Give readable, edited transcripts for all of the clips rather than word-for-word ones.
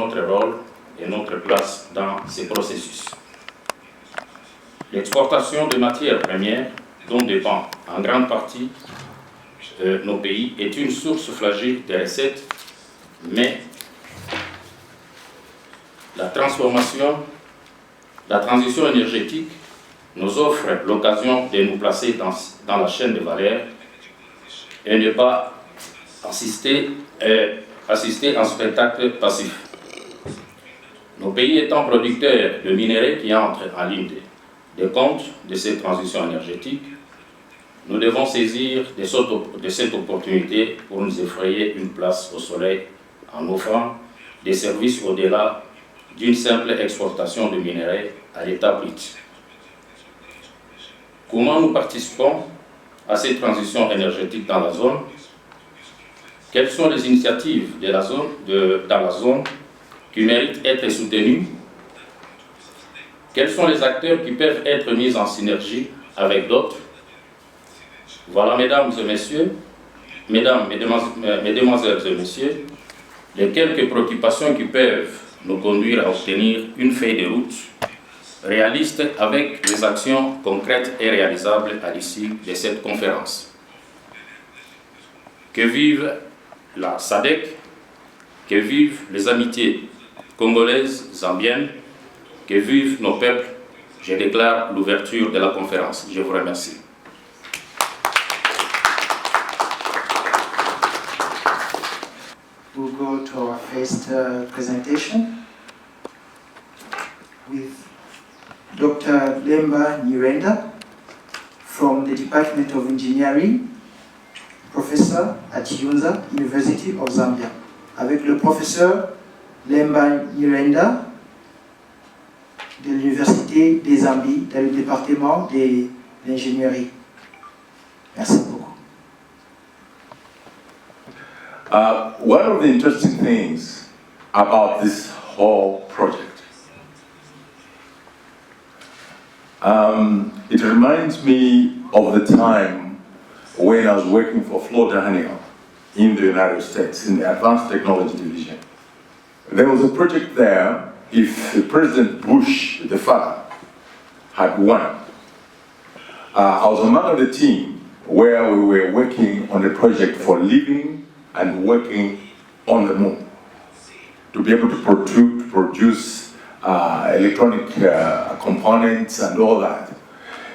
notre rôle et notre place dans ces processus. L'exportation de matières premières, dont dépend en grande partie nos pays, est une source fragile de recettes, mais la transition énergétique nous offre l'occasion de nous placer dans la chaîne de valeur et ne pas assister à un spectacle passif. Nos pays étant producteurs de minerais qui entrent en ligne de compte de cette transition énergétique, nous devons saisir de cette opportunité pour nous effrayer une place au soleil en offrant des services au-delà d'une simple exportation de minerais à l'état brut. Comment nous participons à cette transition énergétique dans la zone? Quelles sont les initiatives dans la zone qui méritent d'être soutenues? Quels sont les acteurs qui peuvent être mis en synergie avec d'autres? Voilà, mesdames et messieurs, mesdemoiselles et messieurs, les quelques préoccupations qui peuvent nous conduire à obtenir une feuille de route réaliste avec des actions concrètes et réalisables à l'issue de cette conférence. Que vive la SADC, que vivent les amitiés congolaises, zambiennes, que vivent nos peuples. Je déclare l'ouverture de la conférence. Je vous remercie. We'll go to our first presentation with Dr. Lemba Nyirenda from the Department of Engineering, professor at Yunza, University of Zambia. Avec le professeur Lemba Nyirenda de l'Université des Zambie, dans le département de l'ingénierie. Merci beaucoup. One of the interesting things about this whole project, it reminds me of the time when I was working for Flo Daniel in the United States in the Advanced Technology Division. There was a project there. If President Bush, the father, had won, I was among the team where we were working on a project for living and working on the moon to be able to produce electronic components and all that.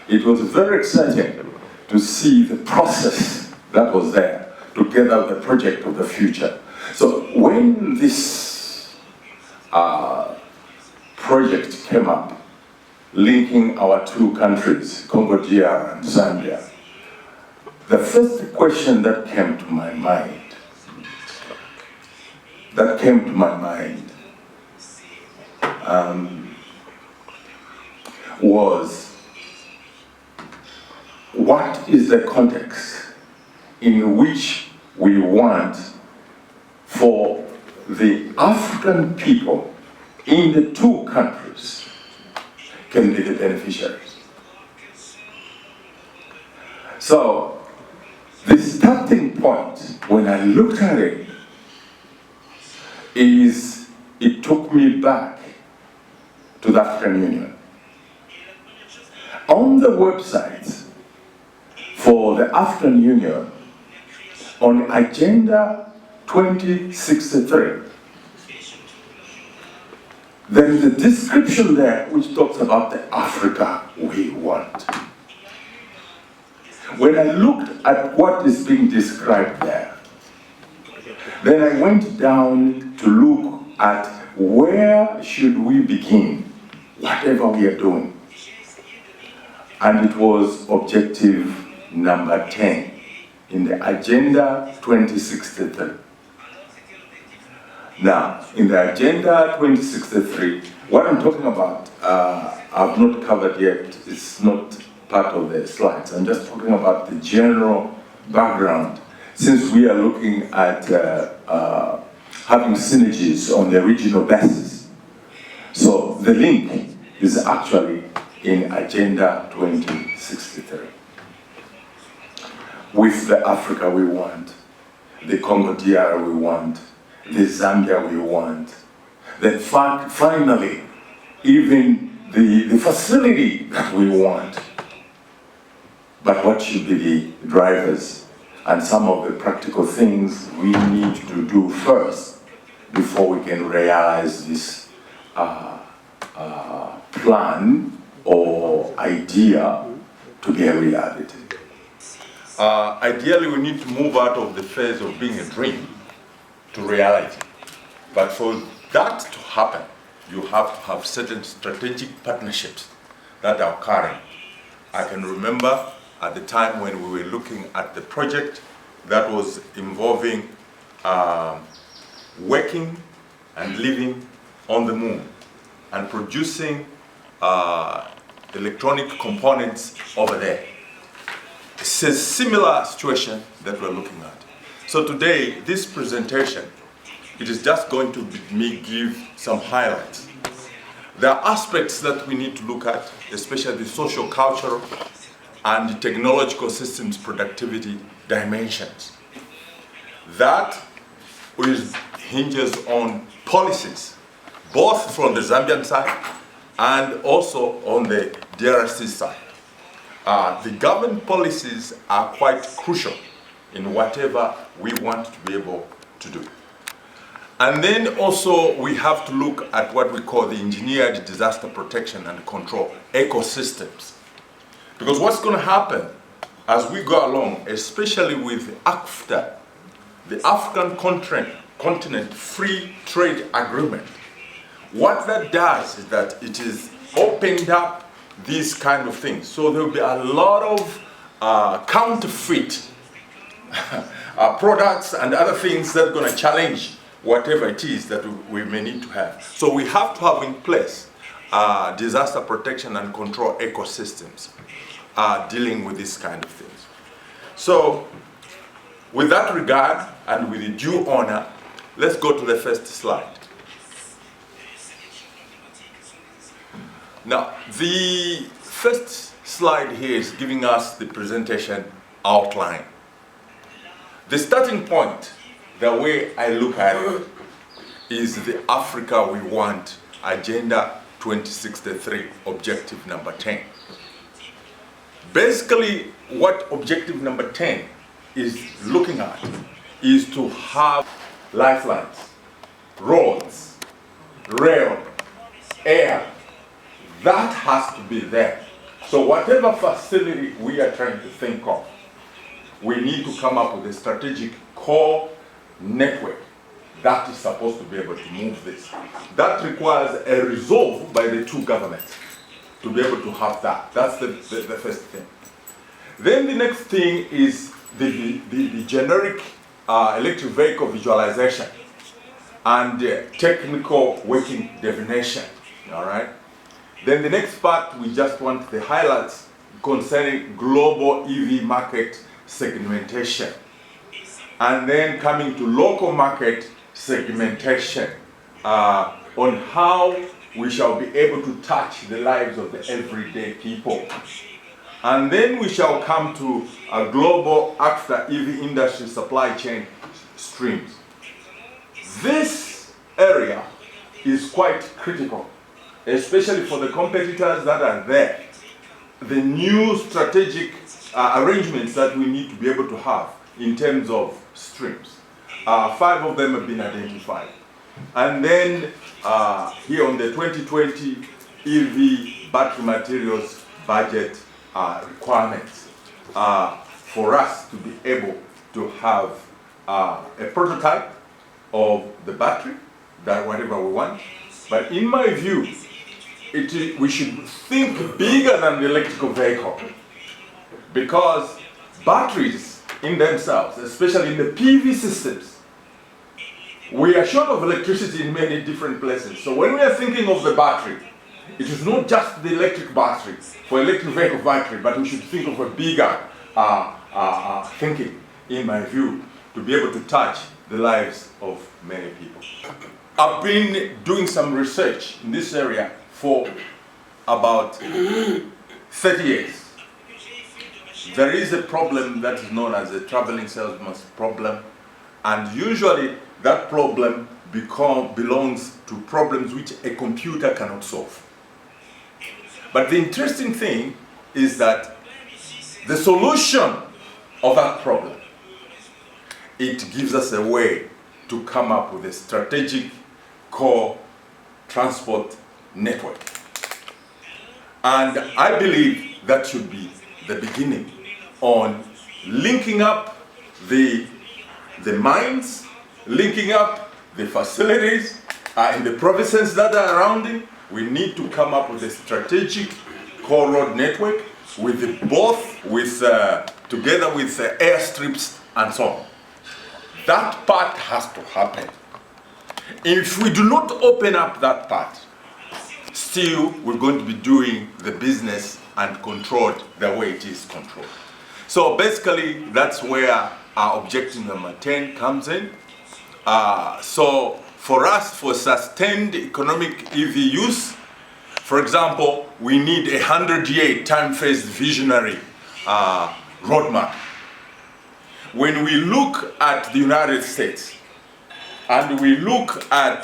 It was very exciting to see the process that was there together with the project of the future. So when this project came up, linking our two countries, Congo DR and Zambia, the first question that came to my mind, was, what is the context in which we want for the African people in the two countries can be the beneficiaries? So the starting point when I looked at it is it took me back to the African Union. On the website for the African Union, on Agenda 2063, there is a description there which talks about the Africa we want. When I looked at what is being described there, then I went down to look at where should we begin, whatever we are doing. And it was objective number 10 in the Agenda 2063. Now, in the Agenda 2063, what I'm talking about, I've not covered yet. It's not part of the slides. I'm just talking about the general background, since we are looking at having synergies on the regional basis. So the link is actually in Agenda 2063. With the Africa we want, the Congo DR we want, the Zambia we want, then finally, even the facility that we want, but what should be the drivers and some of the practical things we need to do first before we can realize this plan or idea to be a reality. Ideally, we need to move out of the phase of being a dream to reality. But for that to happen, you have to have certain strategic partnerships that are occurring. I can remember at the time when we were looking at the project that was involving working and living on the moon and producing electronic components over there. It's a similar situation that we're looking at. So today, this presentation, it is just going to give some highlights. There are aspects that we need to look at, especially the social, cultural, and the technological systems productivity dimensions. That hinges on policies, both from the Zambian side and also on the DRC side. The government policies are quite crucial in whatever we want to be able to do. And then also we have to look at what we call the engineered disaster protection and control ecosystems. Because what's going to happen as we go along, especially with AFTA, the African Continent Free Trade Agreement, what that does is that it is opened up these kind of things. So there will be a lot of counterfeit products and other things that are going to challenge whatever it is that we may need to have. So we have to have in place disaster protection and control ecosystems dealing with this kind of things. So with that regard and with the due honor, let's go to the first slide. Now, the first slide here is giving us the presentation outline. The starting point, the way I look at it, is the Africa We Want Agenda 2063, objective number 10. Basically, what objective number 10 is looking at is to have lifelines, roads, rail, air. That has to be there. So whatever facility we are trying to think of, we need to come up with a strategic core network that is supposed to be able to move this. That requires a resolve by the two governments to be able to have that. That's the first thing. Then the next thing is the generic electric vehicle visualization and technical working definition. All right. Then the next part, we just want the highlights concerning global EV market segmentation. And then coming to local market segmentation on how we shall be able to touch the lives of the everyday people. And then we shall come to a global AFTA EV industry supply chain streams. This area is quite critical, especially for the competitors that are there. The new strategic arrangements that we need to be able to have in terms of streams. 5 of them have been identified. And then here on the 2020 EV battery materials budget requirements for us to be able to have a prototype of the battery, that whatever we want. But in my view, we should think bigger than the electrical vehicle, because batteries in themselves, especially in the PV systems, we are short of electricity in many different places. So when we are thinking of the battery, it is not just the electric battery for electric vehicle battery, but we should think of a bigger thinking, in my view, to be able to touch the lives of many people. I've been doing some research in this area for about 30 years. There is a problem that is known as the traveling salesman's problem, and usually that problem belongs to problems which a computer cannot solve. But the interesting thing is that the solution of that problem, it gives us a way to come up with a strategic core transport network. And I believe that should be the beginning on linking up the mines, linking up the facilities in the provinces that are around it. We need to come up with a strategic core road network with together with airstrips and so on. That part has to happen. If we do not open up that part, still we're going to be doing the business and controlled the way it is controlled. So basically, that's where our objective number 10 comes in. So for us, for sustained economic EV use, for example, we need a 100-year time-phased visionary roadmap. When we look at the United States and we look at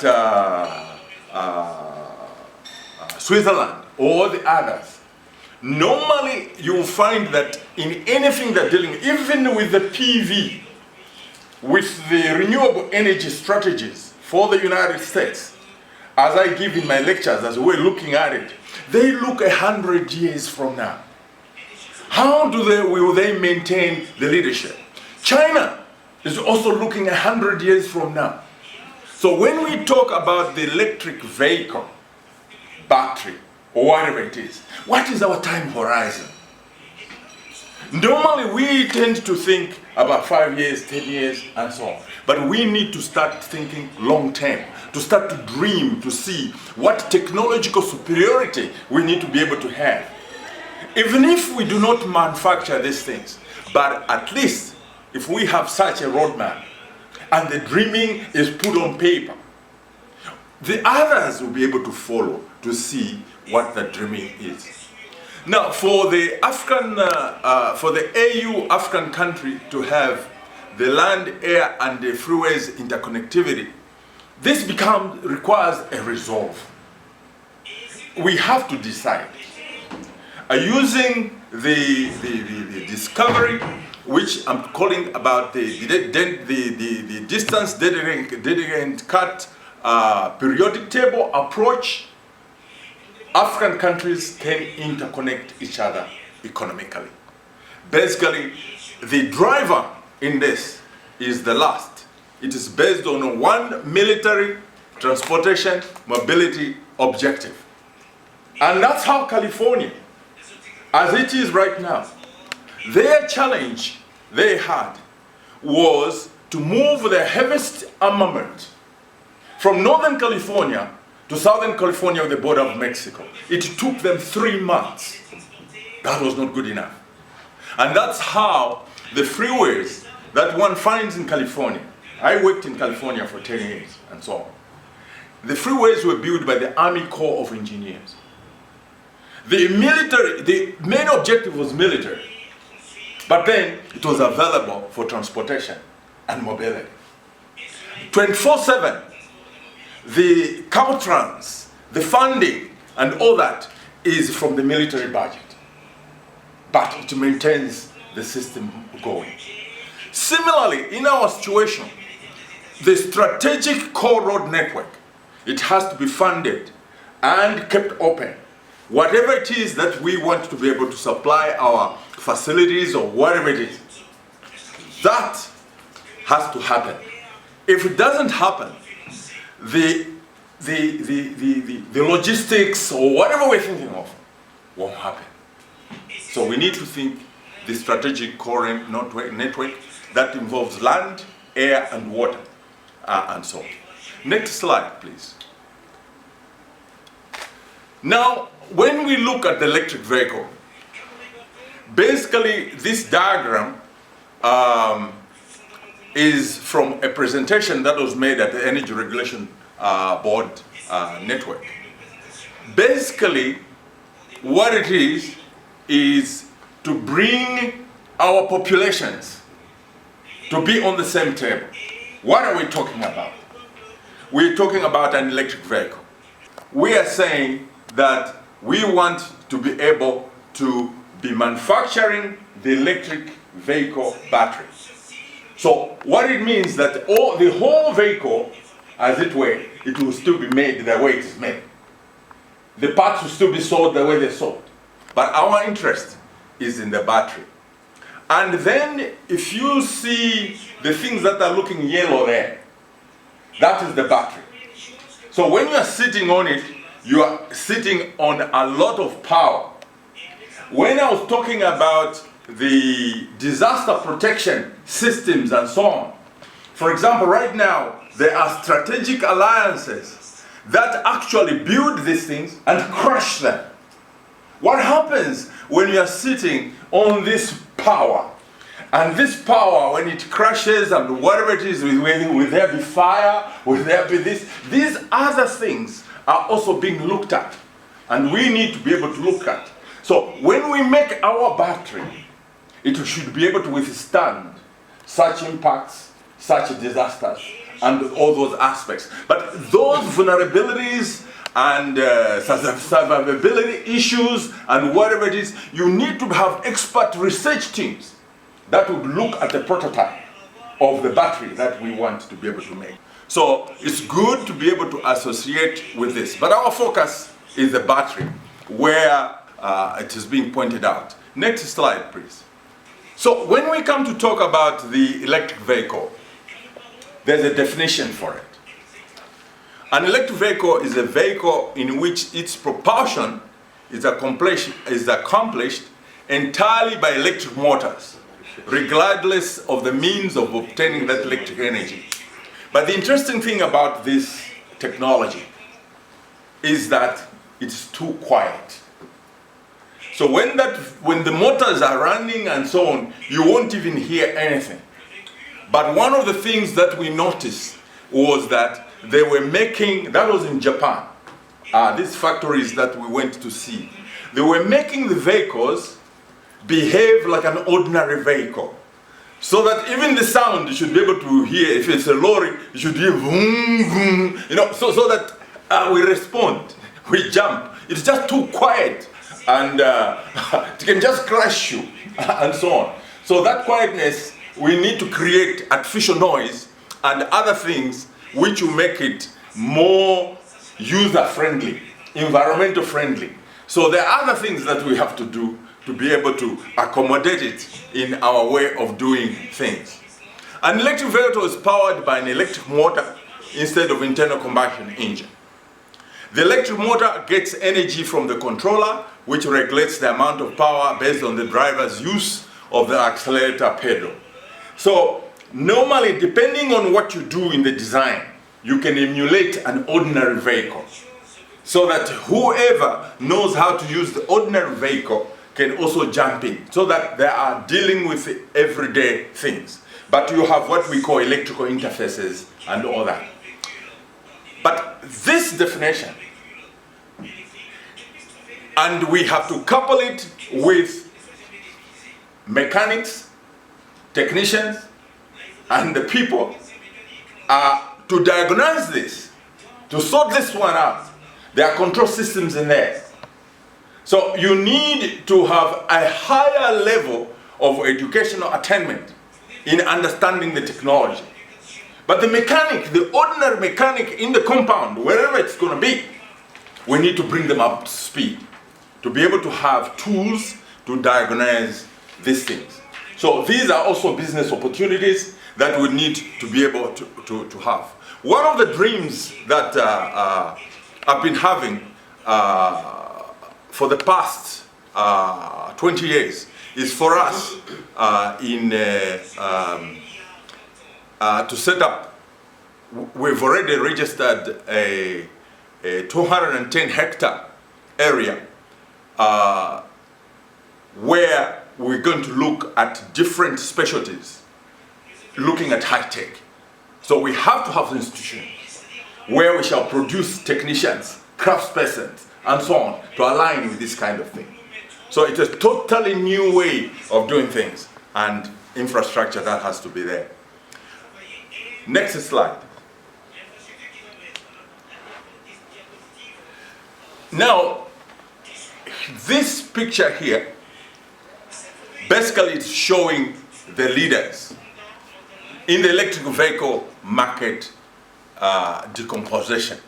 Switzerland or the others, normally you'll find that in anything they're dealing, even with the PV, with the renewable energy strategies for the United States, as I give in my lectures, as we're looking at it, they look 100 years from now. How will they maintain the leadership? China is also looking 100 years from now. So when we talk about the electric vehicle, battery, or whatever it is, what is our time horizon? Normally we tend to think about 5 years, 10 years, and so on. But we need to start thinking long term, to start to dream, to see what technological superiority we need to be able to have. Even if we do not manufacture these things, but at least if we have such a roadmap and the dreaming is put on paper, the others will be able to follow to see what the dreaming is. Now, for the AU African country to have the land, air, and the freeways interconnectivity, this requires a resolve. We have to decide. Using the discovery, which I'm calling about the distance deterrent cut periodic table approach, African countries can interconnect each other economically. Basically, the driver in this is the last. It is based on one military transportation mobility objective. And that's how California, as it is right now, their challenge they had was to move the heaviest armament from Northern California to Southern California with the border of Mexico. It took them 3 months. That was not good enough. And that's how the freeways that one finds in California, I worked in California for 10 years and so on. The freeways were built by the Army Corps of Engineers. The main objective was military, but then it was available for transportation and mobility. 24/7, the Caltrans, the funding, and all that is from the military budget, but it maintains the system going. Similarly, in our situation, the strategic core road network, it has to be funded and kept open. Whatever it is that we want to be able to supply our facilities or whatever it is, that has to happen. If it doesn't happen, the logistics or whatever we're thinking of won't happen. So we need to think the strategic core network that involves land, air, and water, and so on. Next slide, please. Now, when we look at the electric vehicle, basically this diagram is from a presentation that was made at the Energy Regulation Board network. Basically, what it is to bring our populations to be on the same table. What are we talking about? we're talking about an electric vehicle. We are saying that we want to be able to be manufacturing the electric vehicle battery. So what it means that the whole vehicle, as it were, it will still be made the way it is made. The parts will still be sold the way they're sold. But our interest is in the battery. And then if you see the things that are looking yellow there, that is the battery. So when you are sitting on it, you are sitting on a lot of power. When I was talking about the disaster protection systems and so on, for example, right now, there are strategic alliances that actually build these things and crush them. What happens when you are sitting on this power? And this power, when it crashes and whatever it is, will there be fire? Will there be this? These other things are also being looked at. And we need to be able to look at. So when we make our battery, it should be able to withstand such impacts, such disasters, and all those aspects. But those vulnerabilities and survivability issues and whatever it is, you need to have expert research teams that would look at the prototype of the battery that we want to be able to make. So it's good to be able to associate with this. But our focus is the battery, where it is being pointed out. Next slide, please. So when we come to talk about the electric vehicle, there's a definition for it. An electric vehicle is a vehicle in which its propulsion is accomplished entirely by electric motors, regardless of the means of obtaining that electric energy. But the interesting thing about this technology is that it's too quiet. So when the motors are running and so on, you won't even hear anything. But one of the things that we noticed was that they were making, that was in Japan, these factories that we went to see, they were making the vehicles behave like an ordinary vehicle. So that even the sound you should be able to hear. If it's a lorry, you should hear vroom, vroom, so that we respond, we jump. It's just too quiet, and it can just crash you, and so on. So that quietness, we need to create artificial noise and other things which will make it more user-friendly, environmental-friendly. So there are other things that we have to do to be able to accommodate it in our way of doing things. An electric vehicle is powered by an electric motor instead of internal combustion engine. The electric motor gets energy from the controller, which regulates the amount of power based on the driver's use of the accelerator pedal. So normally, depending on what you do in the design, you can emulate an ordinary vehicle, so that whoever knows how to use the ordinary vehicle can also jump in, so that they are dealing with everyday things. But you have what we call electrical interfaces and all that. But this definition, and we have to couple it with mechanics, technicians, and the people to diagnose this, to sort this one out. There are control systems in there. So you need to have a higher level of educational attainment in understanding the technology. But the mechanic, the ordinary mechanic in the compound, wherever it's going to be, we need to bring them up to speed to be able to have tools to diagnose these things. So these are also business opportunities that we need to be able to have. One of the dreams that I've been having for the past 20 years is for us to set up. We've already registered a 210 hectare area where we're going to look at different specialties, looking at high tech. So we have to have institutions where we shall produce technicians, craftspersons, and so on, to align with this kind of thing. So it's a totally new way of doing things, and infrastructure that has to be there. Next slide. Now, this picture here, basically it's showing the leaders in the electric vehicle market decomposition.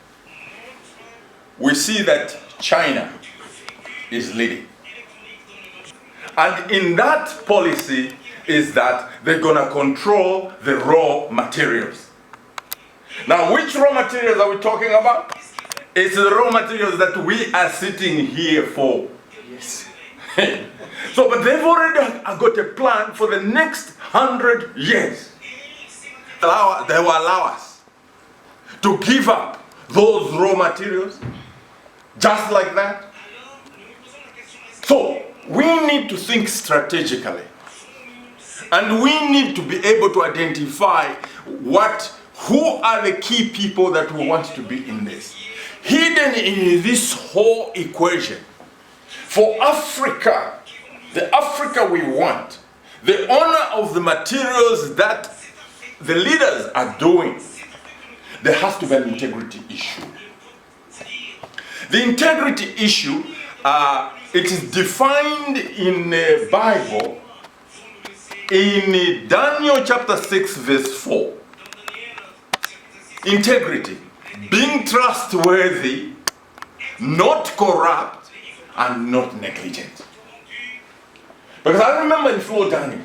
We see that China is leading. And in that policy is that they're gonna control the raw materials. Now, which raw materials are we talking about? It's the raw materials that we are sitting here for. Yes. So, but they've already got a plan for the next 100 years. They will allow us to give up those raw materials just like that. So, we need to think strategically. And we need to be able to identify who are the key people that we want to be in this. Hidden in this whole equation, for Africa, the Africa we want, the owner of the materials that the leaders are doing, there has to be an integrity issue. The integrity issue, it is defined in the Bible in Daniel chapter 6 verse 4. Integrity, being trustworthy, not corrupt, and not negligent. Because I remember in Florida,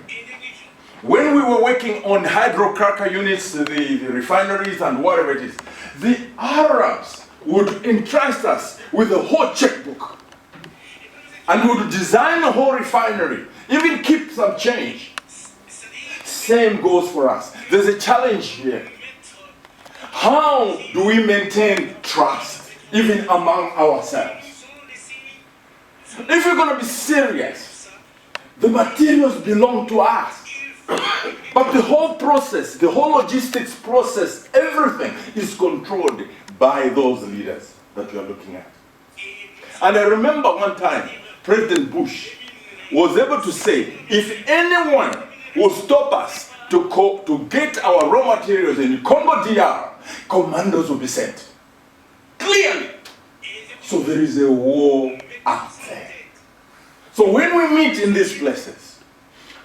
when we were working on hydrocracker units, the refineries and whatever it is, the Arabs would entrust us with a whole checkbook and would design a whole refinery, even keep some change. Same goes for us. There's a challenge here. How do we maintain trust, even among ourselves? If we're going to be serious, the materials belong to us. But the whole process, the whole logistics process, everything is controlled by those leaders that we are looking at. And I remember one time, President Bush was able to say, if anyone will stop us to get our raw materials in Congo DR, commandos will be sent. Clearly. So there is a war out there. So when we meet in these places,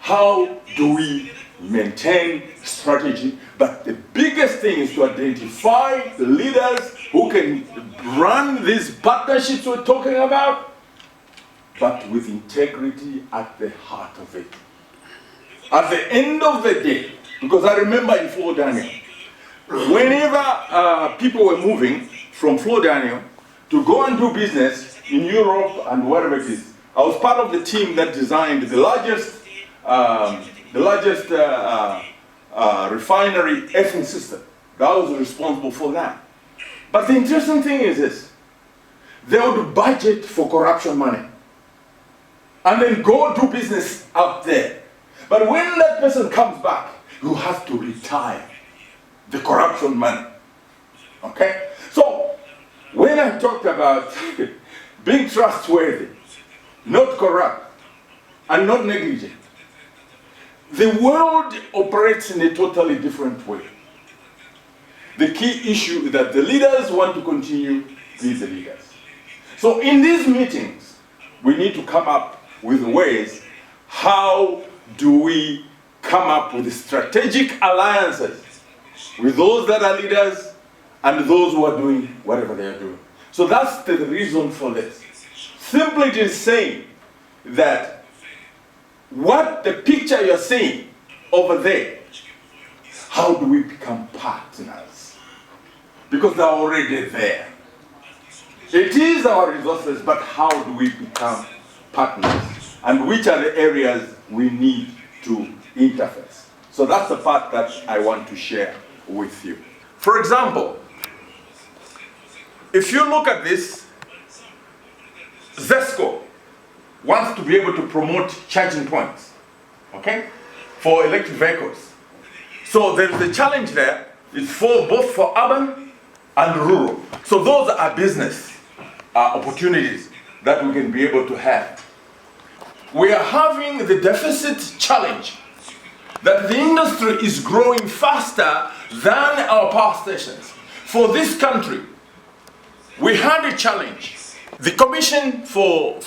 how do we maintain strategy? But the biggest thing is to identify the leaders who can run these partnerships we're talking about, but with integrity at the heart of it. At the end of the day, because I remember in Florida, whenever people were moving from Florida to go and do business in Europe and wherever it is, I was part of the team that designed the largest refinery effing system. I was responsible for that. But the interesting thing is this: they would budget for corruption money and then go do business out there. But when that person comes back, you have to retire the corruption money. Okay? So, when I talked about being trustworthy, not corrupt, and not negligent, the world operates in a totally different way. The key issue is that the leaders want to continue to be the leaders. So in these meetings, we need to come up with ways, how do we come up with strategic alliances with those that are leaders and those who are doing whatever they are doing. So that's the reason for this. Simply it is saying that what the picture you're seeing over there, how do we become partners? Because they're already there. It is our resources, but how do we become partners? And which are the areas we need to interface? So that's the part that I want to share with you. For example, if you look at this, ZESCO wants to be able to promote charging points, okay, for electric vehicles. So there's the challenge there. It's for both for urban and rural. So those are business opportunities that we can be able to have. We are having the deficit challenge that the industry is growing faster than our power stations. For this country, we had a challenge the Commission for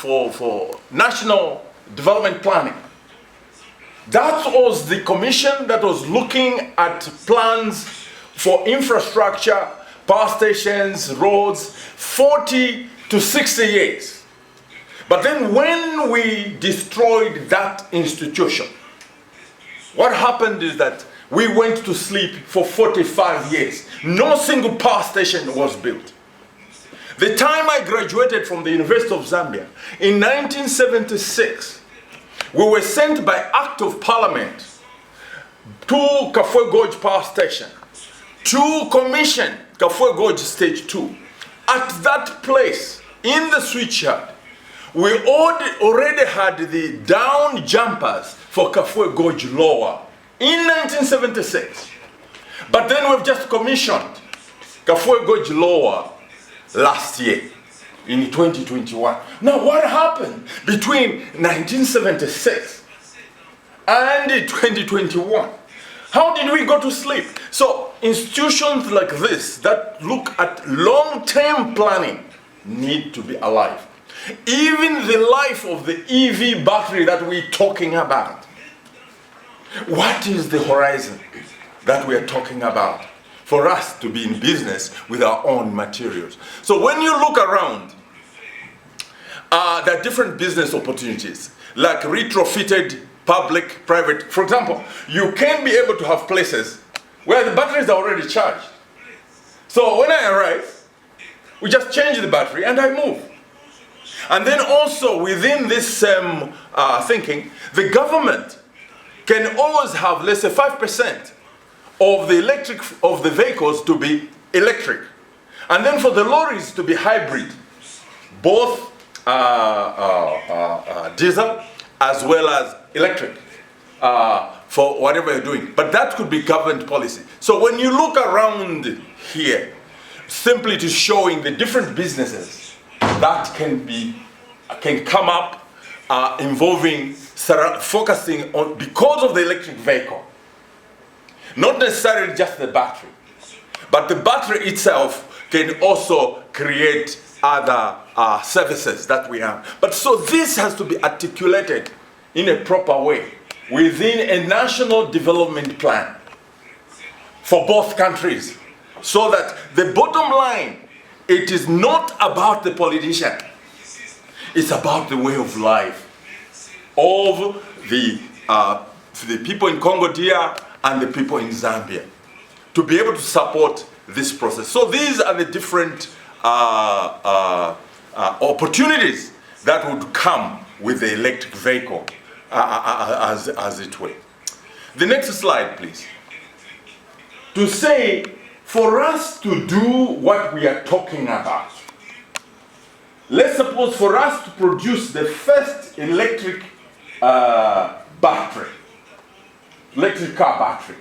National Development Planning. That was the commission that was looking at plans for infrastructure, power stations, roads, 40 to 60 years. But then when we destroyed that institution, what happened is that we went to sleep for 45 years. No single power station was built. The time I graduated from the University of Zambia, in 1976, we were sent by Act of Parliament to Kafue Gorge Power Station to commission Kafue Gorge Stage 2. At that place, in the switchyard, we already had the down jumpers for Kafue Gorge Lower in 1976. But then we've just commissioned Kafue Gorge Lower last year, in 2021. Now what happened between 1976 and 2021? How did we go to sleep? So institutions like this that look at long-term planning need to be alive. Even the life of the EV battery that we're talking about. What is the horizon that we are talking about for us to be in business with our own materials? So when you look around, there are different business opportunities, like retrofitted public-private. For example, you can be able to have places where the batteries are already charged. So when I arrive, we just change the battery and I move. And then also within this thinking, the government can always have, let's say, 5% of the vehicles to be electric, and then for the lorries to be hybrid, both diesel as well as electric, for whatever you're doing. But that could be government policy. So when you look around here, simply to showing the different businesses that can come up, involving focusing on, because of the electric vehicle, not necessarily just the battery, but the battery itself can also create other services that we have. But so this has to be articulated in a proper way within a national development plan for both countries, so that the bottom line, it is not about the politician, it's about the way of life of the people in Congo DR and the people in Zambia, to be able to support this process. So these are the different opportunities that would come with the electric vehicle as it were. The next slide, please. To say, for us to do what we are talking about, let's suppose for us to produce the first electric battery, electric car battery,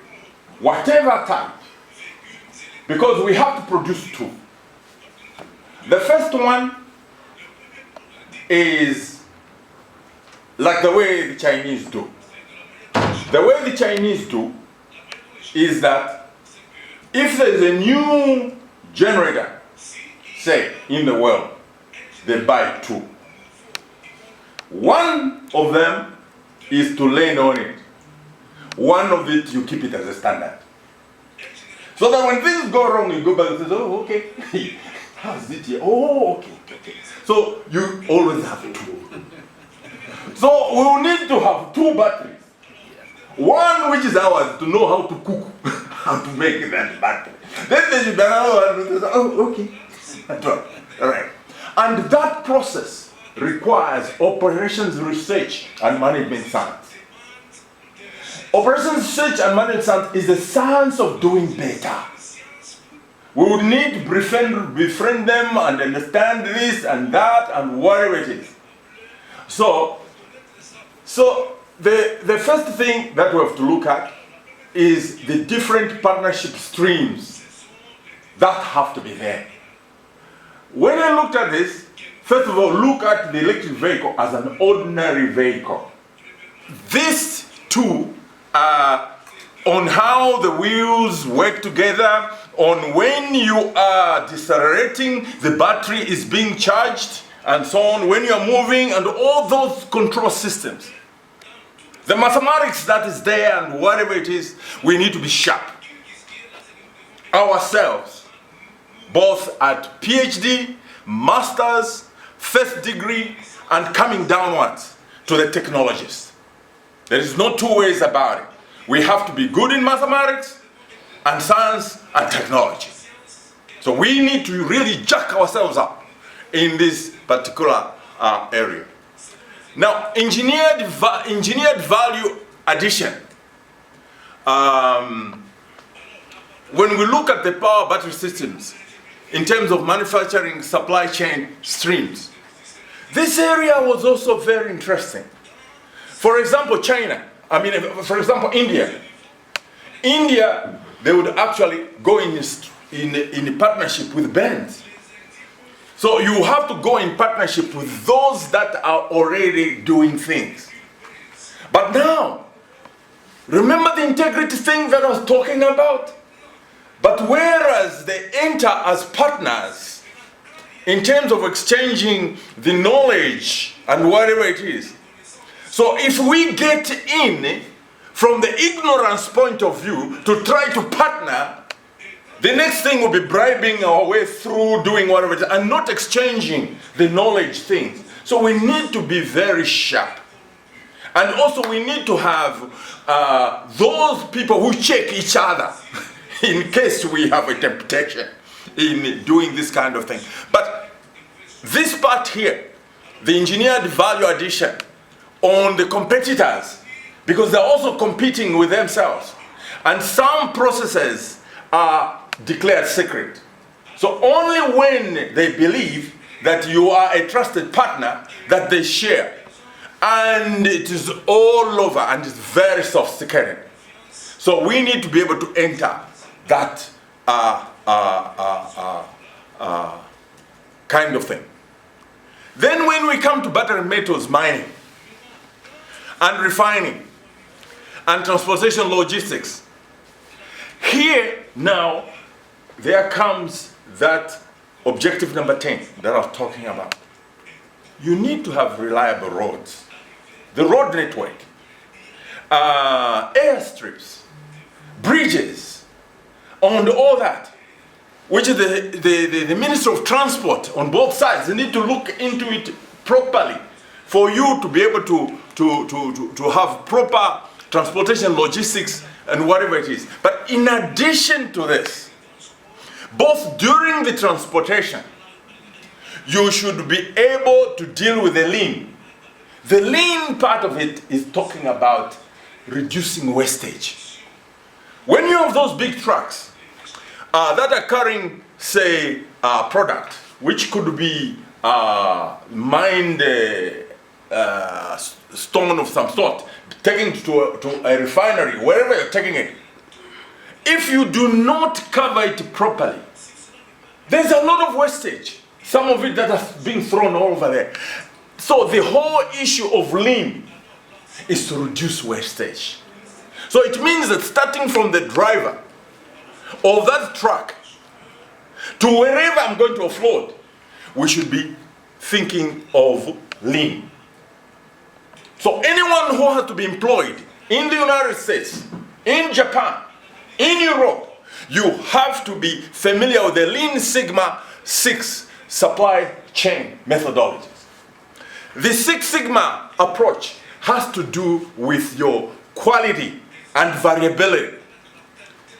whatever type, because we have to produce two. The first one is like the way the Chinese do. The way the Chinese do is that if there is a new generator, say, in the world, they buy two. One of them is to lean on it. One of it, you keep it as a standard. So that when things go wrong, you go back and say, oh, okay. How's it here? Oh, okay. So you always have two. So we will need to have two batteries. One which is ours to know how to cook, how to make that battery. Then there should be another one. Oh, okay. All right. And that process requires operations research and management science. Operations research and management science is the science of doing better. We would need to befriend them and understand this and that and whatever it is. So the first thing that we have to look at is the different partnership streams that have to be there. When I looked at this, first of all, look at the electric vehicle as an ordinary vehicle. These two on how the wheels work together, on when you are decelerating, the battery is being charged, and so on, when you're moving, and all those control systems. The mathematics that is there and whatever it is, we need to be sharp. Ourselves, both at PhD, masters, first degree, and coming downwards to the technologists. There is no two ways about it. We have to be good in mathematics and science and technology. So we need to really jack ourselves up in this particular area. Now, engineered value addition. When we look at the power battery systems in terms of manufacturing supply chain streams, this area was also very interesting. For example, for example, India. India, they would actually go in partnership with bands. So you have to go in partnership with those that are already doing things. But now, remember the integrity thing that I was talking about? But whereas they enter as partners in terms of exchanging the knowledge and whatever it is. So if we get in from the ignorance point of view to try to partner, the next thing will be bribing our way through doing whatever it is and not exchanging the knowledge things. So we need to be very sharp. And also we need to have those people who check each other in case we have a temptation in doing this kind of thing. But this part here, the engineered value addition on the competitors, because they're also competing with themselves. And some processes are declared secret. So only when they believe that you are a trusted partner that they share. And it is all over and it's very sophisticated. So we need to be able to enter that kind of thing. Then when we come to battery metals mining and refining and transportation logistics, here now there comes that objective number 10 that I was talking about. You need to have reliable roads. The road network, airstrips, bridges, and all that, which is the Minister of Transport on both sides. They need to look into it properly for you to be able to have proper transportation logistics and whatever it is. But in addition to this, both during the transportation, you should be able to deal with the lean. The lean part of it is talking about reducing wastage. When you have those big trucks that are carrying, say, product, which could be mined stone of some sort, taking it to a refinery, wherever you're taking it, if you do not cover it properly, there's a lot of wastage. Some of it that has been thrown all over there. So the whole issue of lean is to reduce wastage. So it means that starting from the driver of that truck to wherever I'm going to offload, we should be thinking of lean. So anyone who has to be employed in the United States, in Japan, in Europe, you have to be familiar with the Lean Sigma 6 supply chain methodologies. The Six Sigma approach has to do with your quality and variability.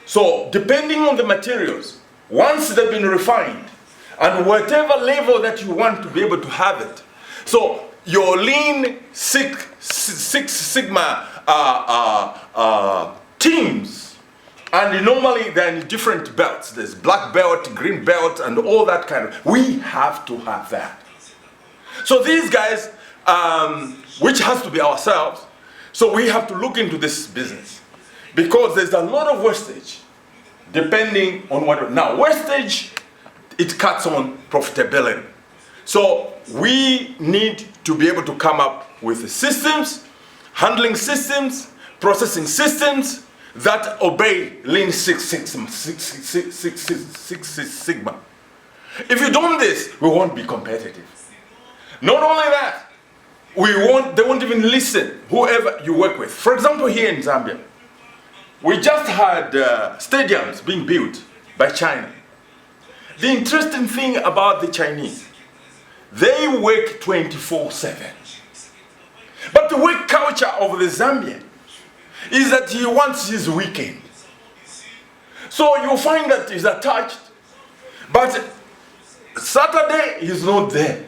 So depending on the materials, once they've been refined, and whatever level that you want to be able to have it, so your Lean Six Sigma teams, and normally they're in different belts. There's black belt, green belt, and all that kind of. We have to have that. So these guys, which has to be ourselves, so we have to look into this business. Because there's a lot of wastage, depending on what. Now, wastage, it cuts on profitability. So we need to be able to come up with systems, handling systems, processing systems, that obey Lean Six Sigma. If you don't do this, we won't be competitive. Not only that, they won't even listen, whoever you work with. For example, here in Zambia, we just had stadiums being built by China. The interesting thing about the Chinese, they work 24/7. But the work culture of the Zambian is that he wants his weekend. So you find that he's attached, but Saturday he's not there.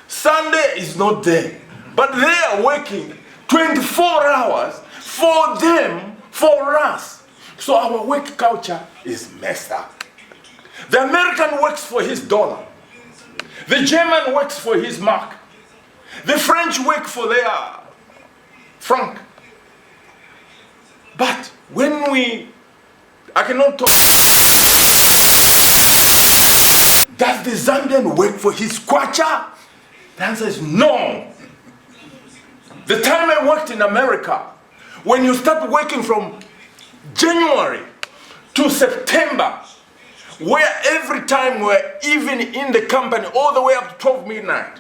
Sunday is not there. But they are working 24 hours for them, for us. So our work culture is messed up. The American works for his dollar. The German works for his mark. The French work for their franc. But when I cannot talk. Does the Zambian work for his kwacha? The answer is no. The time I worked in America, when you start working from January to September, where every time we're even in the company all the way up to 12 midnight,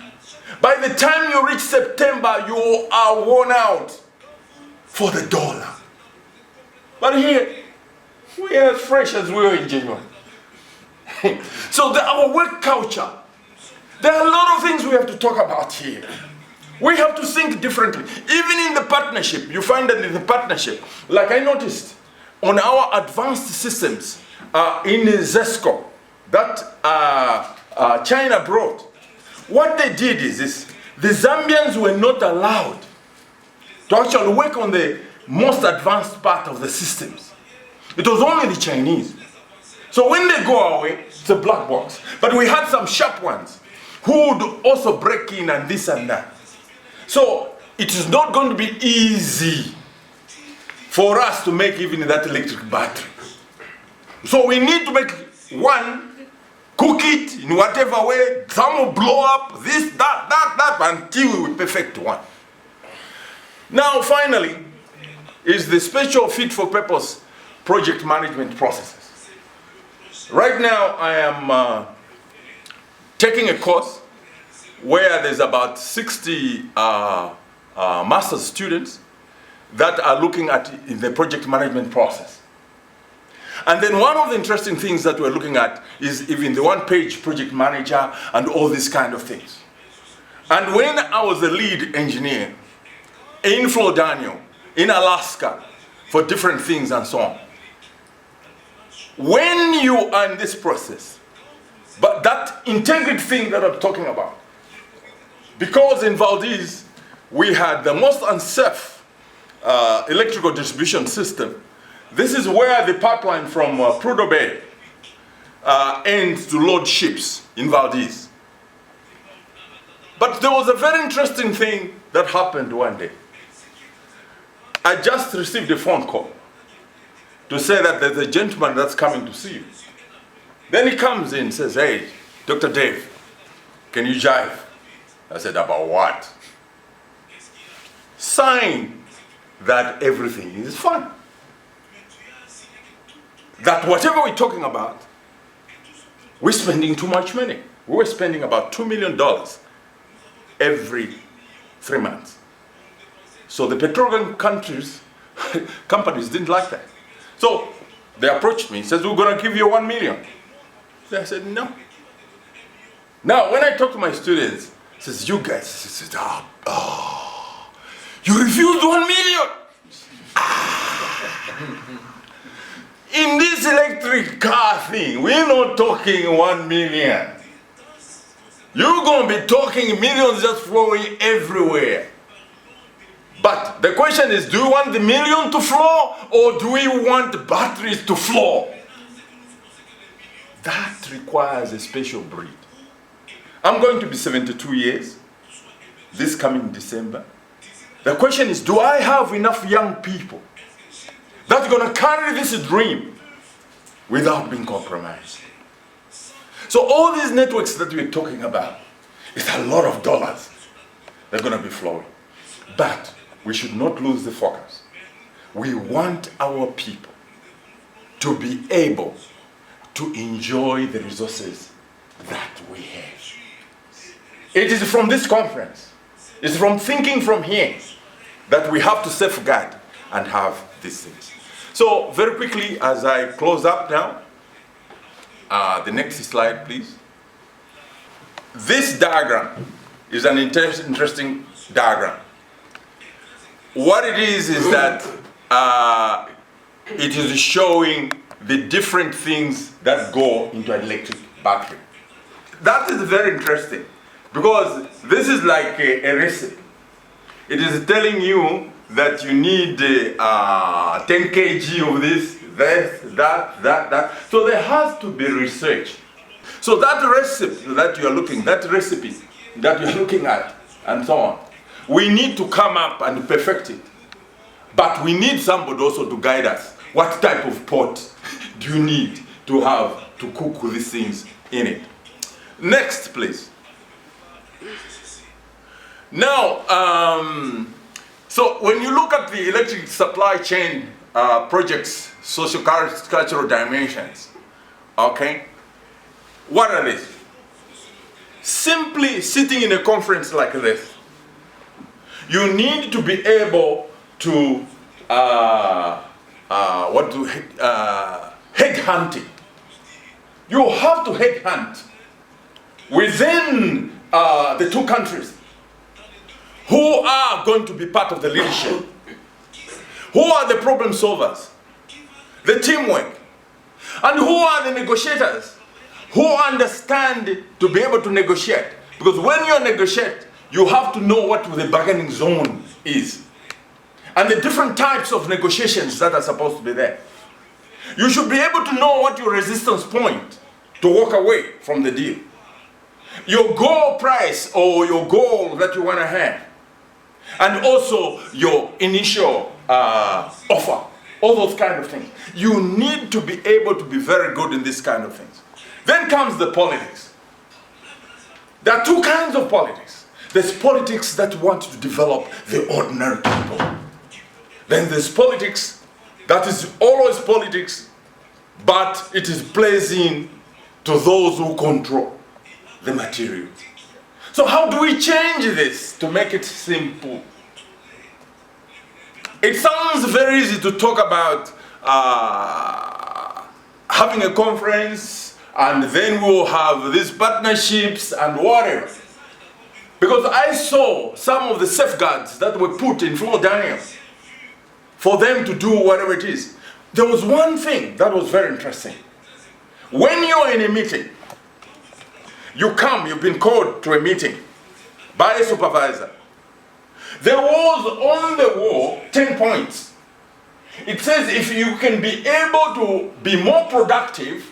by the time you reach September, you are worn out for the dollar. But here, we are as fresh as we were in January. So our work culture, there are a lot of things we have to talk about here. We have to think differently. Even in the partnership, you find that in the partnership, like I noticed on our advanced systems in ZESCO that China brought, what they did is this: the Zambians were not allowed to actually work on the most advanced part of the systems. It was only the Chinese. So when they go away, it's a black box. But we had some sharp ones who would also break in and this and that. So it is not going to be easy for us to make even that electric battery. So we need to make one, cook it in whatever way, some will blow up, this, that, until we perfect one. Now finally, is the special fit for purpose project management processes. Right now I am taking a course where there's about 60 master's students that are looking at in the project management process. And then one of the interesting things that we're looking at is even the one-page project manager and all these kind of things. And when I was the lead engineer in Florida, in Alaska, for different things and so on, when you are in this process, but that integrated thing that I'm talking about, because in Valdez we had the most unsafe electrical distribution system. This is where the pipeline from Prudhoe Bay ends to load ships in Valdez. But there was a very interesting thing that happened one day. I just received a phone call to say that there's a gentleman that's coming to see you. Then he comes in and says, "Hey, Dr. Dave, can you jive?" I said, "About what?" "Sign that everything is fine. That whatever we're talking about, we're spending too much money. We were spending about $2 million every 3 months. So the petroleum companies didn't like that. So they approached me and says, "We're going to give you $1 million. I said, "No." Now, when I talk to my students, says, "You guys," says, "you refused $1 million. In this electric car thing, we're not talking $1 million. You're going to be talking millions just flowing everywhere. But the question is, do we want the million to flow or do we want the batteries to flow?" That requires a special breed. I'm going to be 72 years this coming December. The question is, do I have enough young people that's going to carry this dream without being compromised? So all these networks that we're talking about, it's a lot of dollars they're going to be flowing. But we should not lose the focus. We want our people to be able to enjoy the resources that we have. It is from this conference, it's from thinking from here that we have to safeguard and have these things. So very quickly, as I close up now, the next slide, please. This diagram is an interesting diagram. What it is that it is showing the different things that go into an electric battery. That is very interesting because this is like a recipe. It is telling you that you need 10 kg of this, that. So there has to be research. So that recipe that you are looking, at, and so on, we need to come up and perfect it. But we need somebody also to guide us. What type of pot do you need to have to cook these things in it? Next, please. Now, so when you look at the electric supply chain projects, socio-cultural dimensions, okay, what are these? Simply sitting in a conference like this, you need to be able to headhunting. You have to headhunt within the two countries who are going to be part of the leadership. Who are the problem solvers? The teamwork. And who are the negotiators? Who understand to be able to negotiate? Because when you negotiate, you have to know what the bargaining zone is. And the different types of negotiations that are supposed to be there. You should be able to know what your resistance point to walk away from the deal. Your goal price or your goal that you want to have. And also your initial offer. All those kind of things. You need to be able to be very good in this kind of things. Then comes the politics. There are two kinds of politics. There's politics that want to develop the ordinary people. Then there's politics that is always politics, but it is pleasing to those who control the material. So how do we change this to make it simple? It sounds very easy to talk about having a conference and then we'll have these partnerships and whatever. Because I saw some of the safeguards that were put in Florida for them to do whatever it is. There was one thing that was very interesting. When you are in a meeting, you come, you've been called to a meeting by a supervisor. There was on the wall 10 points. It says if you can be able to be more productive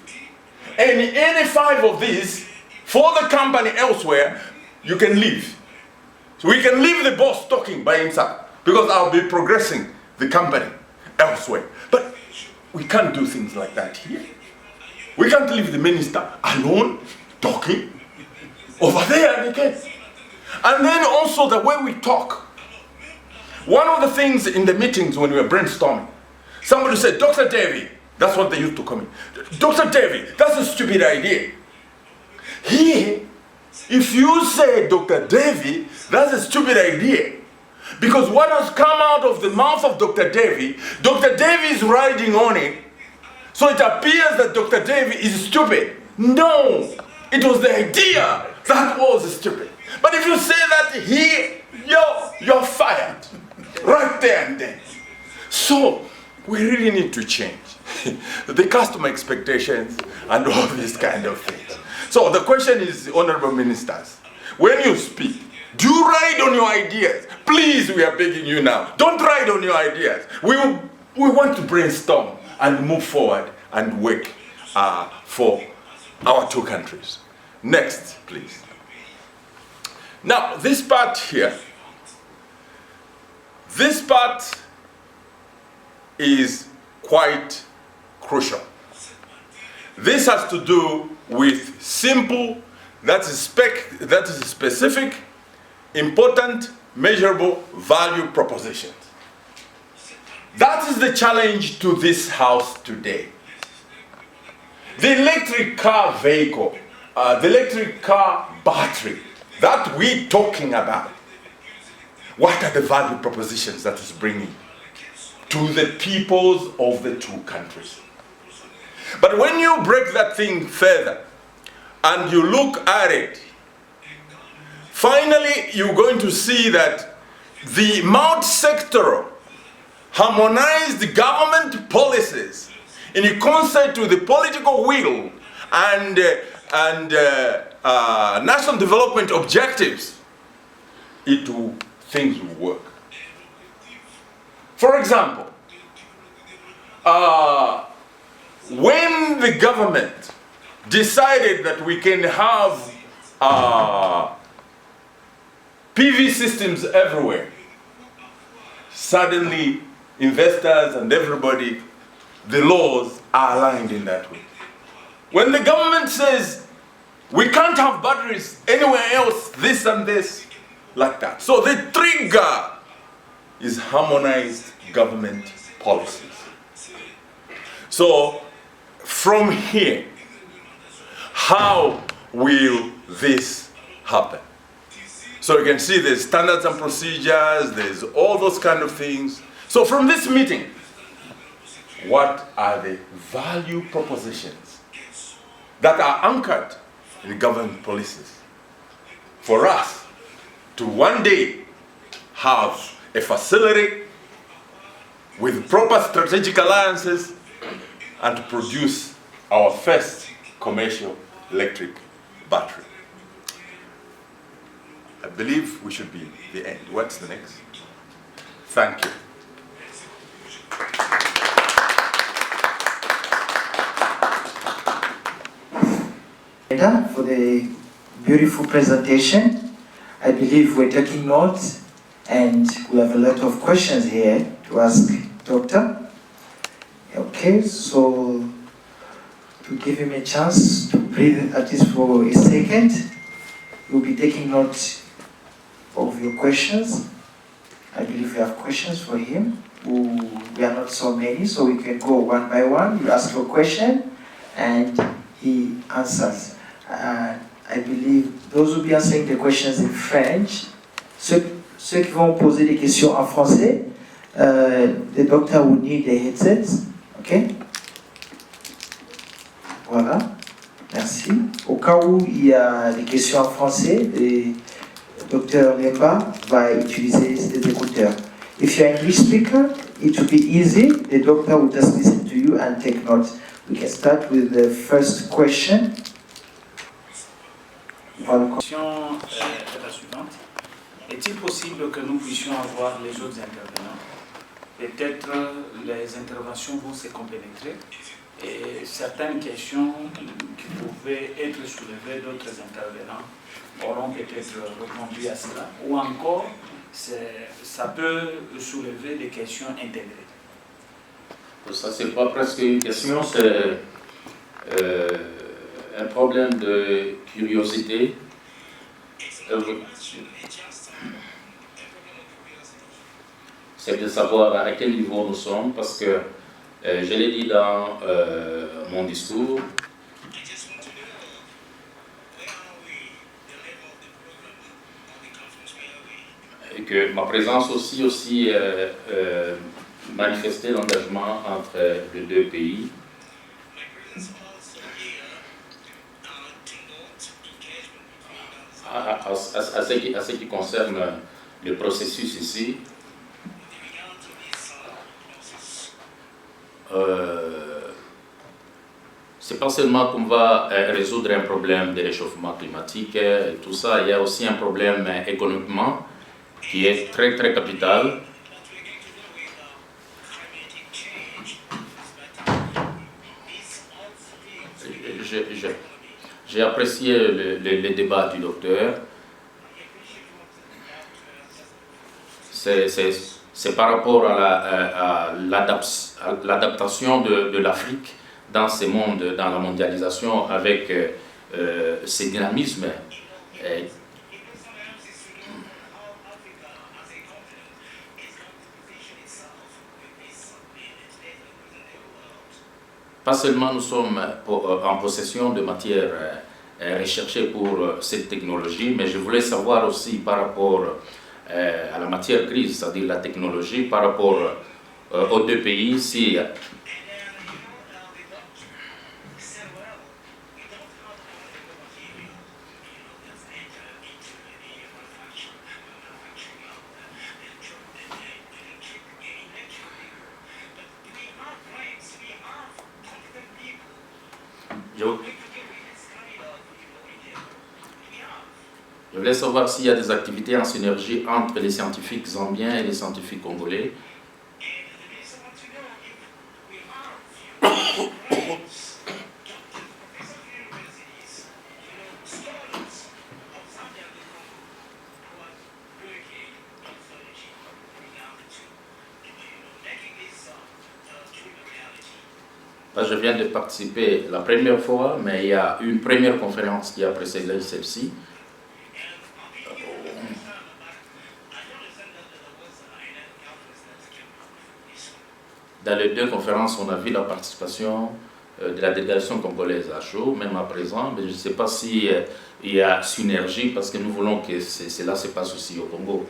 and any 5 of these for the company elsewhere, you can leave. So we can leave the boss talking by himself because I'll be progressing the company elsewhere. But we can't do things like that here. We can't leave the minister alone talking over there again. And then also the way we talk. One of the things in the meetings when we were brainstorming, somebody said, Dr. Davy, that's what they used to call me. Dr. Davy, that's a stupid idea. Here, if you say Dr. Davy, that's a stupid idea. Because what has come out of the mouth of Dr. Davy is riding on it. So it appears that Dr. Davy is stupid. No, it was the idea that was stupid. But if you say that here, you're fired. Right there and then. So we really need to change the customer expectations and all these kind of things. So the question is, honorable ministers, when you speak, do you ride on your ideas? Please, we are begging you now. Don't ride on your ideas. We want to brainstorm and move forward and work for our two countries. Next, please. Now, this part here, this part is quite crucial. This has to do with simple, that is specific, important, measurable value propositions. That is the challenge to this house today. The electric car vehicle, the electric car battery that we're talking about, what are the value propositions that is bringing to the peoples of the two countries? But when you break that thing further and you look at it, finally you're going to see that the multi-sectoral, harmonized government policies in concert with the political will and national development objectives, things will work. For example, when the government decided that we can have PV systems everywhere, suddenly investors and everybody, the laws are aligned in that way. When the government says we can't have batteries anywhere else, this and this, like that. So the trigger is harmonized government policies. So from here, how will this happen? So you can see there's standards and procedures, there's all those kind of things. So from this meeting, what are the value propositions that are anchored in government policies for us to one day have a facility with proper strategic alliances and to produce our first commercial electric battery? I believe we should be the end. What's the next? Thank you. For the beautiful presentation. I believe we're taking notes and we have a lot of questions here to ask Doctor. Okay, so to give him a chance to breathe at least for a second, we'll be taking notes of your questions. I believe we have questions for him. We are not so many, so we can go one by one. You ask your question and he answers. I believe those will be answering the questions in French. Ceux qui vont poser des questions en français, the doctor will need a headset. Ok? Voilà. Merci. Au cas où il y a des questions en français, le docteur Lemba va utiliser des écouteurs. If you're an English speaker, it will be easy. The doctor will just listen to you and take notes. We can start with the first question. La question est la suivante. Est-il possible que nous puissions avoir les autres intervenants? Peut-être les interventions vont se compléter et certaines questions qui pouvaient être soulevées d'autres intervenants auront peut-être répondu à cela. Ou encore, ça peut soulever des questions intégrées. Ça, c'est pas presque une question, c'est un problème de curiosité. C'est de savoir à quel niveau nous sommes, parce que je l'ai dit dans mon discours, et que ma présence aussi manifestait l'engagement entre les deux pays. À ce qui concerne le processus ici, c'est pas seulement qu'on va résoudre un problème de réchauffement climatique et tout ça, il y a aussi un problème économiquement qui est très très capital. J'ai apprécié le débat du docteur. C'est par rapport à l'adaptation de l'Afrique dans ce monde, dans la mondialisation, avec ces dynamismes. Pas seulement nous sommes en possession de matières recherché pour cette technologie, mais je voulais savoir aussi par rapport à la matière grise, c'est-à-dire la technologie, par rapport aux deux pays, si je voulais savoir s'il y a des activités en synergie entre les scientifiques zambiens et les scientifiques congolais. Je viens de participer la première fois, mais il y a une première conférence qui a précédé celle-ci. Dans les deux conférences, on a vu la participation de la délégation congolaise à chaud, même à présent, mais je ne sais pas si il y a synergie, parce que nous voulons que cela se passe aussi au Congo.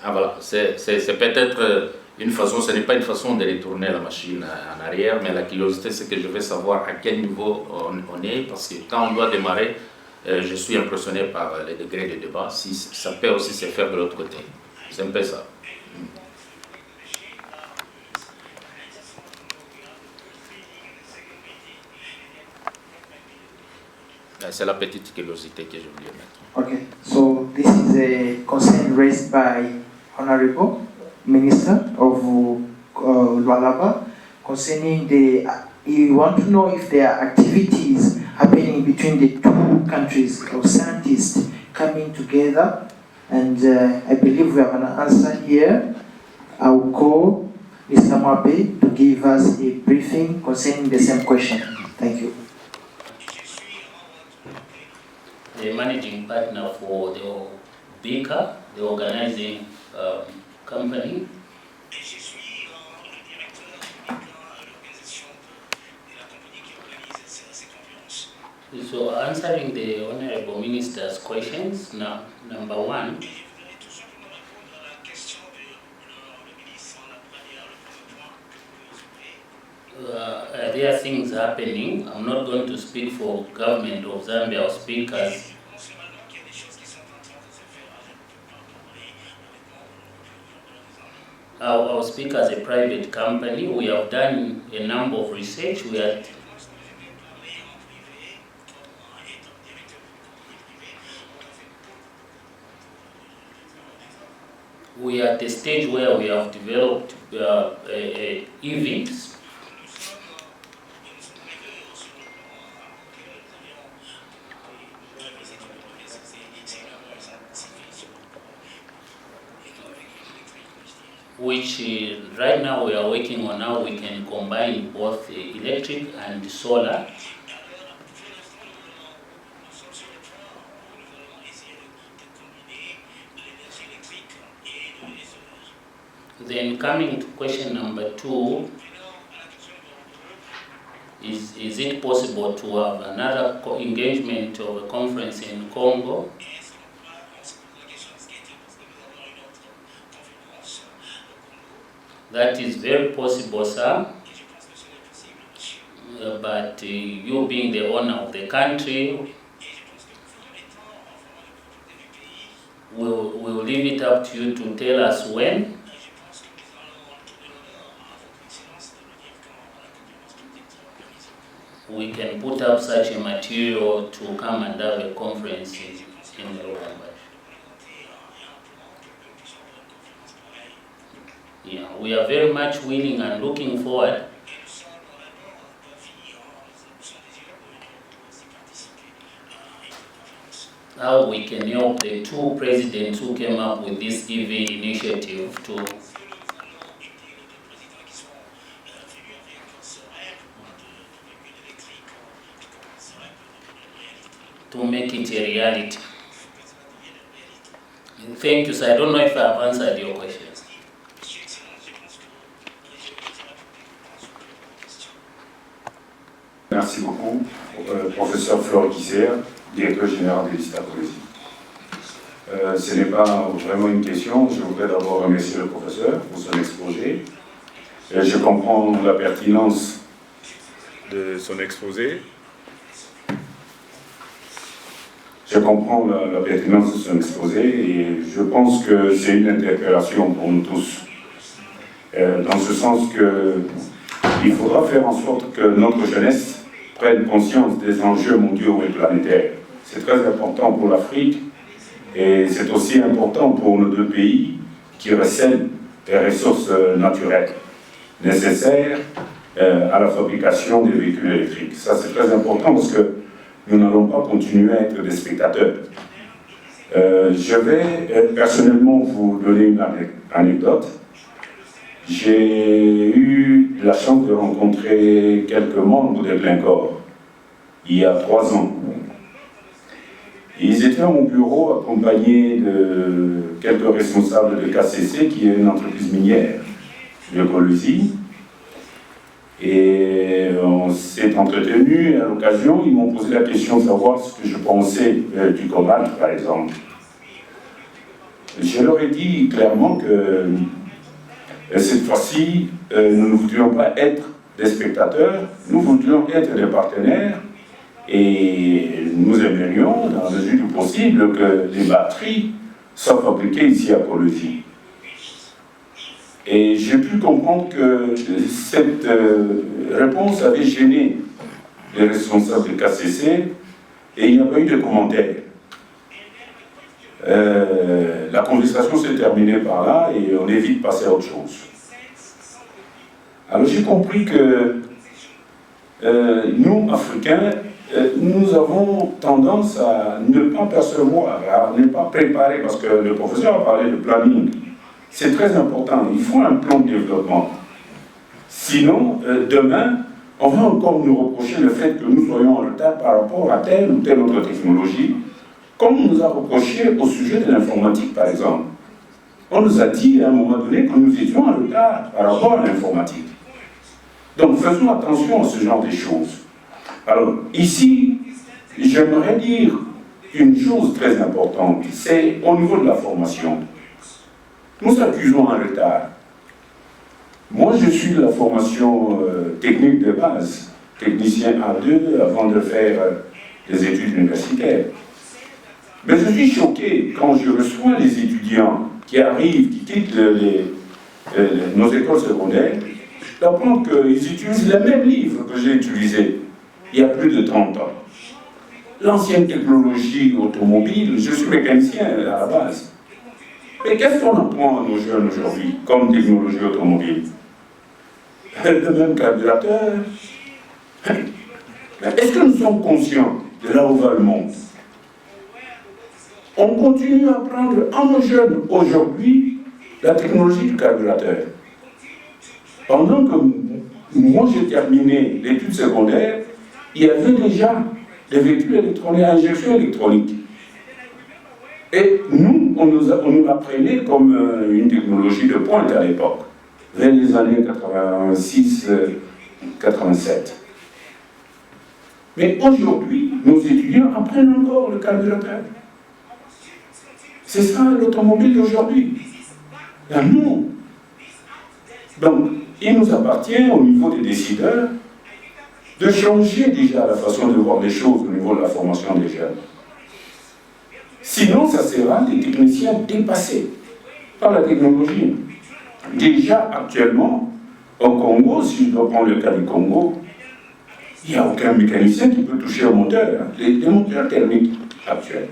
Ah voilà, c'est peut-être une façon, ce n'est pas une façon de retourner la machine en arrière, mais la curiosité c'est que je veux savoir à quel niveau on est, parce que quand on doit démarrer, je suis impressionné par les degrés de débat, si ça peut aussi se faire de l'autre côté. C'est un peu ça. C'est la petite curiosité que je voulais mettre. Okay, so this is a concern raised by Honorable Minister of Lualaba concerning you want to know if there are activities happening between the two countries of scientists coming together, and I believe we have an answer here. I will call Mr. Mwabe to give us a briefing concerning the same question. Thank you. The managing partner for the BICA, the organizing company. So answering the Honorable Minister's questions, now, number one, there are things happening. I'm not going to speak for government of Zambia or speakers. I'll speak as a private company. We have done a number of research. We are at the stage where we have developed events. Which right now we are working on how we can combine both electric and solar. Then coming to question number two, is it possible to have another engagement of a conference in Congo? That is very possible, sir. But you being the owner of the country, we'll leave it up to you to tell us when. We can put up such a material to come and have a conference in Rwanda. Yeah, we are very much willing and looking forward how we can help the two presidents who came up with this EV initiative to to make it a reality. Thank you, sir. I don't know if I've answered your question. Merci beaucoup, professeur Flore Guizère, directeur général de l'Histopoésie. Ce n'est pas vraiment une question, je voudrais d'abord remercier le professeur pour son exposé. Je comprends la pertinence de son exposé. Je comprends la pertinence de son exposé et je pense que c'est une interpellation pour nous tous. Dans ce sens qu'il faudra faire en sorte que notre jeunesse prenne conscience des enjeux mondiaux et planétaires. C'est très important pour l'Afrique et c'est aussi important pour nos deux pays qui recèlent les ressources naturelles nécessaires à la fabrication des véhicules électriques. Ça, c'est très important parce que nous n'allons pas continuer à être des spectateurs. Je vais personnellement vous donner une anecdote. J'ai eu la chance de rencontrer quelques membres de Glencore il y a 3 ans. Ils étaient à mon bureau accompagnés de quelques responsables de KCC, qui est une entreprise minière de Colosie. Et on s'est entretenu, et à l'occasion, ils m'ont posé la question de savoir ce que je pensais du cobalt, par exemple. Je leur ai dit clairement que cette fois-ci, nous ne voudrions pas être des spectateurs, nous voudrions être des partenaires et nous aimerions, dans la mesure du possible, que les batteries soient fabriquées ici à Colosie. Et j'ai pu comprendre que cette réponse avait gêné les responsables de KCC et il n'y a pas eu de commentaires. La conversation s'est terminée par là et on est vite passé à autre chose. Alors j'ai compris que nous, Africains, nous avons tendance à ne pas percevoir, à ne pas préparer, parce que le professeur a parlé de planning. C'est très important, il faut un plan de développement. Sinon, demain, on va encore nous reprocher le fait que nous soyons en retard par rapport à telle ou telle autre technologie, comme on nous a reproché au sujet de l'informatique, par exemple. On nous a dit à un moment donné que nous étions en retard par rapport à l'informatique. Donc faisons attention à ce genre de choses. Alors ici, j'aimerais dire une chose très importante, c'est au niveau de la formation. Nous accusons un retard. Moi, je suis de la formation technique de base, technicien A2, avant de faire des études universitaires. Mais je suis choqué quand je reçois les étudiants qui arrivent, qui quittent nos écoles secondaires, d'apprendre qu'ils utilisent les mêmes livres que j'ai utilisés il y a plus de 30 ans. L'ancienne technologie automobile, je suis mécanicien à la base. Mais qu'est-ce qu'on apprend à nos jeunes aujourd'hui comme technologie automobile? Le même carburateur. Est-ce que nous sommes conscients de là où va le monde? On continue à apprendre à nos jeunes aujourd'hui la technologie du carburateur. Pendant que moi j'ai terminé l'étude secondaire, il y avait déjà des véhicules électroniques, injection électronique. Et nous, on nous l'apprenait comme une technologie de pointe à l'époque, vers les années 86-87. Mais aujourd'hui, nos étudiants apprennent encore le carburateur. C'est ça l'automobile d'aujourd'hui. Nous. Donc, il nous appartient au niveau des décideurs de changer déjà la façon de voir les choses au niveau de la formation des jeunes. Sinon, ça sera des techniciens dépassés par la technologie. Déjà, actuellement, au Congo, si je dois prendre le cas du Congo, il n'y a aucun mécanicien qui peut toucher au moteur, les moteurs thermiques actuels.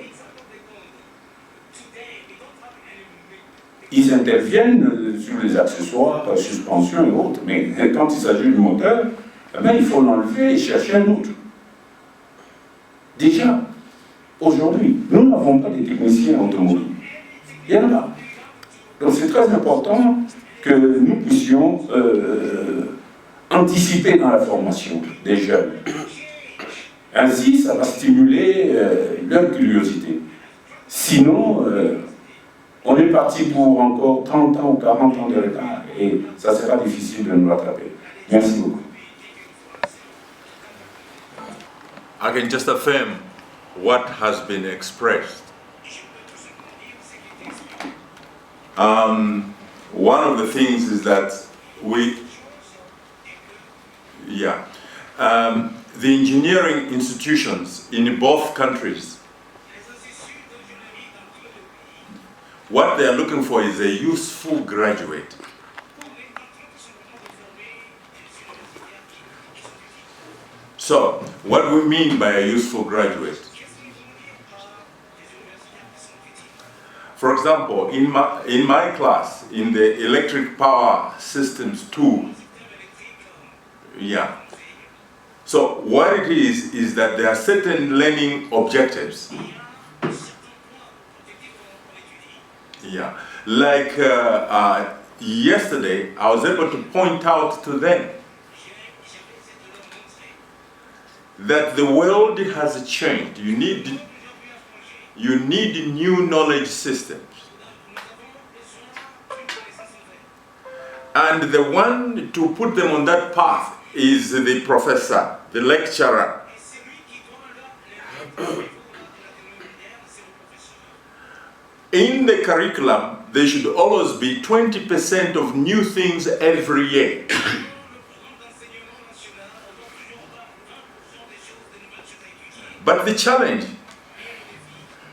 Ils interviennent sur les accessoires, suspension et autres, mais quand il s'agit du moteur, eh bien, il faut l'enlever et chercher un autre. Déjà, aujourd'hui, nous n'avons pas de techniciens automobiles. Il y en a pas. Donc c'est très important que nous puissions anticiper dans la formation des jeunes. Ainsi, ça va stimuler leur curiosité. Sinon, on est parti pour encore 30 ans ou 40 ans de retard et ça sera difficile de nous rattraper. Merci beaucoup. I can just affirm what has been expressed. One of the things is that the engineering institutions in both countries, what they are looking for is a useful graduate. So, what we mean by a useful graduate? For example, in my class, in the electric power systems 2, so what it is that there are certain learning objectives. Like yesterday, I was able to point out to them that the world has changed. You need new knowledge systems. And the one to put them on that path is the professor, the lecturer. In the curriculum, there should always be 20% of new things every year. But the challenge,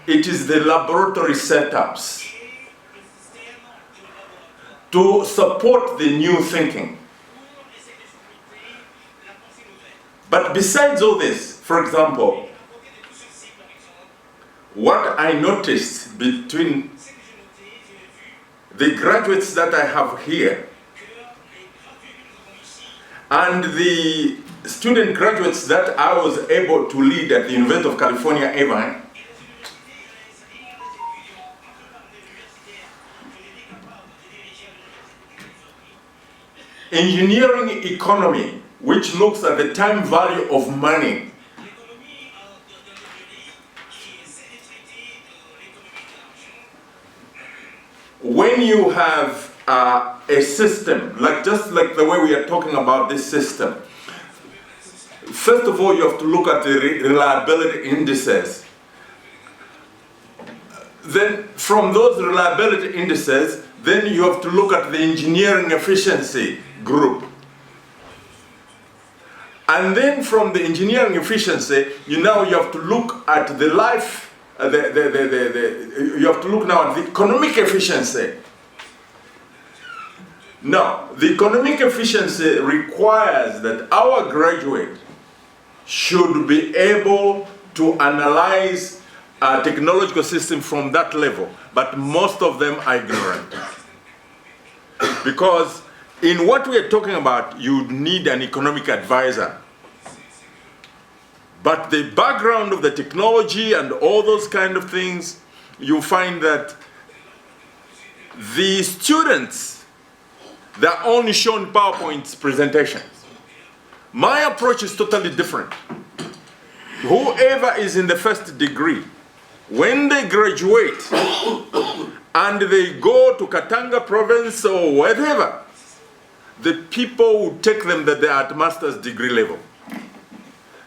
it is the laboratory setups to support the new thinking. But besides all this, for example, what I noticed between the graduates that I have here and the student graduates that I was able to lead at the University of California, Irvine, engineering economy, which looks at the time value of money, when you have a system, just like the way we are talking about this system, first of all, you have to look at the reliability indices. Then from those reliability indices, then you have to look at the engineering efficiency group. And then from the engineering efficiency, you have to look at the life, you have to look now at the economic efficiency. Now, the economic efficiency requires that our graduate should be able to analyze a technological system from that level, but most of them are ignorant. Because in what we are talking about, you need an economic advisor. But the background of the technology and all those kind of things, you find that the students, they're only shown PowerPoint presentations. My approach is totally different. Whoever is in the first degree, when they graduate and they go to Katanga province or whatever, the people will take them that they are at master's degree level.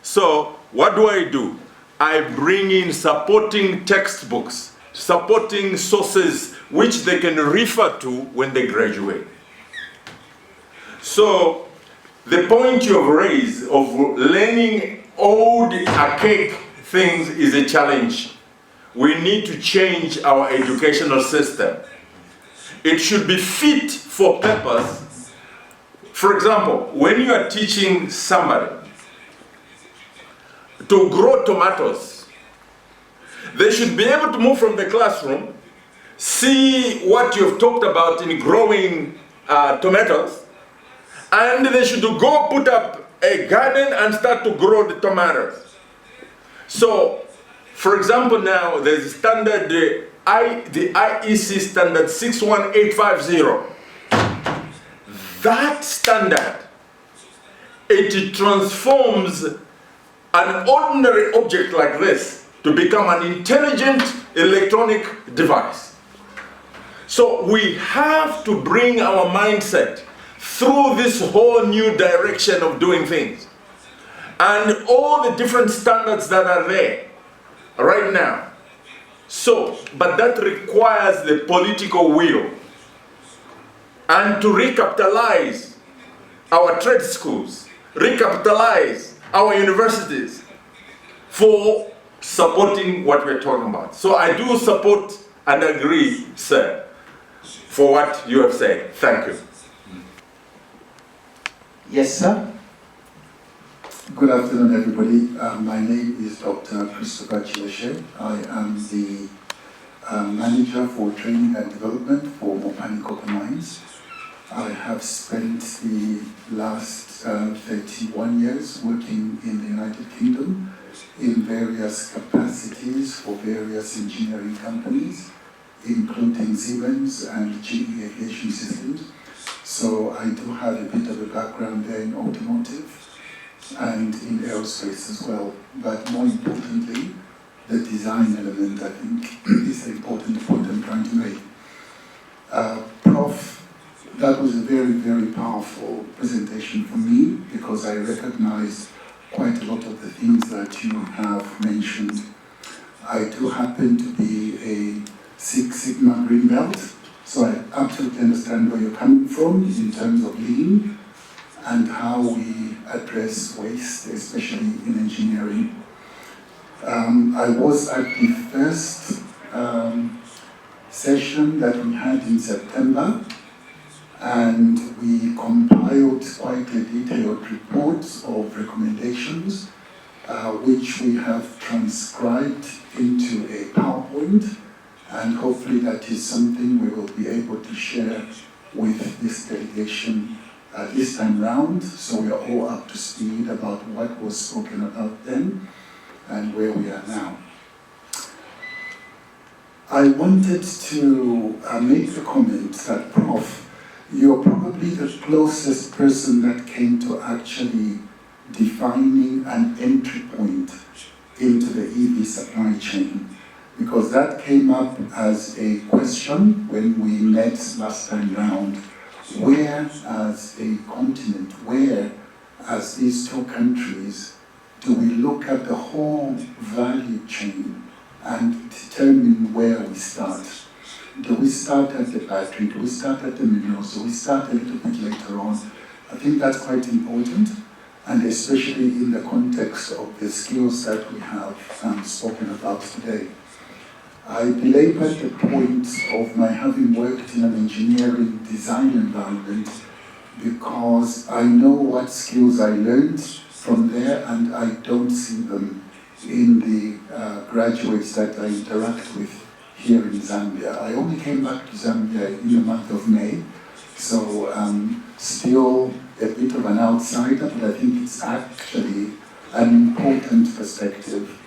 So what do? I bring in supporting textbooks, supporting sources which they can refer to when they graduate. So the point you have raised of learning old archaic things is a challenge. We need to change our educational system. It should be fit for purpose. For example, when you are teaching somebody to grow tomatoes, they should be able to move from the classroom, see what you've talked about in growing tomatoes, and they should go put up a garden and start to grow the tomatoes. So, for example, now there's a standard, the IEC standard 61850. That standard, it transforms an ordinary object like this to become an intelligent electronic device. So we have to bring our mindset through this whole new direction of doing things. And all the different standards that are there right now. So, but that requires the political will. And to recapitalize our trade schools, recapitalize our universities for supporting what we're talking about. So I do support and agree, sir, for what you have said. Thank you. Yes, sir. Good afternoon, everybody. My name is Dr. Christopher Chileshe. I am the Manager for Training and Development for Mopani Copper Mines. I have spent the last 31 years working in the United Kingdom in various capacities for various engineering companies, including Siemens and GE Aviation Systems. So I do have a bit of a background there in automotive and in aerospace as well. But more importantly, the design element, I think, is the important point I'm trying to make. Prof, that was a very, very powerful presentation for me because I recognized quite a lot of the things that you have mentioned. I do happen to be a Six Sigma Green Belt, so I absolutely understand where you're coming from in terms of lean and how we address waste, especially in engineering. I was at the first session that we had in September, and we compiled quite a detailed report of recommendations, which we have transcribed into a PowerPoint, and hopefully that is something we will be able to share with this delegation this time round, so we are all up to speed about what was spoken about then and where we are now. I wanted to make the comment that, Prof, you're probably the closest person that came to actually defining an entry point into the EV supply chain, because that came up as a question when we met last time round. Where as a continent, where as these two countries, do we look at the whole value chain and determine where we start? Do we start at the battery? Do we start at the minerals? Do we start a little bit later on? I think that's quite important, and especially in the context of the skills that we have spoken about today. I belabored the point of my having worked in an engineering design environment because I know what skills I learned from there, and I don't see them in the graduates that I interact with here in Zambia. I only came back to Zambia in the month of May, so still a bit of an outsider, but I think it's actually an important perspective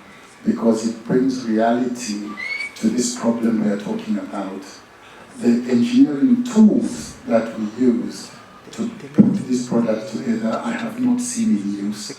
because it brings reality to this problem we are talking about. The engineering tools that we use to put this product together, I have not seen in use.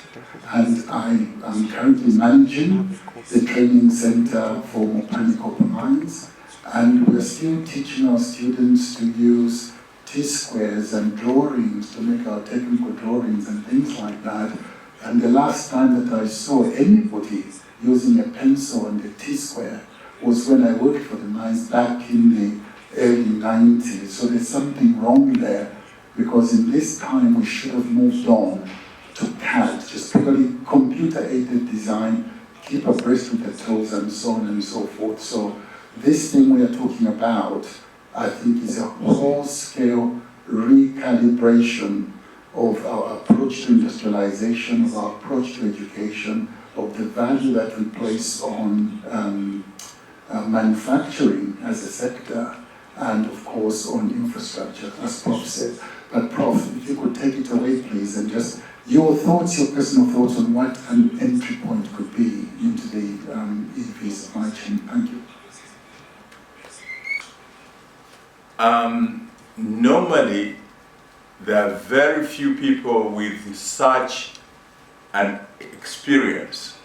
And I am currently managing the training center for Mopani Copper Mines, and we're still teaching our students to use T-squares and drawings to make our technical drawings and things like that. And the last time that I saw anybody using a pencil and a T-square was when I worked for the mines back in the early 90s. So there's something wrong there, because in this time we should have moved on to CAD, just purely computer-aided design, keep abreast with the tools and so on and so forth. So this thing we are talking about, I think, is a whole-scale recalibration of our approach to industrialization, of our approach to education, of the value that we place on manufacturing as a sector, and of course on infrastructure, as Prof said. But Prof, if you could take it away, please, and just your thoughts, your personal thoughts on what an entry point could be into the EV supply chain. Thank you. Normally, there are very few people with such and experience.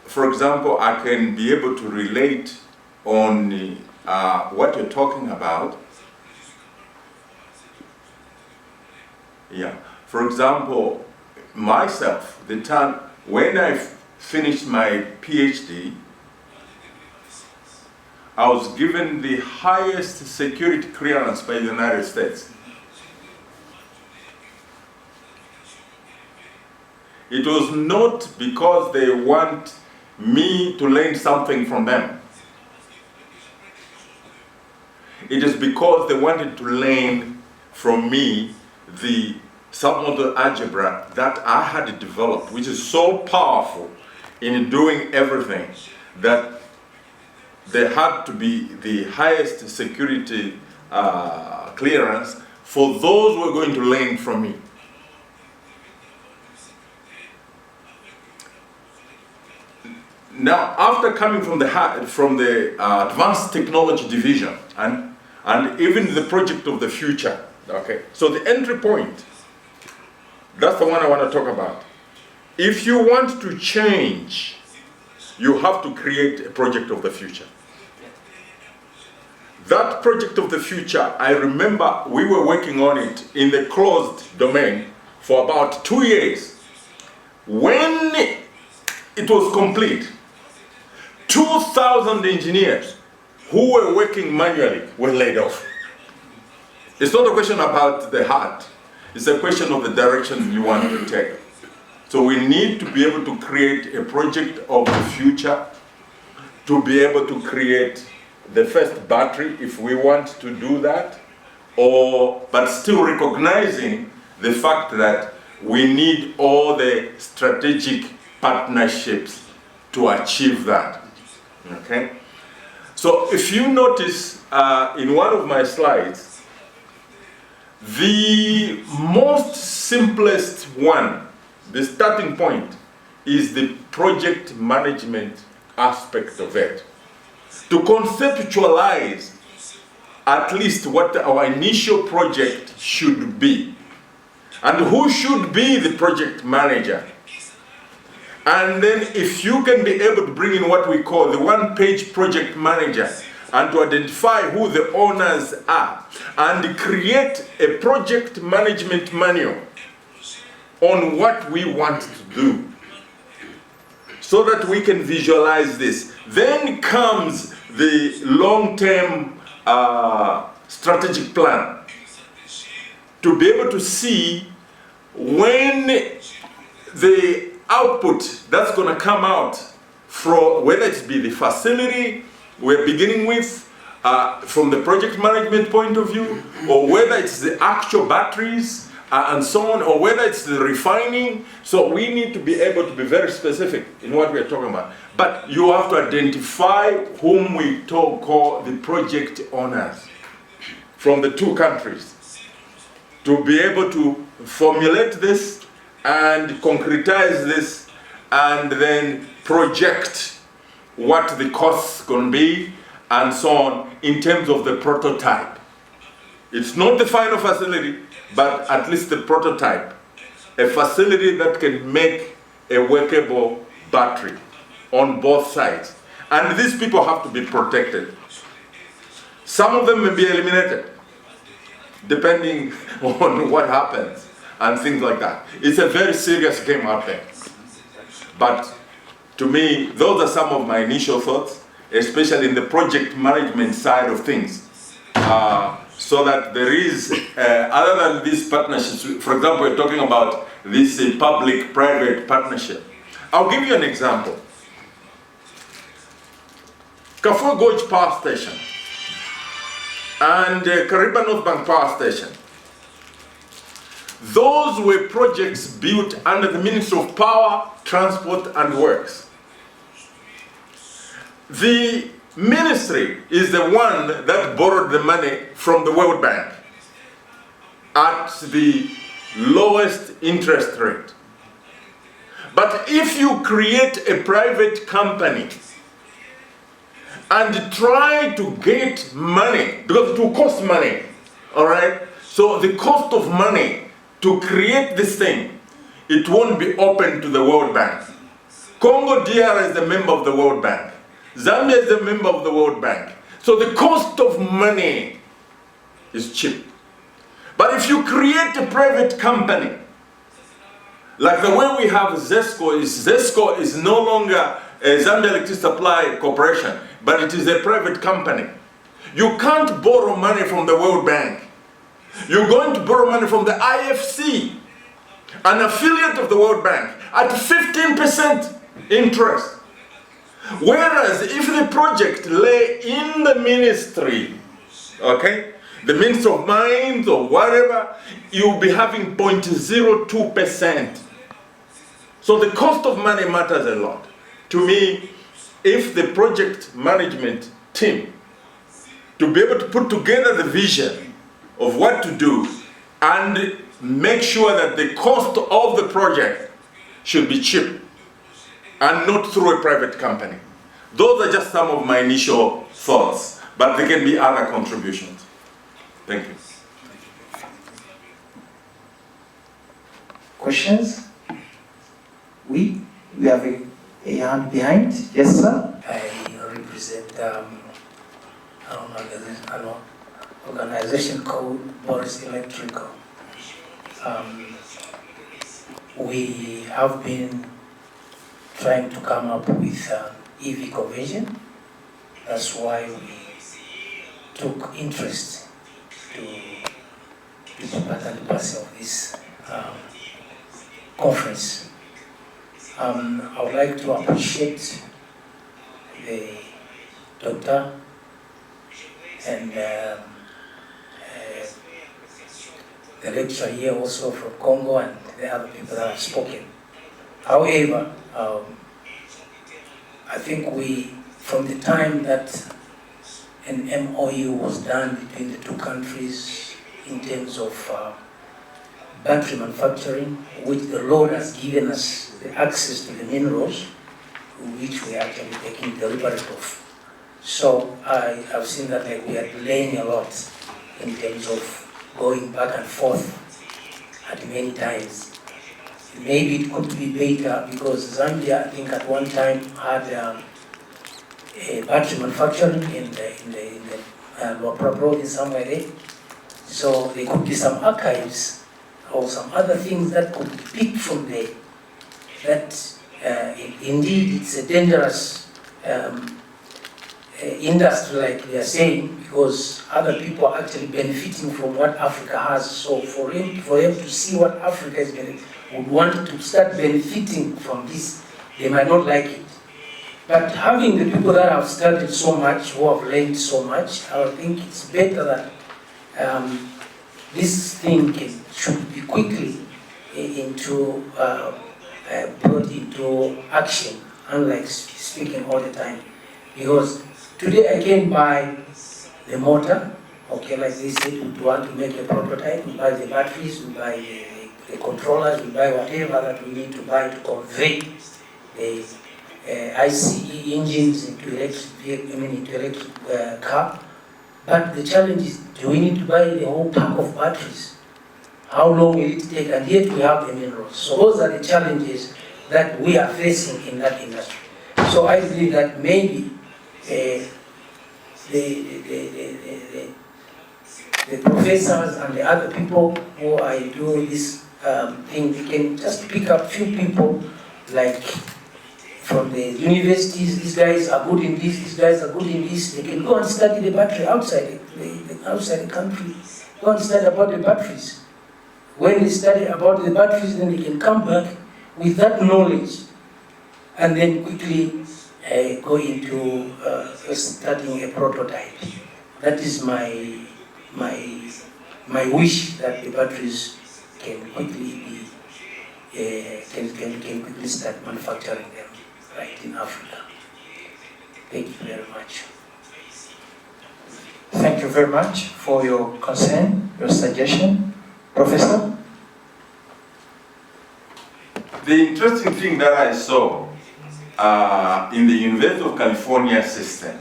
For example, I can be able to relate on what you're talking about. Yeah. For example, myself, the time when I finished my PhD, I was given the highest security clearance by the United States. It was not because they want me to learn something from them. It is because they wanted to learn from me the submodel algebra that I had developed, which is so powerful in doing everything that there had to be the highest security clearance for those who are going to learn from me. Now, after coming from the advanced technology division and even the project of the future, okay, so the entry point, that's the one I want to talk about. If you want to change, you have to create a project of the future. That project of the future, I remember we were working on it in the closed domain for about 2 years. When it was complete, 2,000 engineers who were working manually were laid off. It's not a question about the heart. It's a question of the direction you want to take. So we need to be able to create a project of the future, to be able to create the first battery if we want to do that, but still recognizing the fact that we need all the strategic partnerships to achieve that. Okay? So if you notice in one of my slides, the most simplest one, the starting point, is the project management aspect of it. To conceptualize at least what our initial project should be, and who should be the project manager. And then if you can be able to bring in what we call the one-page project manager, and to identify who the owners are, and create a project management manual on what we want to do, so that we can visualize this. Then comes the long-term strategic plan, to be able to see when the output that's going to come out from, whether it be the facility we're beginning with from the project management point of view, or whether it's the actual batteries and so on, or whether it's the refining. So we need to be able to be very specific in what we're talking about. But you have to identify whom we call the project owners from the two countries, to be able to formulate this and concretize this, and then project what the costs going to be and so on in terms of the prototype. It's not the final facility, but at least the prototype. A facility that can make a workable battery on both sides. And these people have to be protected. Some of them may be eliminated, depending on what happens and things like that. It's a very serious game out there. But to me, those are some of my initial thoughts, especially in the project management side of things. So that there is, other than these partnerships, for example, we're talking about this public-private partnership. I'll give you an example. Kafue Gorge Power Station and Kariba North Bank Power Station. Those were projects built under the Ministry of Power, Transport and Works. The ministry is the one that borrowed the money from the World Bank at the lowest interest rate. But if you create a private company and try to get money, because it will cost money, all right? So the cost of money to create this thing, it won't be open to the World Bank. Congo DR is a member of the World Bank. Zambia is a member of the World Bank. So the cost of money is cheap. But if you create a private company, like the way we have ZESCO is no longer a Zambia Electricity Supply Corporation, but it is a private company. You can't borrow money from the World Bank. You're going to borrow money from the IFC, an affiliate of the World Bank, at 15% interest. Whereas if the project lay in the ministry, okay, the Ministry of Mines or whatever, you'll be having 0.02%. So the cost of money matters a lot. To me, if the project management team, to be able to put together the vision of what to do and make sure that the cost of the project should be cheap and not through a private company. Those are just some of my initial thoughts, but there can be other contributions. Thank you. Questions? We have a hand behind. Yes, sir. I represent an organization called Boris Electrical. We have been trying to come up with an EV conversion. That's why we took interest to be part and parcel of this conference. I would like to appreciate the doctor and the lecturer here also from Congo and the other people that have spoken. However, I think from the time that an MOU was done between the two countries in terms of battery manufacturing, which the Lord has given us the access to the minerals, which we are actually taking delivery of. So I have seen that we are delaying a lot in terms of going back and forth at many times. Maybe it could be better because Zambia, I think at one time had a battery manufacturing in the Luapula province somewhere there. So there could be some archives or some other things that could be picked from there. That indeed it's a dangerous industry, like we are saying, because other people are actually benefiting from what Africa has. So for them to see what Africa is would want to start benefiting from this, they might not like it. But having the people that have studied so much, who have learned so much, I think it's better that this thing should be quickly brought into action, unlike speaking all the time. Because today I can buy the motor, okay, like they said, we want to make a prototype, we buy the batteries, we buy the controllers, we buy whatever that we need to buy to convert the ICE engines into electric car. But the challenge is, do we need to buy the whole pack of batteries? How long will it take? And yet we have the minerals. So those are the challenges that we are facing in that industry. So I believe that maybe the professors and the other people who are doing this thing, they can just pick up few people like from the universities. These guys are good in this, these guys are good in this. They can go and study the battery outside the country, go and study about the batteries. When they study about the batteries, then they can come back with that knowledge and then quickly go into starting a prototype. That is my wish, that the batteries can quickly can quickly start manufacturing them right in Africa. Thank you very much. Thank you very much for your concern, your suggestion. Professor? The interesting thing that I saw in the University of California system,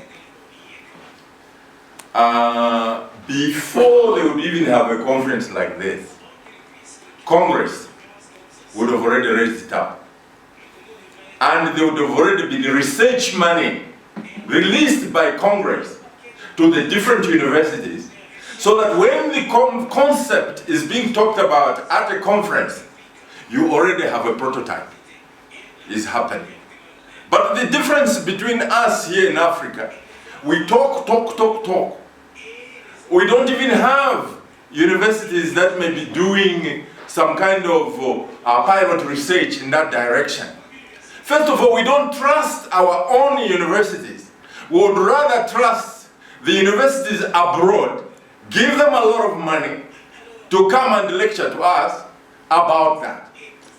before they would even have a conference like this, Congress would have already raised it up. And there would have already been research money released by Congress to the different universities, so that when the concept is being talked about at a conference, you already have a prototype. Is happening. But the difference between us here in Africa, we talk. We don't even have universities that may be doing some kind of pilot research in that direction. First of all, we don't trust our own universities. We would rather trust the universities abroad, give them a lot of money to come and lecture to us about that.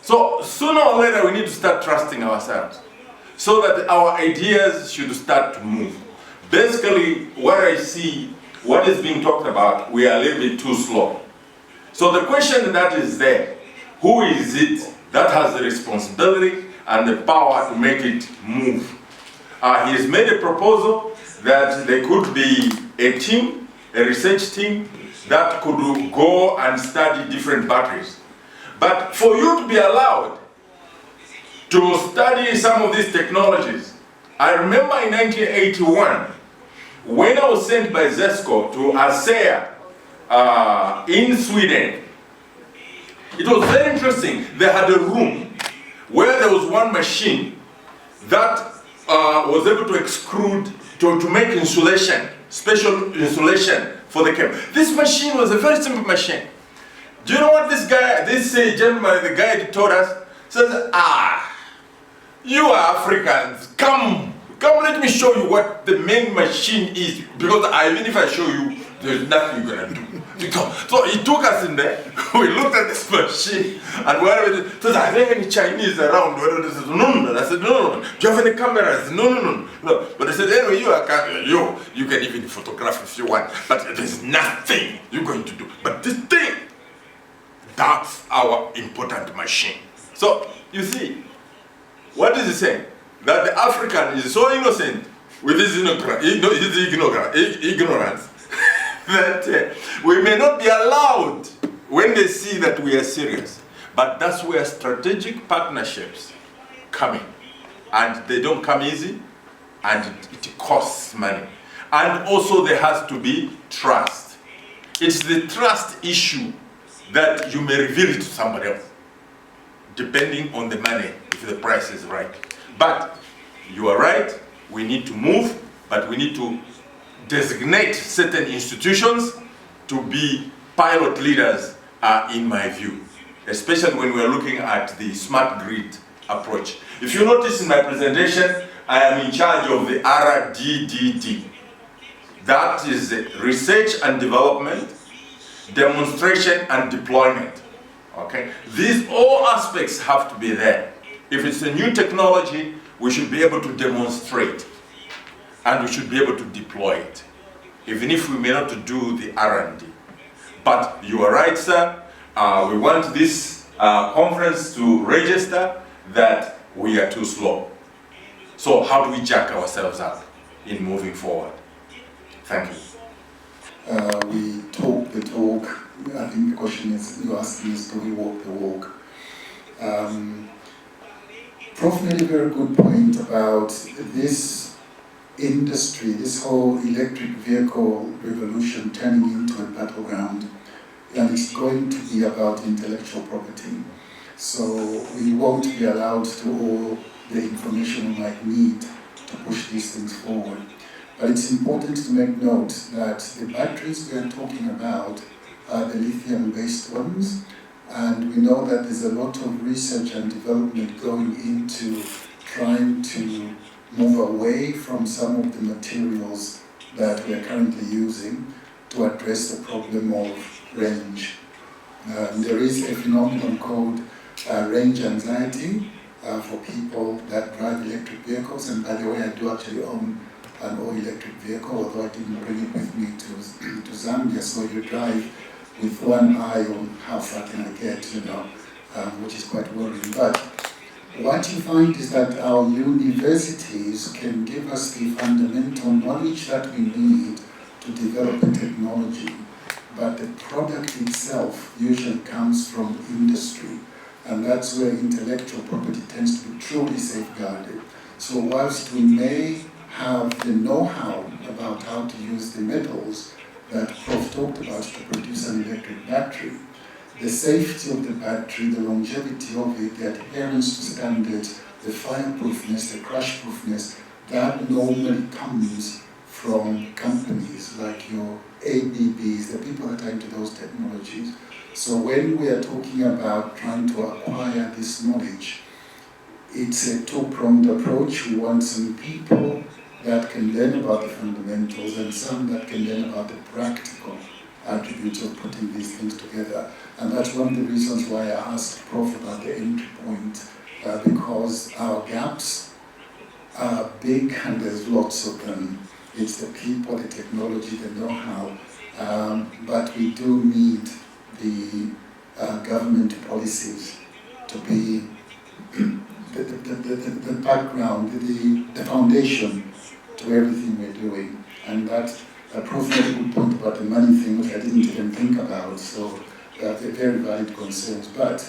So sooner or later we need to start trusting ourselves so that our ideas should start to move. Basically, what I see, what is being talked about, we are a little bit too slow. So the question that is there, who is it that has the responsibility and the power to make it move? He has made a proposal that there could be a team, a research team, that could go and study different batteries. But for you to be allowed to study some of these technologies, I remember in 1981, when I was sent by ZESCO to ASEA in Sweden, it was very interesting. They had a room where there was one machine that was able to extrude, to make insulation, special insulation for the cable. This machine was a very simple machine. Do you know what this guy, this gentleman, the guy told us? Says, you are Africans, come let me show you what the main machine is, because even if I show you, there's nothing you're gonna do. So he took us in there, we looked at this machine, and whatever, says, are there any Chinese around? I said, no. I said, no. Do you have any cameras? No. But I said, anyway, you are camera, you can even photograph if you want, but there's nothing you're going to do. But this thing, that's our important machine. So, you see, what is he saying? That the African is so innocent with his ignorance that we may not be allowed when they see that we are serious. But that's where strategic partnerships come in. And they don't come easy, and it costs money. And also there has to be trust. It's the trust issue that you may reveal it to somebody else, depending on the money, if the price is right. But you are right, we need to move, but we need to designate certain institutions to be pilot leaders, in my view, especially when we're looking at the smart grid approach. If you notice in my presentation, I am in charge of the RDDD. That is research and development, demonstration and deployment. Okay? These all aspects have to be there. If it's a new technology, we should be able to demonstrate and we should be able to deploy it, even if we may not do the R&D. But you are right, sir. We want this conference to register that we are too slow. So how do we jack ourselves up in moving forward? Thank you. We talk the talk. I think the question is, you're asking is, do we walk the walk? Prof made a very good point about this industry, this whole electric vehicle revolution turning into a battleground, and it's going to be about intellectual property. So we won't be allowed to all the information we might need to push these things forward. But it's important to make note that the batteries we are talking about are the lithium-based ones, and we know that there's a lot of research and development going into trying to move away from some of the materials that we are currently using to address the problem of range. There is a phenomenon called range anxiety for people that drive electric vehicles, and by the way, I do actually own an all-electric vehicle, although I didn't bring it with me to Zambia, so you drive with one eye on how far can I get, which is quite worrying. But what you find is that our universities can give us the fundamental knowledge that we need to develop a technology, but the product itself usually comes from industry. And that's where intellectual property tends to be truly safeguarded. So whilst we may have the know-how about how to use the metals that Prof talked about to produce an electric battery, the safety of the battery, the longevity of it, the adherence to standards, the fireproofness, the crash-proofness, that normally comes from companies like your ABBs, the people that are into those technologies. So when we are talking about trying to acquire this knowledge, it's a two-pronged approach. We want some people that can learn about the fundamentals and some that can learn about the practical attributes of putting these things together. And that's one of the reasons why I asked Prof about the entry point, because our gaps are big and there's lots of them. It's the people, the technology, the know-how, but we do need the government policies to be the background, the foundation to everything we're doing. And that Prof made a good point about the money thing, which I didn't even think about, so they're very valid concerns. But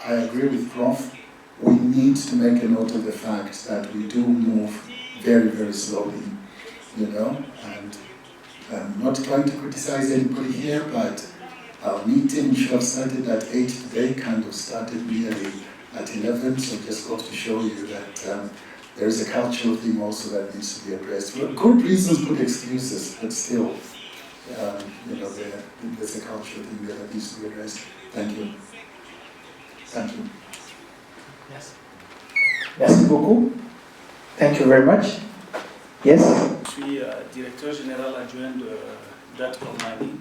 I agree with Prof, we need to make a note of the fact that we do move very, very slowly, you know, and I'm not trying to criticize anybody here, but our meeting should have started at 8 today, kind of started nearly at 11, so just got to show you that there is a cultural thing also that needs to be addressed. Well, good reasons, good excuses, but still, you know, there's a cultural thing there that needs to be addressed. Thank you. Thank you. Yes. Merci beaucoup. Thank you very much. Yes. Je suis directeur général adjoint de d'Atcom Mali,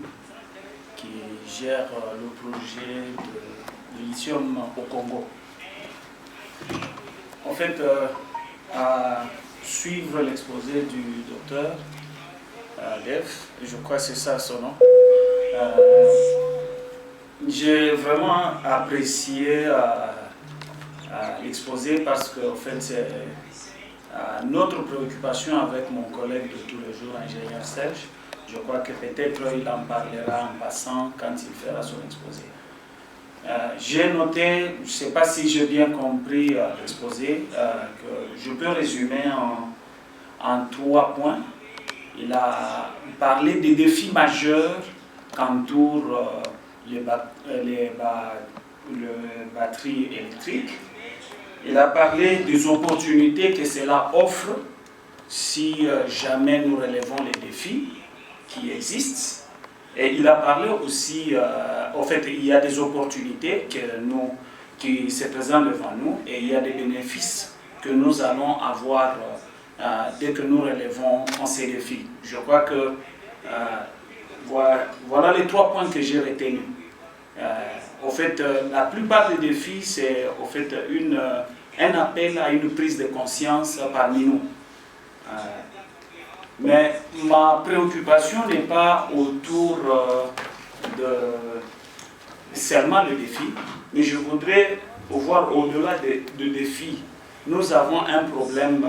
qui gère le projet de lithium au Congo. En fait, à suivre l'exposé du docteur Dev, je crois que c'est ça son nom, j'ai vraiment apprécié l'exposé parce que en fait, c'est notre préoccupation avec mon collègue de tous les jours, ingénieur Serge. Je crois que peut-être il en parlera en passant quand il fera son exposé. J'ai noté, je ne sais pas si j'ai bien compris l'exposé, que je peux résumer en 3 points. Il a parlé des défis majeurs qu'entourent les batteries électriques. Il a parlé des opportunités que cela offre si jamais nous relevons les défis qui existent. Et il a parlé aussi, en fait, il y a des opportunités qui se présentent devant nous et il y a des bénéfices que nous allons avoir dès que nous relevons ces défis. Je crois que voilà les 3 points que j'ai retenus. En fait, la plupart des défis, c'est en fait un appel à une prise de conscience parmi nous. Mais ma préoccupation n'est pas autour de seulement le défi, mais je voudrais voir au-delà des défis. Nous avons un problème,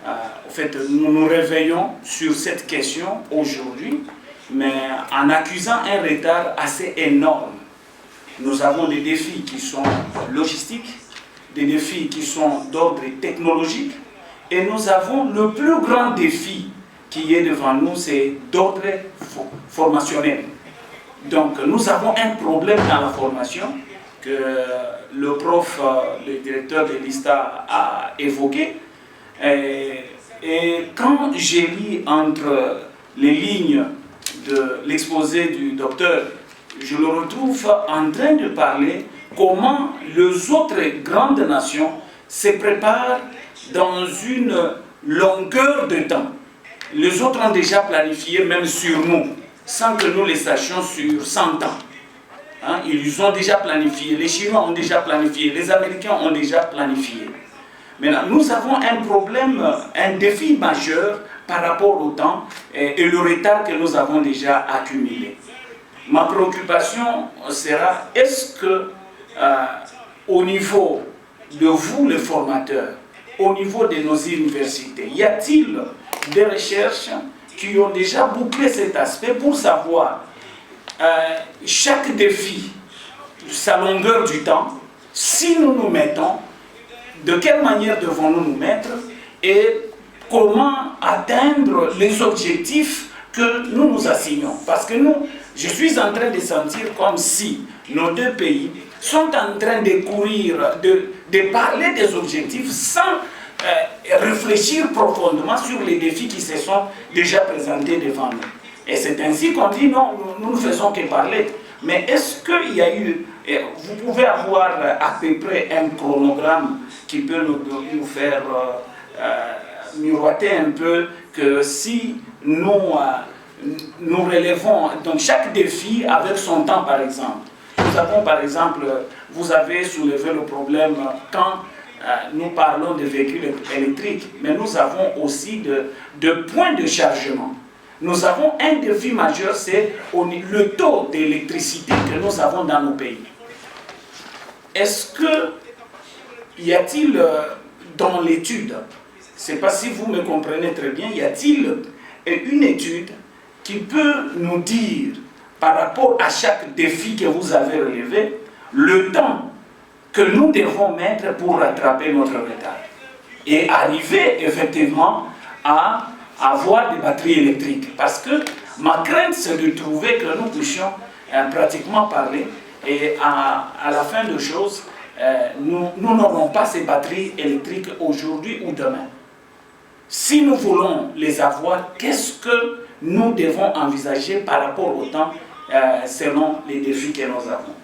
en fait, nous nous réveillons sur cette question aujourd'hui, mais en accusant un retard assez énorme. Nous avons des défis qui sont logistiques, des défis qui sont d'ordre technologique, et nous avons le plus grand défi qui est devant nous, c'est d'ordre formationnel. Donc nous avons un problème dans la formation que le prof, le directeur de l'ISTA a évoqué. Et quand j'ai lu entre les lignes de l'exposé du docteur, je le retrouve en train de parler comment les autres grandes nations se préparent dans une longueur de temps. Les autres ont déjà planifié, même sur nous, sans que nous les sachions sur 100 ans. Hein, ils ont déjà planifié, les Chinois ont déjà planifié, les Américains ont déjà planifié. Maintenant, nous avons un problème, un défi majeur par rapport au temps et le retard que nous avons déjà accumulé. Ma préoccupation sera, est-ce que au niveau de vous, les formateurs, au niveau de nos universités, y a-t-il des recherches qui ont déjà bouclé cet aspect pour savoir chaque défi, sa longueur du temps, si nous nous mettons, de quelle manière devons-nous nous mettre et comment atteindre les objectifs que nous nous assignons. Parce que je suis en train de sentir comme si nos deux pays sont en train de courir, de parler des objectifs sans réfléchir profondément sur les défis qui se sont déjà présentés devant nous. Et c'est ainsi qu'on dit non, nous ne faisons que parler. Mais est-ce qu'il y a eu, vous pouvez avoir à peu près un chronogramme qui peut nous faire miroiter un peu que si nous relevons donc chaque défi avec son temps par exemple. Nous avons par exemple, vous avez soulevé le problème quand nous parlons de véhicules électriques, mais nous avons aussi de points de chargement. Nous avons un défi majeur, c'est le taux d'électricité que nous avons dans nos pays. Est-ce que y a-t-il dans l'étude, je ne sais pas si vous me comprenez très bien, y a-t-il une étude qui peut nous dire, par rapport à chaque défi que vous avez relevé, le temps que nous devons mettre pour rattraper notre retard et arriver effectivement à avoir des batteries électriques? Parce que ma crainte, c'est de trouver que nous puissions pratiquement parler et à la fin de choses, nous n'aurons pas ces batteries électriques aujourd'hui ou demain. Si nous voulons les avoir, qu'est-ce que nous devons envisager par rapport au temps selon les défis que nous avons?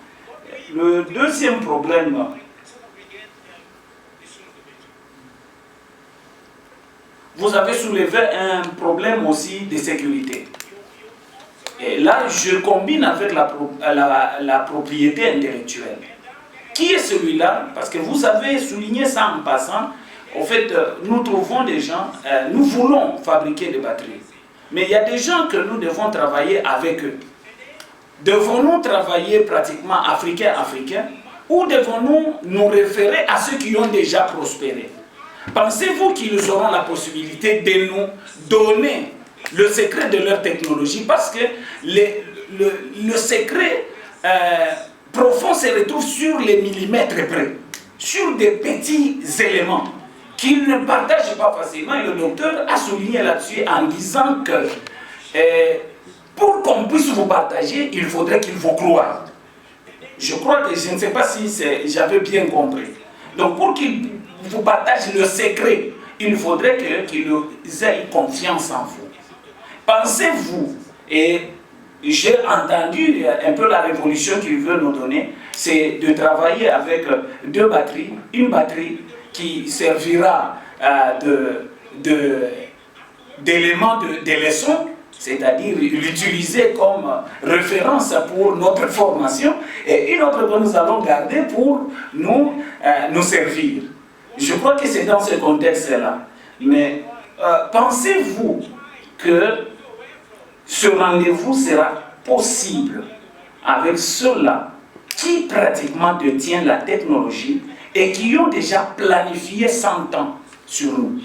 Le deuxième problème, vous avez soulevé un problème aussi de sécurité. Et là, je combine avec la propriété intellectuelle. Qui est celui-là? Parce que vous avez souligné ça en passant. En fait, nous trouvons des gens, nous voulons fabriquer des batteries. Mais il y a des gens que nous devons travailler avec eux. Devons-nous travailler pratiquement africain ou devons-nous nous référer à ceux qui ont déjà prospéré? Pensez-vous qu'ils auront la possibilité de nous donner le secret de leur technologie? Parce que le secret profond se retrouve sur les millimètres près, sur des petits éléments qu'ils ne partagent pas facilement. Et le docteur a souligné là-dessus en disant que pour qu'on puisse vous partager, il faudrait qu'il vous croie. Je crois que je ne sais pas si j'avais bien compris. Donc pour qu'il vous partage le secret, il faudrait qu'ils aient confiance en vous. Pensez-vous, et j'ai entendu un peu la révolution qu'il veut nous donner, c'est de travailler avec deux batteries, une batterie qui servira d'élément de leçon, c'est-à-dire l'utiliser comme référence pour notre formation, et une autre que nous allons garder pour nous servir. Je crois que c'est dans ce contexte-là. Mais pensez-vous que ce rendez-vous sera possible avec ceux-là qui pratiquement détiennent la technologie et qui ont déjà planifié 100 ans sur nous?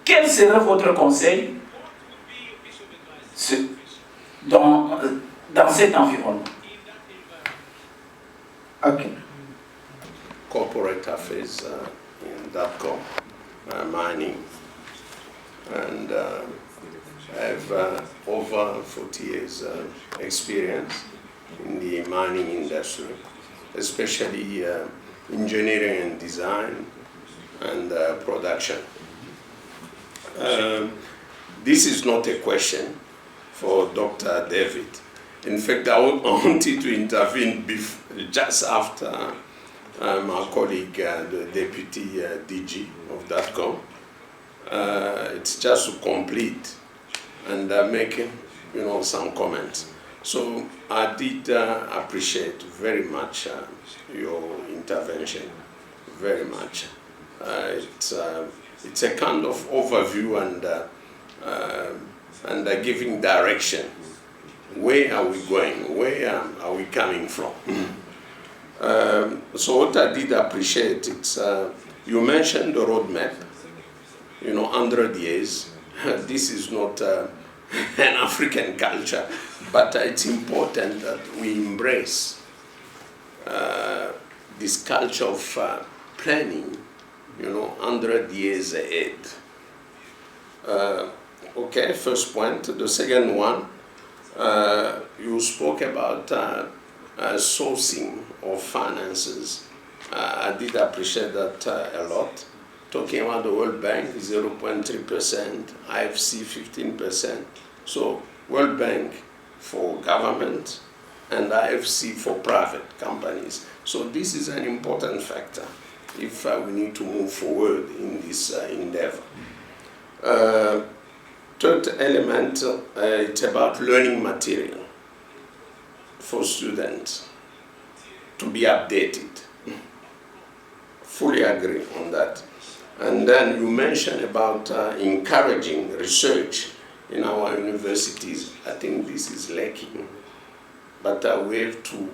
Quel serait votre conseil dans cet environnement? Okay. Corporate affairs in DATCOM, mining, and I have over 40 years experience in the mining industry, especially engineering and design and production. This is not a question for Dr. David. In fact, I wanted to intervene just after my colleague, the deputy DG of DATCOM. It's just to complete and make some comments. So I did appreciate very much your intervention, very much. It's a kind of overview and giving direction. Where are we going? Where are we coming from? So what I did appreciate, you mentioned the roadmap, 100 years. This is not an African culture, but it's important that we embrace this culture of planning, 100 years ahead. Okay, first point. The second one, you spoke about sourcing of finances. I did appreciate that a lot. Talking about the World Bank, 0.3%, IFC 15%. So World Bank for government and IFC for private companies. So this is an important factor if we need to move forward in this endeavor. Third element, it's about learning material for students to be updated. Fully agree on that. And then you mentioned about encouraging research in our universities. I think this is lacking, but we have to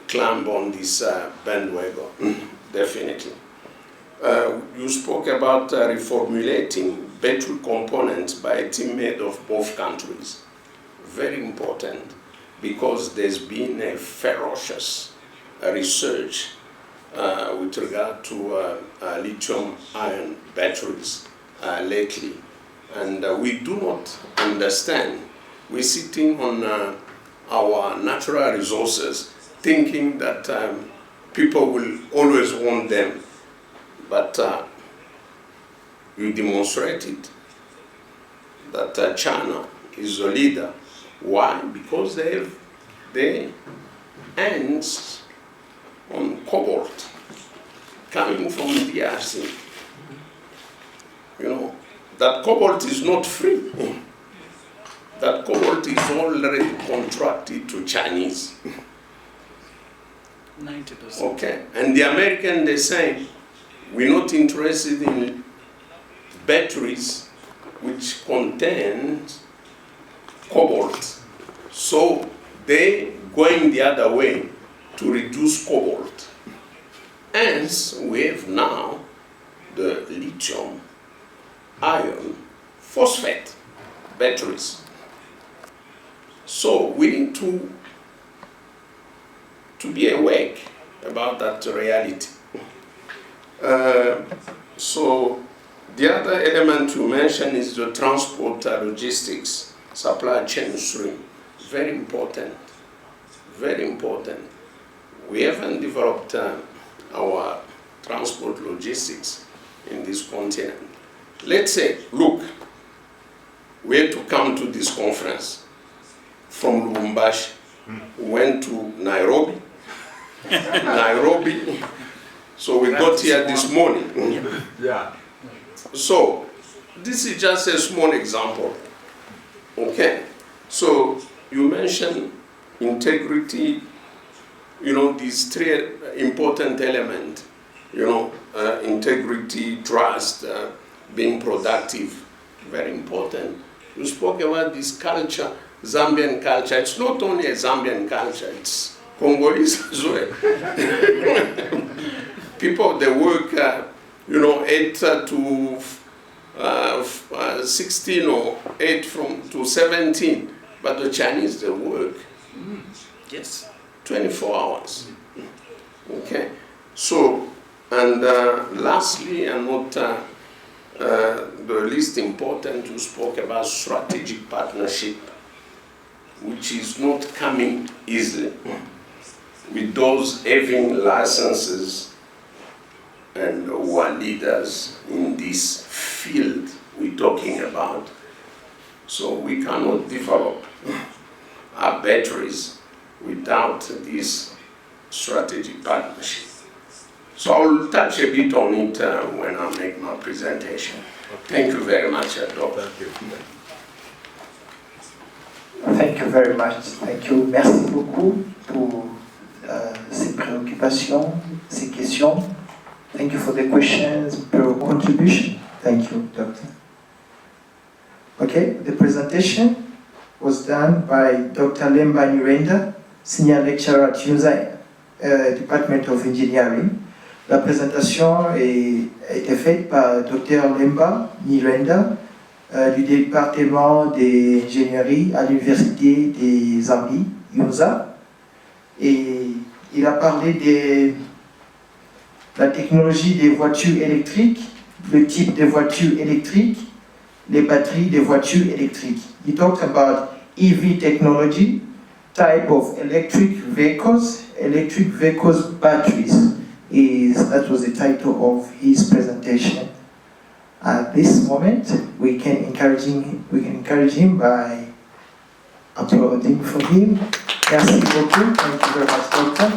climb on this bandwagon, definitely. You spoke about reformulating battery components by a team made of both countries. Very important, because there's been a ferocious research with regard to lithium-ion batteries lately. And we do not understand. We're sitting on our natural resources thinking that people will always want them. But you demonstrated that China is the leader. Why? Because they have their hands on cobalt coming from the DRC. That cobalt is not free. That cobalt is already contracted to Chinese. 90%. Okay, and the American, they say, we're not interested in batteries which contain cobalt. So they going the other way to reduce cobalt. Hence, we have now the lithium iron phosphate batteries. So we need to be awake about that reality. So the other element you mentioned is the transport logistics, supply chain stream. Very important, very important. We haven't developed our transport logistics in this continent. Let's say, look, we had to come to this conference from Lubumbashi. We went to Nairobi. So we got here this morning. Yeah. So this is just a small example. Okay. So you mentioned integrity, these three important elements, integrity, trust, being productive, very important. You spoke about this culture, Zambian culture. It's not only a Zambian culture, it's Congolese as well. People, they work, 8 to 16 or 8 to 17, but the Chinese, they work. Yes. 24 hours. Okay. So, and lastly, and not the least important, you spoke about strategic partnership, which is not coming easily. With those having licenses and who are leaders in this field we're talking about. So we cannot develop our batteries without this strategic partnership. So I'll touch a bit on it when I make my presentation. Thank you very much, Doctor. Thank you very much. Thank you. Merci beaucoup pour ces préoccupations, ces questions. Thank you for the questions, per contribution. Thank you, Doctor. Okay, the presentation was done by Dr. Lemba Nirenda, Senior Lecturer at UNZA, Department of Engineering. La présentation a été faite par Dr. Lemba Nirenda, du département d'ingénierie à l'université de Zambie, USA. Et il a parlé de la technologie des voitures électriques, le type de voitures électriques, les batteries des voitures électriques. He talked about EV technology, type of electric vehicles batteries. That was the title of his presentation. At this moment, we can encourage him by applauding for him. Merci beaucoup. Thank you very much, Doctor.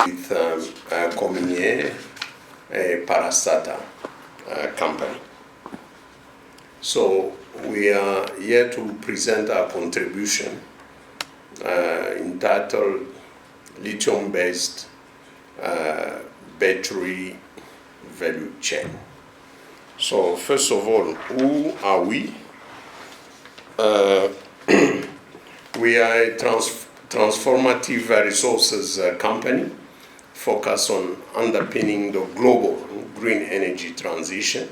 With Communier, a Parastata company. So we are here to present our contribution entitled Lithium-Based Battery Value Chain. So first of all, who are we? We are a transformative resources company focused on underpinning the global green energy transition,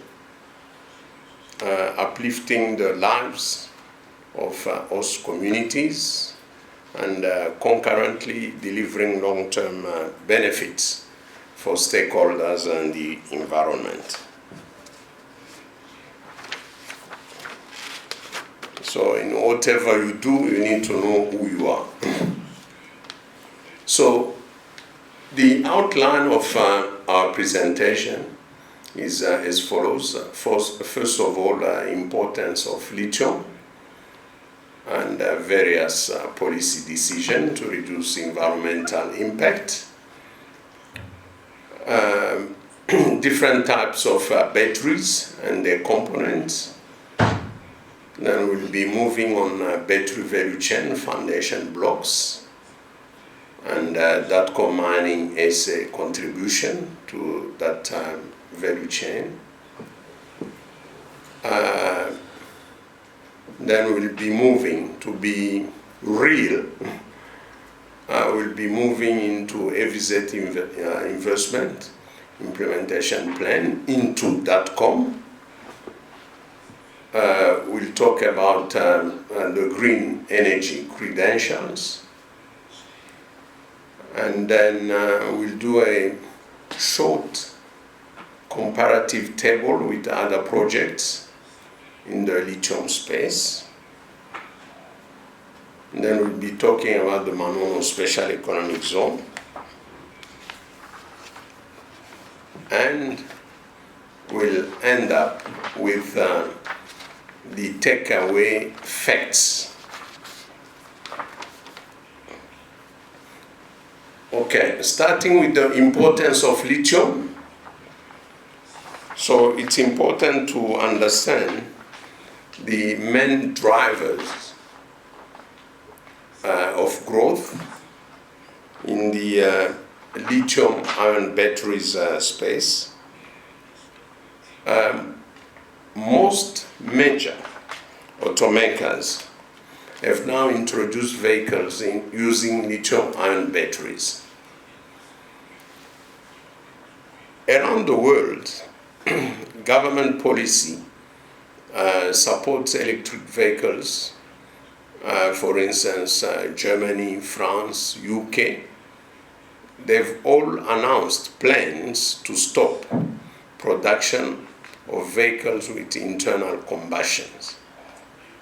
uplifting the lives of host communities, and concurrently delivering long-term benefits for stakeholders and the environment. So in whatever you do, you need to know who you are. So the outline of our presentation is as follows. First of all, importance of lithium and various policy decisions to reduce environmental impact. Different types of batteries and their components. Then we'll be moving on battery value chain foundation blocks, and Datco mining as a contribution to that value chain. Then we'll be moving to be real. We'll be moving into FZ investment implementation plan into Datcom. We'll talk about the green energy credentials, and then we'll do a short comparative table with other projects in the lithium space. And then we'll be talking about the Manono Special Economic Zone, and we'll end up with the takeaway facts. Okay, starting with the importance of lithium. So it's important to understand the main drivers of growth in the lithium-ion batteries space. Most major automakers have now introduced vehicles using lithium-ion batteries. Around the world, government policy supports electric vehicles. For instance, Germany, France, UK, they've all announced plans to stop production of vehicles with internal combustion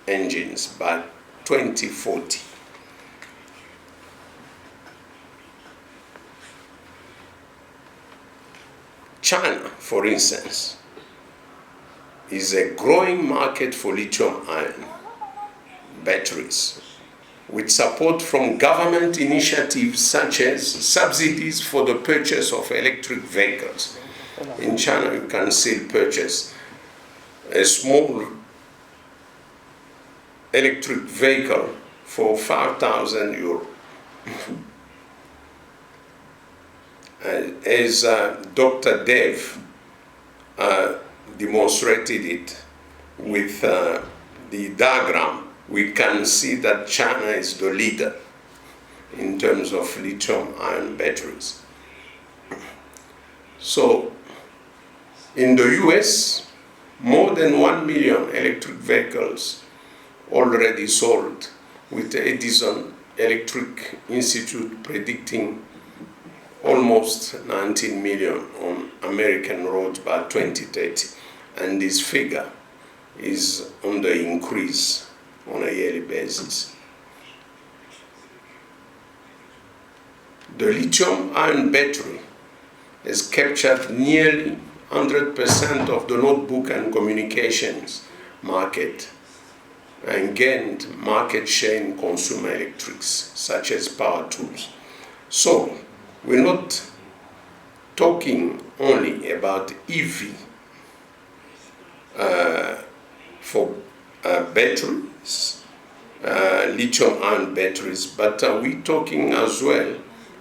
engines by 2040. China, for instance, is a growing market for lithium-ion batteries, with support from government initiatives such as subsidies for the purchase of electric vehicles. In China, you can still purchase a small electric vehicle for 5,000 euros. As Dr. Dev demonstrated it with the diagram, we can see that China is the leader in terms of lithium-ion batteries. So, in the US, more than 1 million electric vehicles already sold, with Edison Electric Institute predicting almost 19 million on American roads by 2030. And this figure is on the increase on a yearly basis. The lithium-ion battery has captured nearly 100% of the notebook and communications market and gained market share in consumer electrics, such as power tools. So, we're not talking only about EV for batteries, lithium-ion batteries, but we're talking as well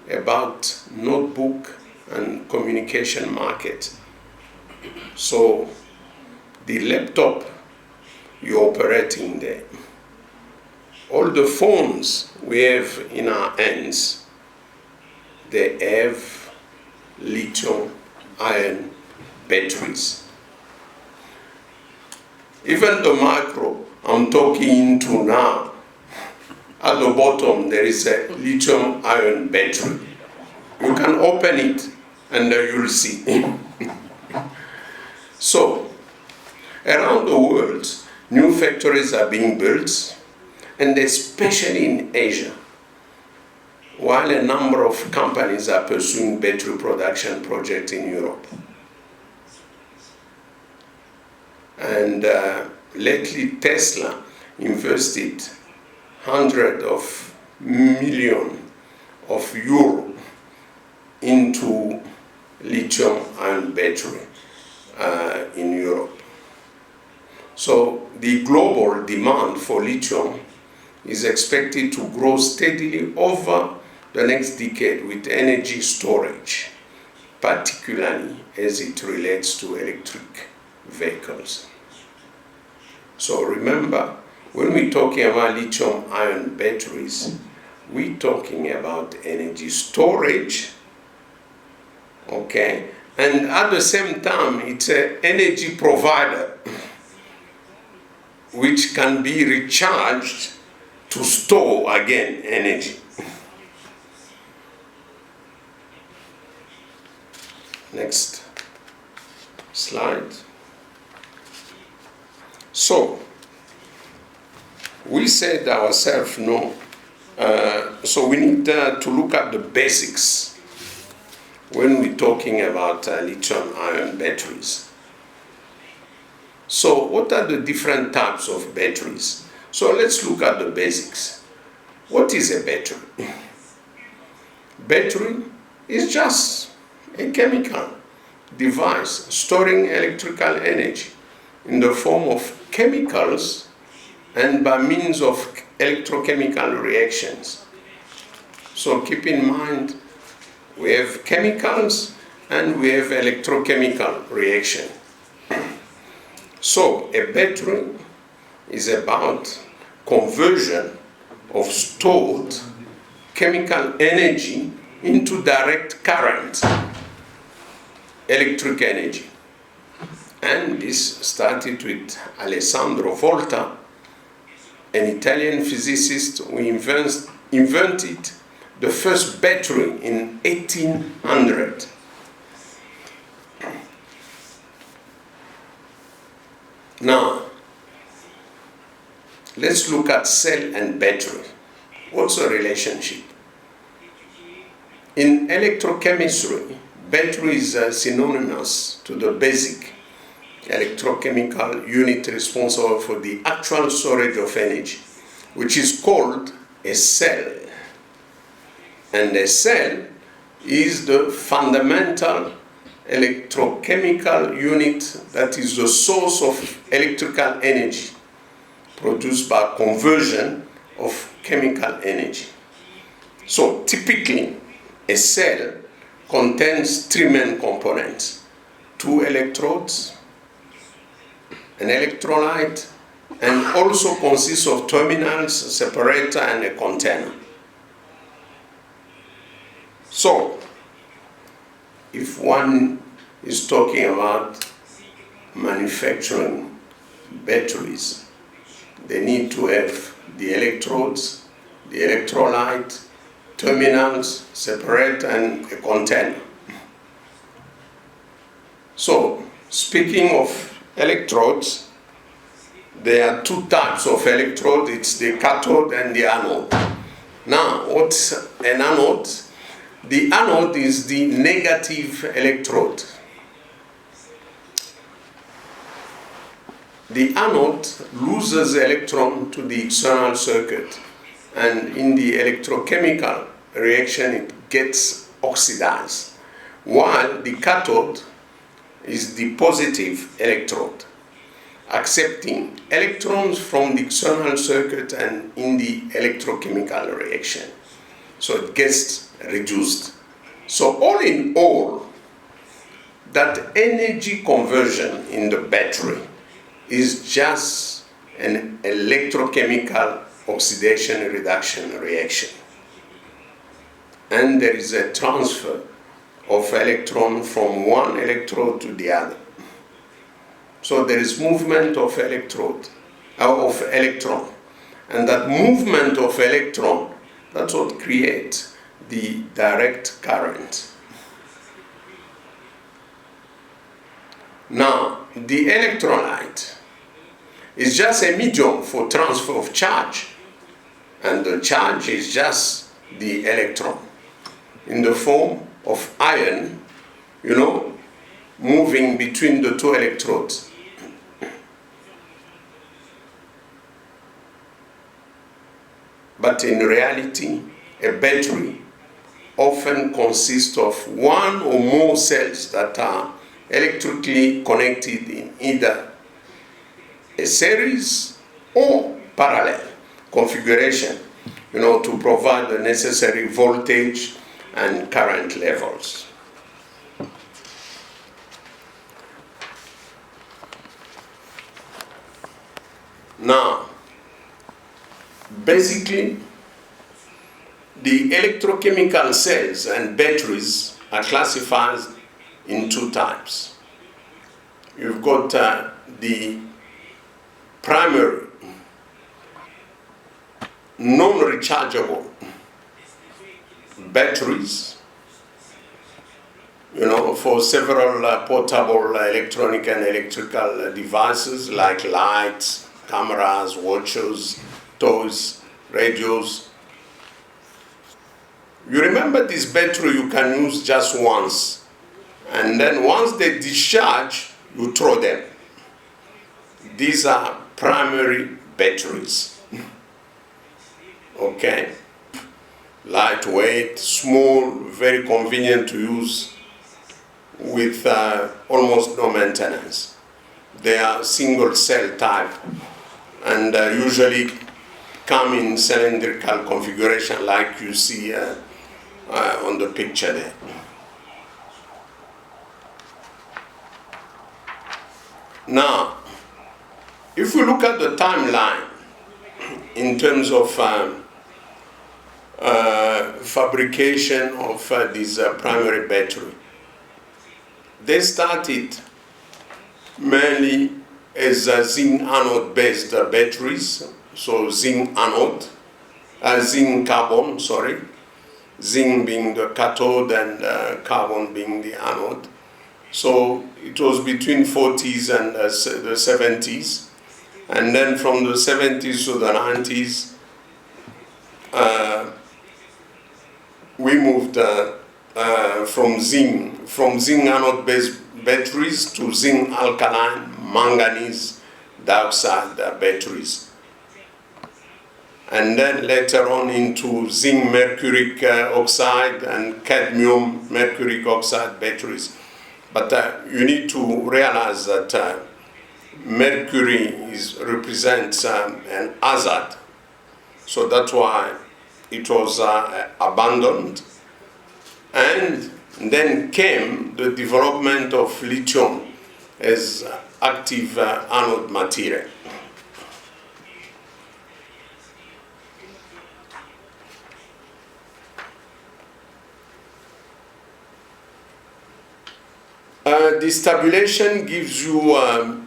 about notebook and communication market. So the laptop you're operating there, all the phones we have in our hands, they have lithium-ion batteries. Even the micro I'm talking into now, at the bottom there is a lithium-ion battery. You can open it and you'll see. So, around the world, new factories are being built, and especially in Asia, while a number of companies are pursuing battery production projects in Europe. And lately, Tesla invested hundreds of millions of euro into lithium-ion battery in Europe. So the global demand for lithium is expected to grow steadily over the next decade with energy storage, particularly as it relates to electric vehicles. So remember, when we're talking about lithium-ion batteries, we're talking about energy storage, okay? And at the same time, it's an energy provider which can be recharged to store again energy. Next slide. So, we said ourselves, no, so we need to look at the basics when we're talking about lithium-ion batteries. So what are the different types of batteries? So let's look at the basics. What is a battery? Battery is just a chemical device storing electrical energy in the form of chemicals and by means of electrochemical reactions. So keep in mind, we have chemicals and we have electrochemical reaction. So a battery is about conversion of stored chemical energy into direct current, electric energy. And this started with Alessandro Volta, an Italian physicist who invented the first battery in 1800. Now, let's look at cell and battery. What's the relationship? In electrochemistry, battery is synonymous to the basic electrochemical unit responsible for the actual storage of energy, which is called a cell. And a cell is the fundamental electrochemical unit that is the source of electrical energy produced by conversion of chemical energy. So typically, a cell contains three main components: 2 electrodes, an electrolyte, and also consists of terminals, a separator, and a container. So, if one is talking about manufacturing batteries, they need to have the electrodes, the electrolyte, terminals, separator, and a container. So, speaking of electrodes, there are two types of electrode. It's the cathode and the anode. Now, what's an anode? The anode is the negative electrode. The anode loses electron to the external circuit, and in the electrochemical reaction it gets oxidized, while the cathode is the positive electrode, accepting electrons from the external circuit and in the electrochemical reaction. So it gets reduced. So all in all, that energy conversion in the battery is just an electrochemical oxidation reduction reaction. And there is a transfer of electron from one electrode to the other. So there is movement of electron. And that movement of electron, that's what creates the direct current. Now, the electrolyte is just a medium for transfer of charge, and the charge is just the electron in the form of ion, moving between the two electrodes. But in reality, a battery often consists of one or more cells that are electrically connected in either a series or parallel configuration, to provide the necessary voltage and current levels. Now, basically, the electrochemical cells and batteries are classified in two types. You've got the primary non-rechargeable batteries, for several portable electronic and electrical devices like lights, cameras, watches, toys, radios. You remember this battery you can use just once, and then once they discharge, you throw them. These are primary batteries. Okay? Lightweight, small, very convenient to use with almost no maintenance. They are single cell type and usually come in cylindrical configuration like you see on the picture there. Now, if we look at the timeline in terms of fabrication of this primary battery, they started mainly as zinc anode based batteries, so zinc anode, zinc carbon, zinc being the cathode and carbon being the anode. So it was between 40s and the 70s, and then from the 70s to the 90s, we moved from zinc anode based batteries to zinc alkaline manganese dioxide batteries, and then later on into zinc mercuric oxide and cadmium mercuric oxide batteries. But you need to realize that mercury represents an hazard, so that's why it was abandoned. And then came the development of lithium as active anode material. This tabulation gives you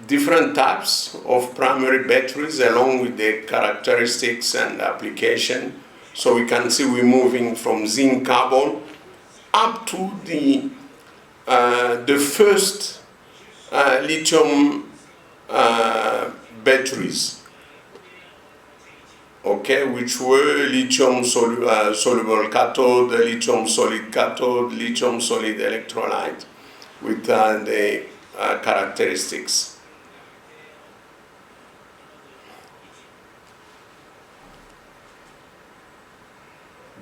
different types of primary batteries along with their characteristics and application. So we can see we're moving from zinc carbon up to the first lithium batteries, okay, which were lithium soluble cathode, lithium solid cathode, lithium solid electrolyte with the characteristics.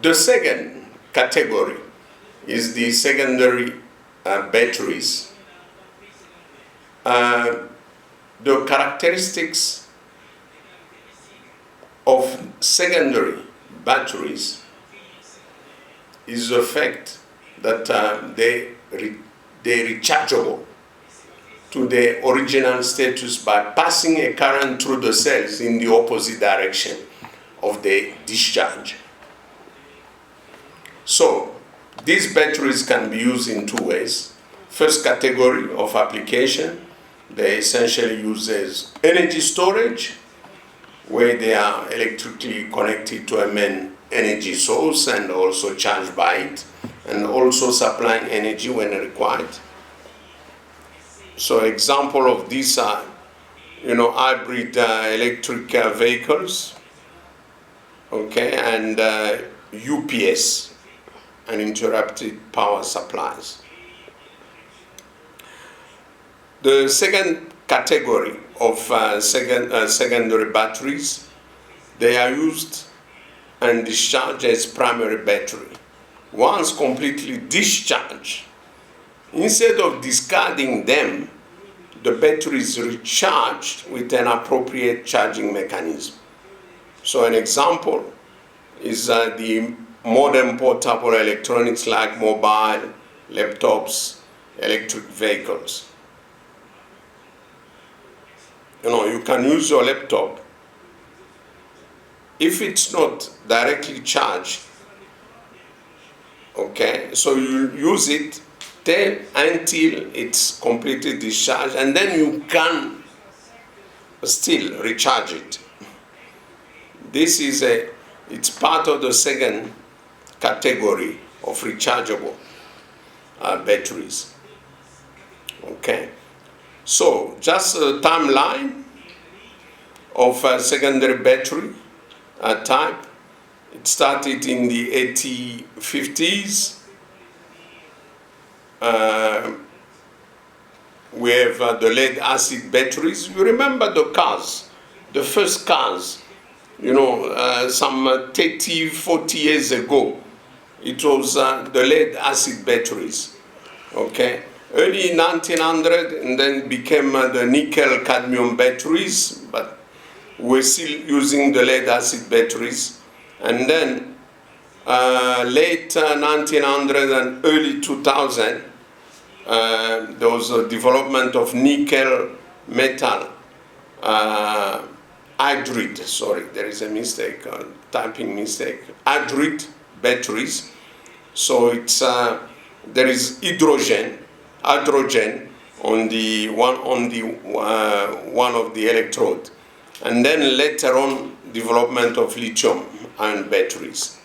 The second category is the secondary batteries. The characteristics of secondary batteries is the fact that they're rechargeable to their original status by passing a current through the cells in the opposite direction of the discharge. So, these batteries can be used in two ways. First category of application, they essentially use as energy storage, where they are electrically connected to a main energy source and also charged by it, and also supplying energy when required. So example of these are, hybrid electric vehicles, okay, and UPS, uninterrupted power supplies. The second category of secondary batteries, they are used and discharged as primary battery. Once completely discharged, instead of discarding them, the battery is recharged with an appropriate charging mechanism. So an example is the modern portable electronics like mobile, laptops, electric vehicles. You can use your laptop. If it's not directly charged, okay, so you use it until it's completely discharged, and then you can still recharge it. This is it's part of the second category of rechargeable batteries. Okay, so just a timeline of a secondary battery type. It started in the 1850s. We have the lead acid batteries. You remember the cars, the first cars, some 30, 40 years ago. It was the lead acid batteries, okay? Early 1900, and then became the nickel cadmium batteries, but we're still using the lead acid batteries. And then late 1900 and early 2000, there was a development of nickel metal hydride, sorry, there is a mistake, typing mistake, hydride batteries. So it's there is hydrogen on the one of the electrode, and then later on development of lithium-ion batteries.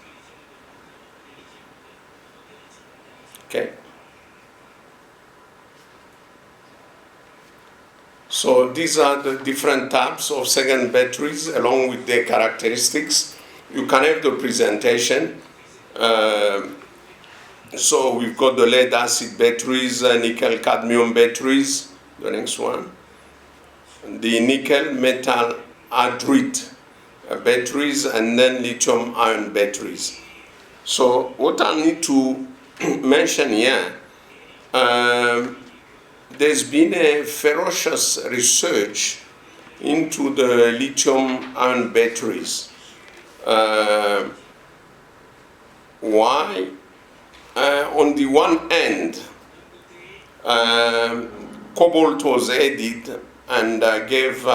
Okay. So these are the different types of second batteries along with their characteristics. You can have the presentation. So we've got the lead acid batteries, nickel cadmium batteries, the next one. The nickel metal hydride batteries, and then lithium ion batteries. So what I need to mention here, there's been a ferocious research into the lithium ion batteries. Why? On the one hand, cobalt was added and gave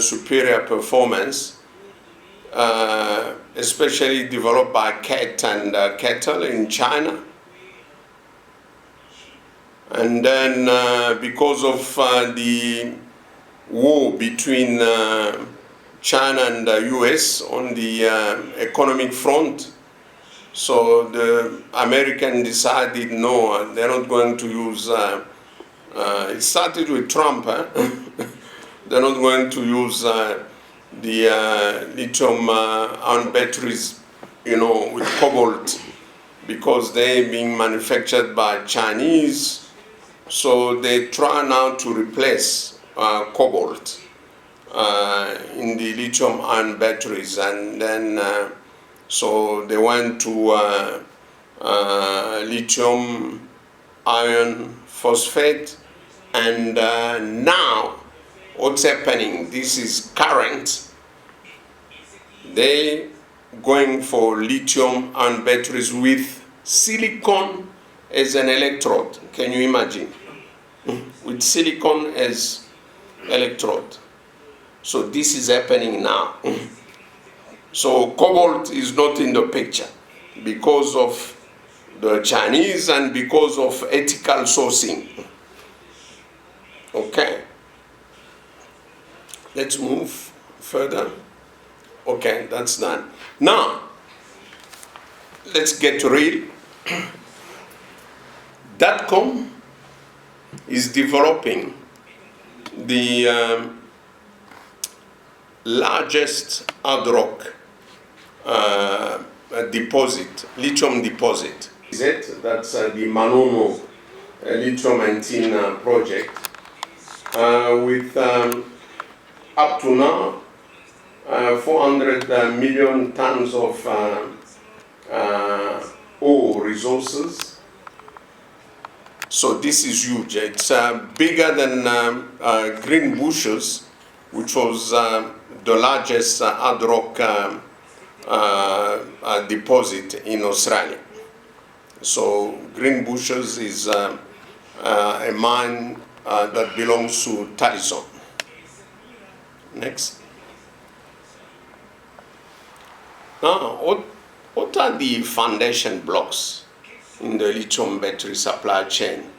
superior performance, especially developed by CAT and Kettle in China. And then because of the war between China and the US on the economic front, so the American decided no, they're not going to use, it started with Trump, they're not going to use the lithium-ion batteries, you know, with cobalt, because they're being manufactured by Chinese. So they try now to replace cobalt in the lithium-ion batteries, and then so they went to lithium iron phosphate, and now what's happening, this is current, they going for lithium-ion batteries with silicon as an electrode. Can you imagine? With silicon as electrode. So this is happening now. So cobalt is not in the picture because of the Chinese and because of ethical sourcing. Okay. Let's move further. Okay, that's done. Now, let's get real. .com is developing the largest hard rock deposit, lithium deposit. That's the Manono lithium antenna project with up to now 400 million tons of ore resources. So this is huge. It's bigger than Green Bushes, which was the largest hard rock deposit in Australia. So Green Bushes is a mine that belongs to Talison. Next. Now, what are the foundation blocks in the lithium battery supply chain?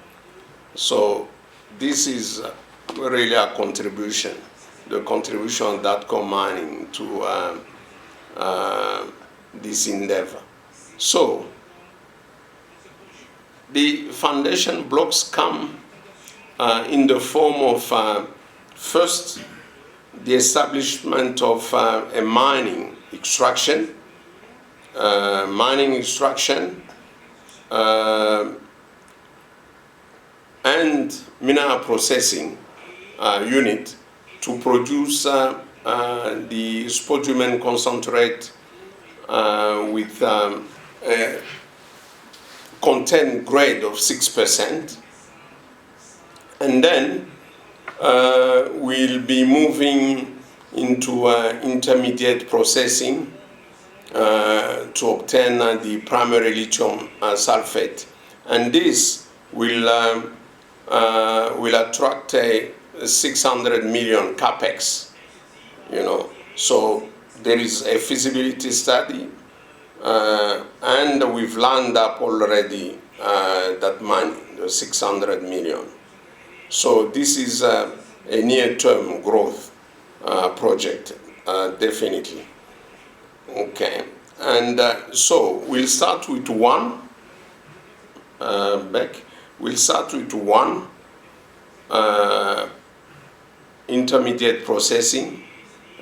So this is really a contribution, the contribution of .com mining to this endeavor. So the foundation blocks come in the form of first the establishment of a mining extraction, and mineral processing unit to produce the spodumene concentrate with a content grade of 6%. And then we'll be moving into intermediate processing to obtain the primary lithium sulfate, and this will attract a 600 million capex. You know, so there is a feasibility study, and we've lined up already that money, the 600 million. So this is a near-term growth project, definitely. Okay, and so we'll start with one. We'll start with one intermediate processing,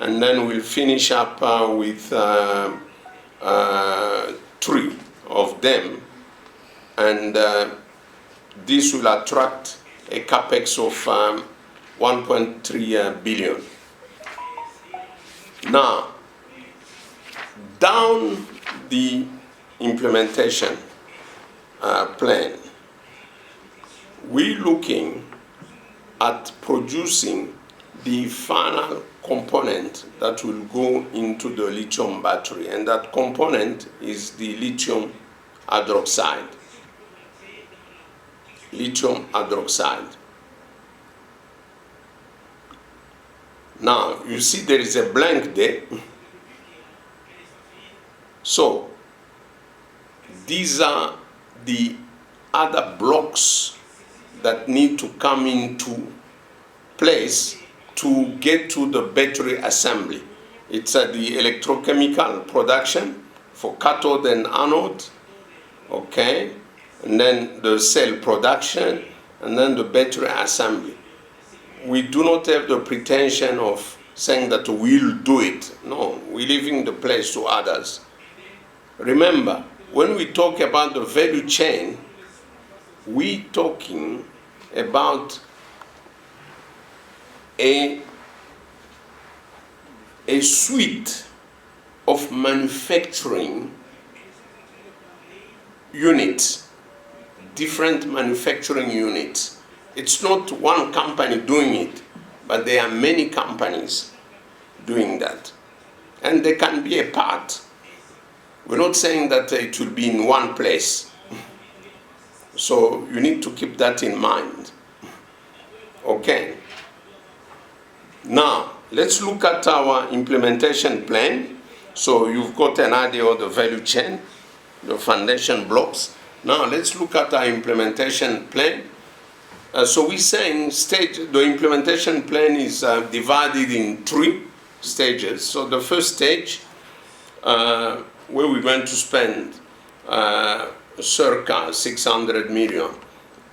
and then we'll finish up with 3 of them, and this will attract a capex of 1.3 billion. Now, down the implementation plan, we're looking at producing the final component that will go into the lithium battery, and that component is the lithium hydroxide. Lithium hydroxide. Now, you see there is a blank there. So, these are the other blocks that need to come into place to get to the battery assembly. It's the electrochemical production for cathode and anode, okay, and then the cell production, and then the battery assembly. We do not have the pretension of saying that we'll do it. No, we're leaving the place to others. Remember, when we talk about the value chain, we're talking about a suite of manufacturing units, different manufacturing units. It's not one company doing it, but there are many companies doing that. And they can be a part. We're not saying that it will be in one place. So you need to keep that in mind. Okay. Now, let's look at our implementation plan. So you've got an idea of the value chain, the foundation blocks. Now let's look at our implementation plan. So we're saying the implementation plan is divided in 3 stages. So the first stage, where we're going to spend circa 600 million.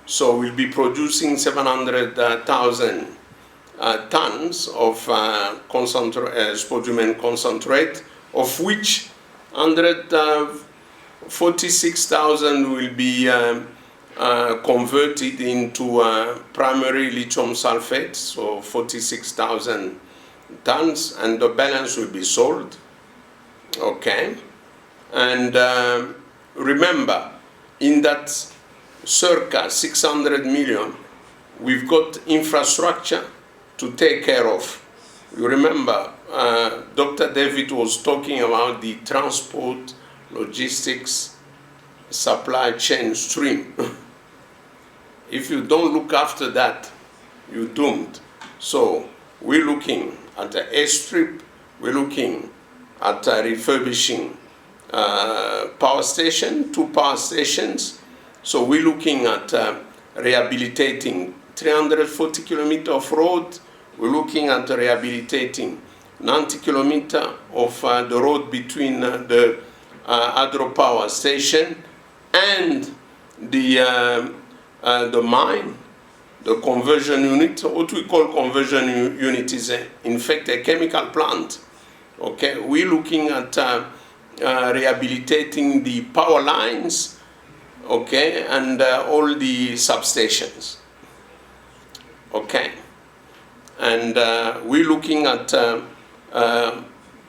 So we'll be producing 700,000 tons of spodumene concentrate, of which 146,000 will be converted into primary lithium sulfate, so 46,000 tons, and the balance will be sold. Okay, and remember, in that circa 600 million, we've got infrastructure to take care of. You remember, Dr. David was talking about the transport, logistics, supply chain stream. If you don't look after that, you're doomed. So we're looking at the airstrip, we're looking at refurbishing power station, 2 power stations. So we're looking at rehabilitating 340 kilometers of road. We're looking at rehabilitating 90 kilometers of the road between the hydropower station and the mine, the conversion unit. What we call conversion unit is in fact a chemical plant. Okay, we're looking at rehabilitating the power lines, okay, and all the substations. Okay, and we're looking at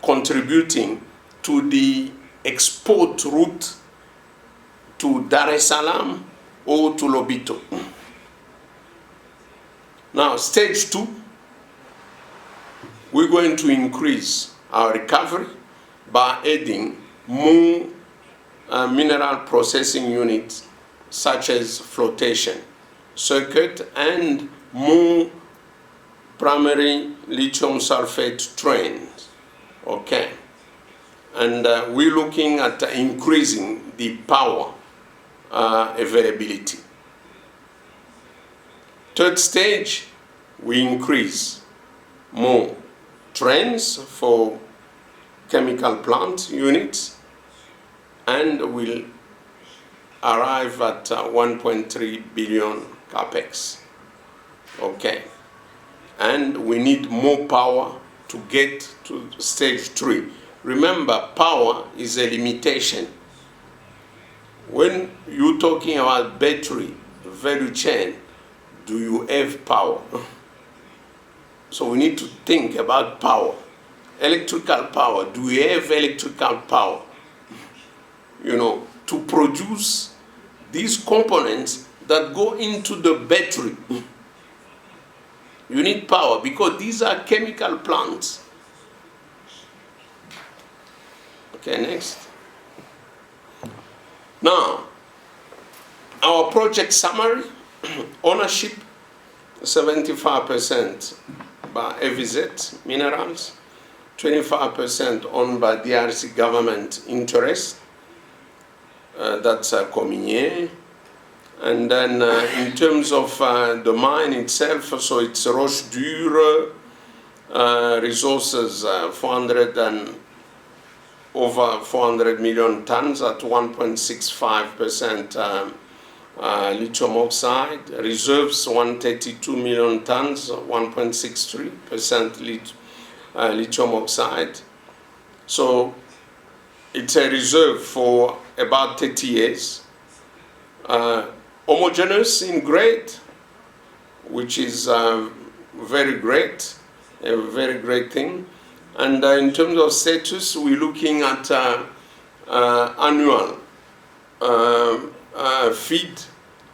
contributing to the export route to Dar es Salaam or to Lobito. Now, stage 2, we're going to increase our recovery by adding more mineral processing units such as flotation circuit and more primary lithium sulfate trains. Okay, and we're looking at increasing the power availability. Third stage, we increase more trains for chemical plant units, and we'll arrive at 1.3 billion capex. Okay, and we need more power to get to stage 3. Remember, power is a limitation. When you're talking about battery value chain, do you have power? So we need to think about power. Electrical power, do we have electrical power? You know, to produce these components that go into the battery. You need power because these are chemical plants. Okay, next. Now, our project summary, ownership 75% by AVZ Minerals, 25% owned by DRC government interest, that's Cominier, And then in terms of the mine itself, so it's roche dure, resources over 400 million tons at 1.65% lithium oxide. Reserves 132 million tons, 1.63% lithium oxide. So it's a reserve for about 30 years. Homogeneous in grade, which is very great, a very great thing. And in terms of status, we're looking at annual feed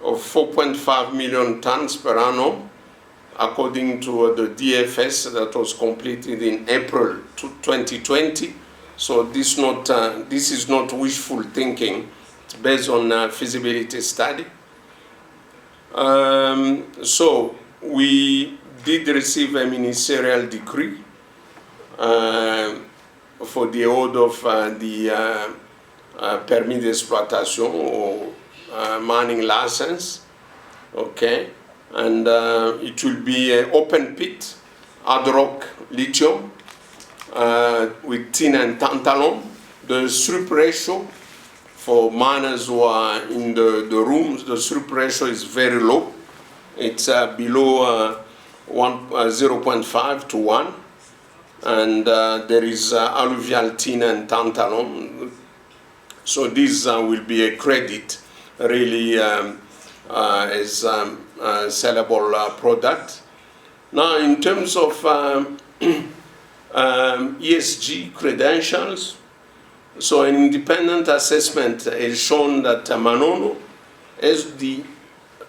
of 4.5 million tons per annum, according to the DFS that was completed in April 2020. So this is not wishful thinking. It's based on feasibility study. So we did receive a ministerial decree for the award of the permis d'exploitation or mining license, okay, and it will be an open pit hard rock lithium with tin and tantalum. The strip ratio for miners who are in the rooms, the strip ratio is very low. It's below 0.5 to 1. And there is alluvial tin and tantalum. So this will be a credit, really, as a sellable product. Now, in terms of ESG credentials, so an independent assessment has shown that Manono is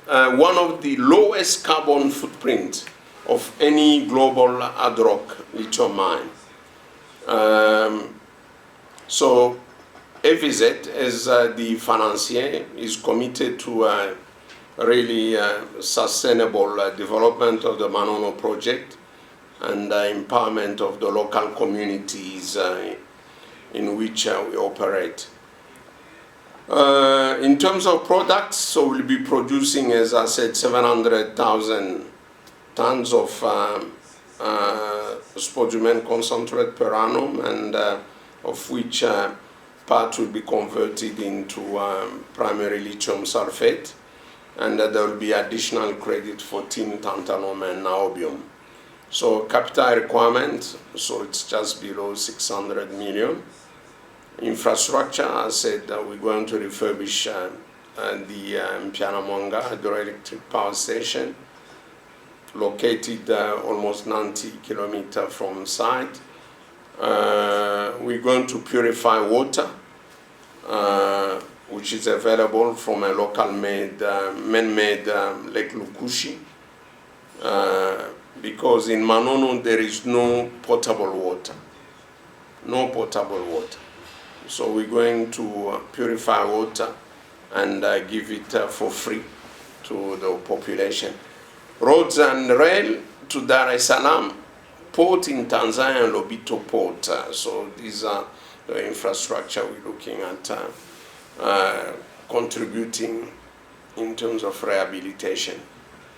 one of the lowest carbon footprint of any global hard rock lithium mine. So AVZ, as the financier, is committed to really sustainable development of the Manono project and empowerment of the local communities in which we operate. In terms of products, so we'll be producing, as I said, 700,000 tons of spodumene concentrate per annum, and of which part will be converted into primary lithium sulfate, and there will be additional credit for tin, tantalum, and niobium. So capital requirement, so it's just below 600 million. Infrastructure, I said we're going to refurbish the Mpianamonga hydroelectric power station, located almost 90 kilometers from site. We're going to purify water, which is available from a local man-made Lake Lukushi, because in Manono there is no potable water. No potable water. So we're going to purify water and give it for free to the population. Roads and rail to Dar es Salaam, port in Tanzania, and Lobito port. So these are the infrastructure we're looking at contributing in terms of rehabilitation.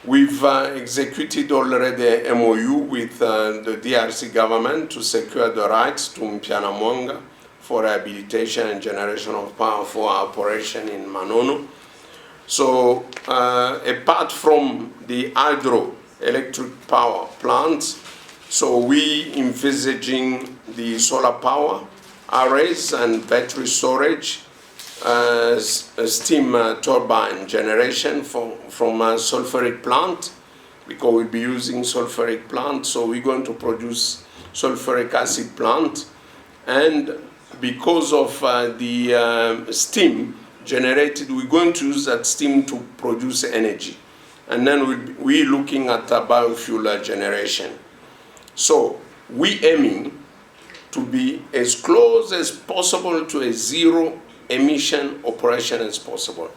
We've executed already a MOU with the DRC government to secure the rights to Mpianamonga for rehabilitation and generation of power for our operation in Manono. So apart from the hydroelectric power plants, so we envisaging the solar power arrays and battery storage, steam turbine generation from a sulfuric plant, because we'll be using sulfuric plant, so we're going to produce sulfuric acid plant, and because of the steam generated, we're going to use that steam to produce energy. And then we're looking at a biofuel generation. So we're aiming to be as close as possible to a zero emission operation as possible.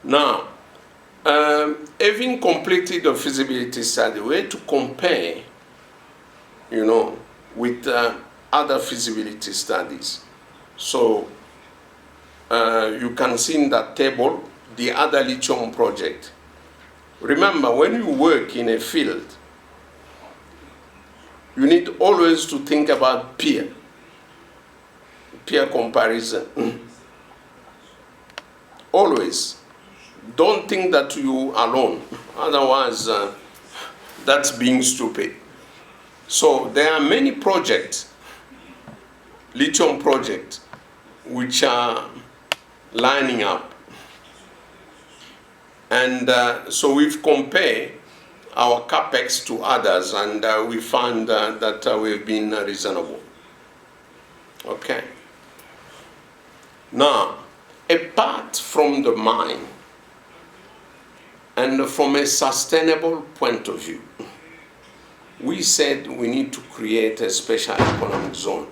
Now, having completed the feasibility study, we had to compare, with other feasibility studies. So you can see in that table the other lithium project. Remember, when you work in a field, you need always to think about peer comparison. Always. Don't think that you alone, otherwise that's being stupid. So there are many projects, lithium projects, which are lining up. And so we've compared our capex to others, and we found that we've been reasonable. Okay. Now, apart from the mine, and from a sustainable point of view, we said we need to create a special economic zone,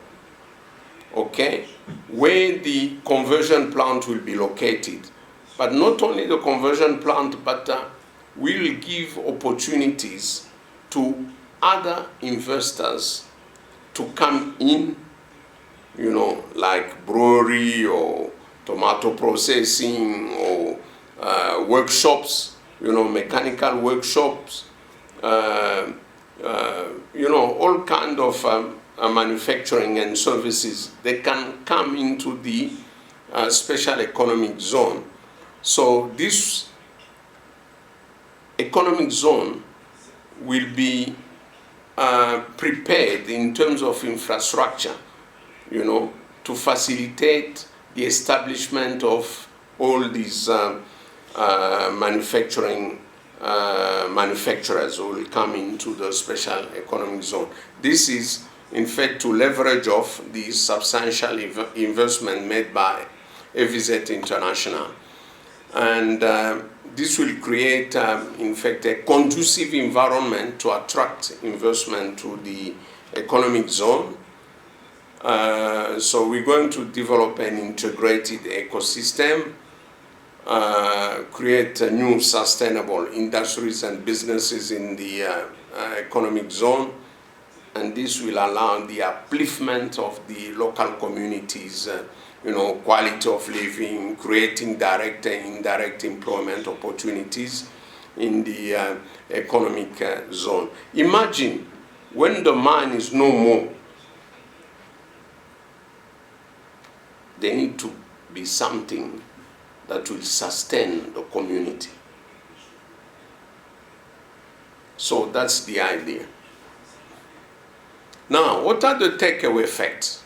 okay, where the conversion plant will be located. But not only the conversion plant, but we will give opportunities to other investors to come in, you know, like brewery or tomato processing or workshops, you know, mechanical workshops, you know, all kind of manufacturing and services. They can come into the special economic zone. So this economic zone will be prepared in terms of infrastructure, you know, to facilitate the establishment of all these manufacturers who will come into the special economic zone. This is, in fact, to leverage off the substantial investment made by FVZ International. And this will create, in fact, a conducive environment to attract investment to the economic zone. So we're going to develop an integrated ecosystem, create new sustainable industries and businesses in the economic zone, and this will allow the upliftment of the local communities, you know, quality of living, creating direct and indirect employment opportunities in the economic zone. Imagine when the mine is no more, there need to be something that will sustain the community. So that's the idea. Now, what are the takeaway facts?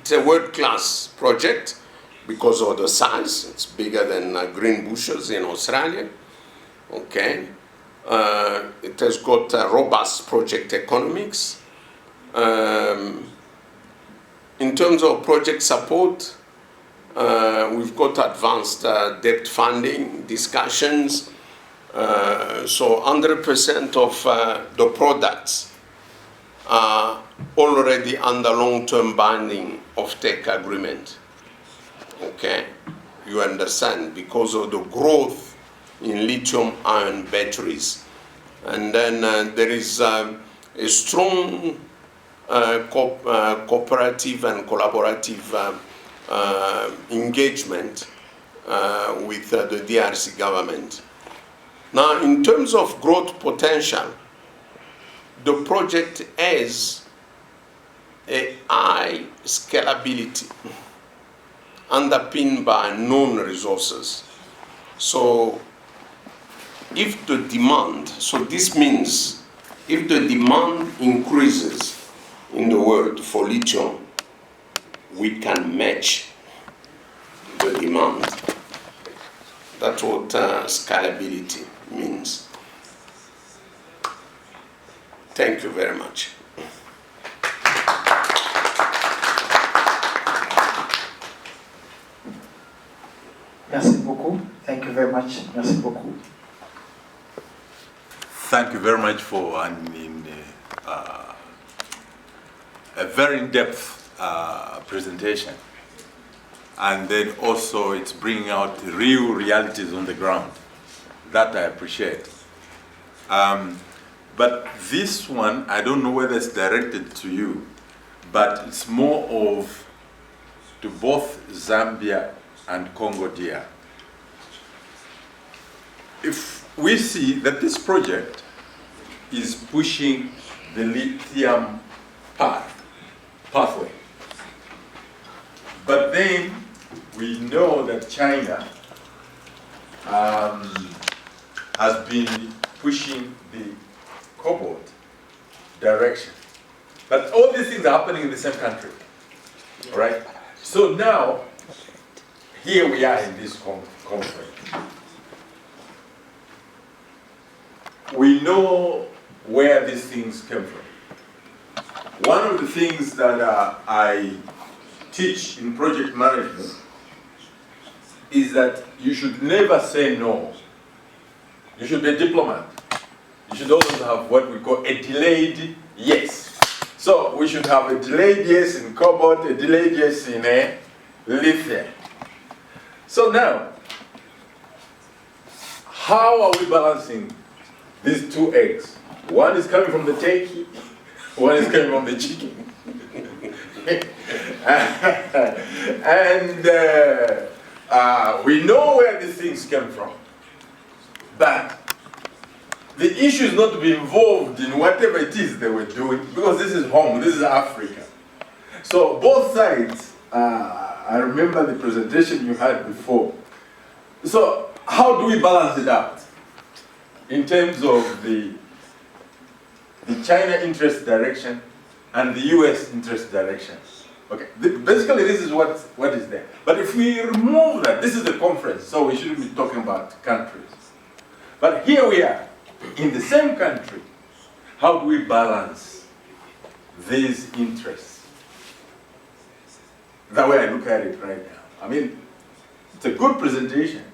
It's a world-class project because of the size. It's bigger than green bushes in Australia. Okay. It has got robust project economics. In terms of project support, we've got advanced debt funding discussions. So 100% of the products are already under long-term binding offtake agreement. Okay, you understand, because of the growth in lithium-ion batteries. And then there is a strong cooperative and collaborative engagement with the DRC government. Now, in terms of growth potential, the project has a high scalability underpinned by known resources. So if the demand, so this means if the demand increases in the world for lithium, we can match the demand. That's what scalability means. Thank you very much. Merci beaucoup. Thank you very much. Merci beaucoup. Thank you very much for a very in-depth presentation. And then also it's bringing out real realities on the ground. That I appreciate. But this one, I don't know whether it's directed to you, but it's more of to to both Zambia and Congo DR. If we see that this project is pushing the lithium pathway, but then we know that China has been pushing the cobalt direction. But all these things are happening in the same country, all right? So now, here we are in this conference. We know where these things came from. One of the things that I teach in project management is that you should never say no. You should be a diplomat. You should always have what we call a delayed yes. So we should have a delayed yes in cobalt, a delayed yes in lithium. So now, how are we balancing these two eggs? One is coming from the turkey, one is coming from the chicken. And we know where these things came from. But the issue is not to be involved in whatever it is they were doing, because this is home, this is Africa. So both sides, I remember the presentation you had before. So how do we balance it out in terms of the China interest direction and the US interest direction? Okay, basically this is what is there. But if we remove that, this is a conference, so we shouldn't be talking about countries. But here we are, in the same country. How do we balance these interests? The way I look at it right now. I mean, it's a good presentation.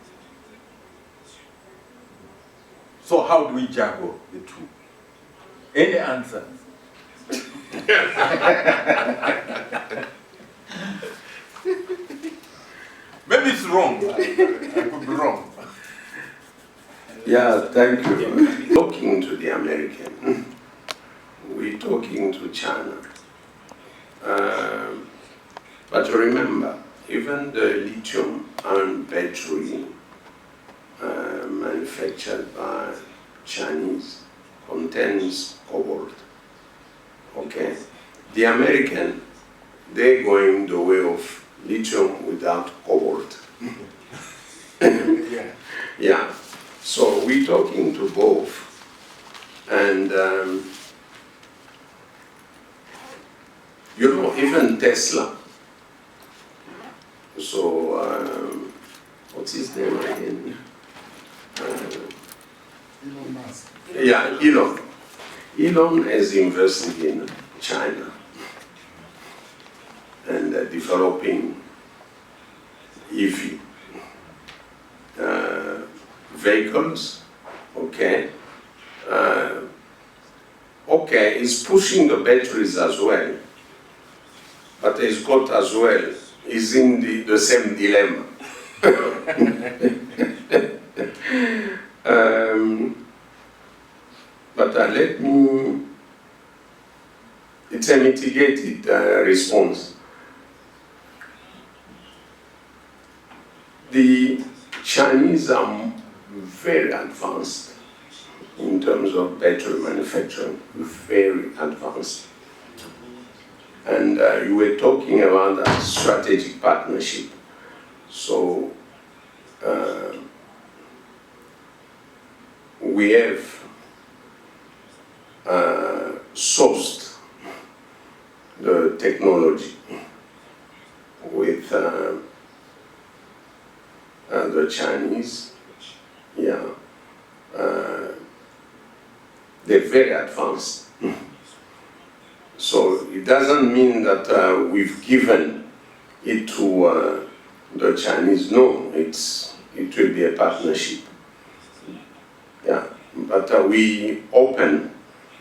So how do we juggle the two? Any answers? Maybe it's wrong. I could be wrong. Yeah, thank you. Talking to the American, we're talking to China. But remember, even the lithium-ion battery manufactured by Chinese contains cobalt. Okay? The American, they're going the way of lithium without cobalt. Yeah. Yeah. So we're talking to both. And you know, even Tesla. So, what's his name again? Elon Musk. Yeah, Elon. Elon is investing in China and developing EV vehicles. Okay. Okay, it's pushing the batteries as well, but it's got as well, is in the same dilemma. But let me, it's a mitigated response. The Chinese are very advanced in terms of battery manufacturing, very advanced. And you were talking about a strategic partnership. So we have sourced the technology with the Chinese. Yeah, they're very advanced. So it doesn't mean that we've given it to the Chinese. No, it will be a partnership. Yeah, but we open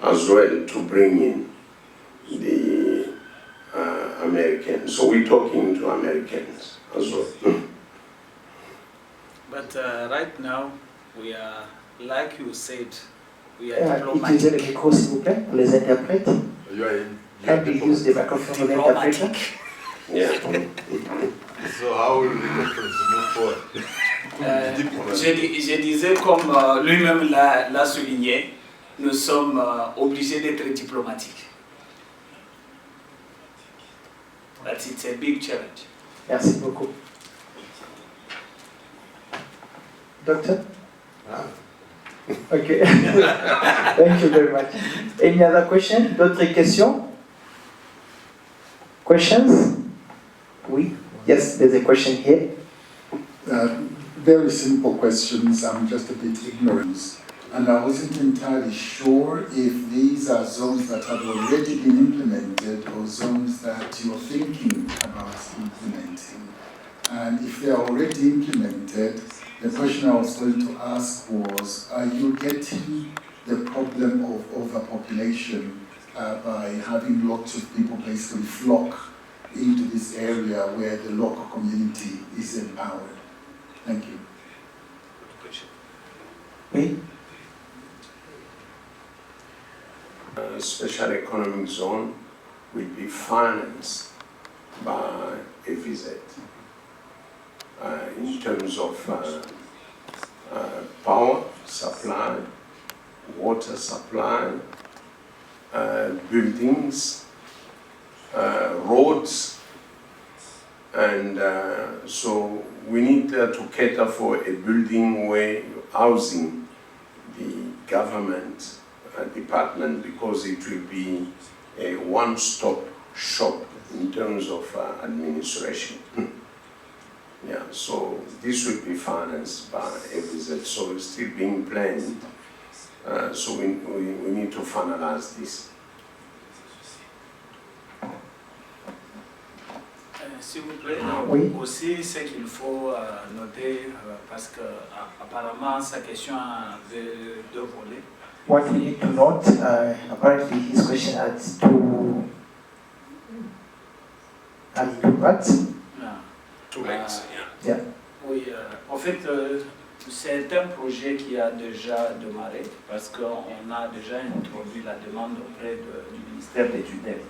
as well to bring in the Americans. So we're talking to Americans as well. But right now, we are, like you said, we are diplomatic. Utilisez le micro s'il vous plaît pour les interprètes. You are Kindly use the microphone for the interpreter. Yeah. So how will the conference move forward? Je disais, comme lui-même l'a souligné, nous sommes obligés d'être diplomatiques. But it's a big challenge. Merci beaucoup. Doctor? Okay. Thank you very much. Any other question? D'autres questions? Questions? Oui? Yes, there's a question here. Very simple questions. I'm just a bit ignorant. And I wasn't entirely sure if these are zones that have already been implemented or zones that you're thinking about implementing. And if they are already implemented, the question I was going to ask was, are you getting the problem of overpopulation by having lots of people basically flock into this area where the local community is empowered? Thank you. Oui? Special economic zone will be financed by a visit in terms of power supply, water supply, buildings, roads, and so we need to cater for a building where housing the government department, because it will be a one-stop shop in terms of administration. Yeah, so this will be financed by AVZ, so it's still being planned. So we need to finalize this. S'il vous plaît, Oui. aussi ce qu'il faut noter, parce que apparemment sa question avait deux volets. What we need to note, apparently his question has two parts. Two legs, Yeah. Oui, en fait, c'est un projet qui a déjà démarré parce qu'on a déjà introduit la demande auprès du ministère des Tutelles.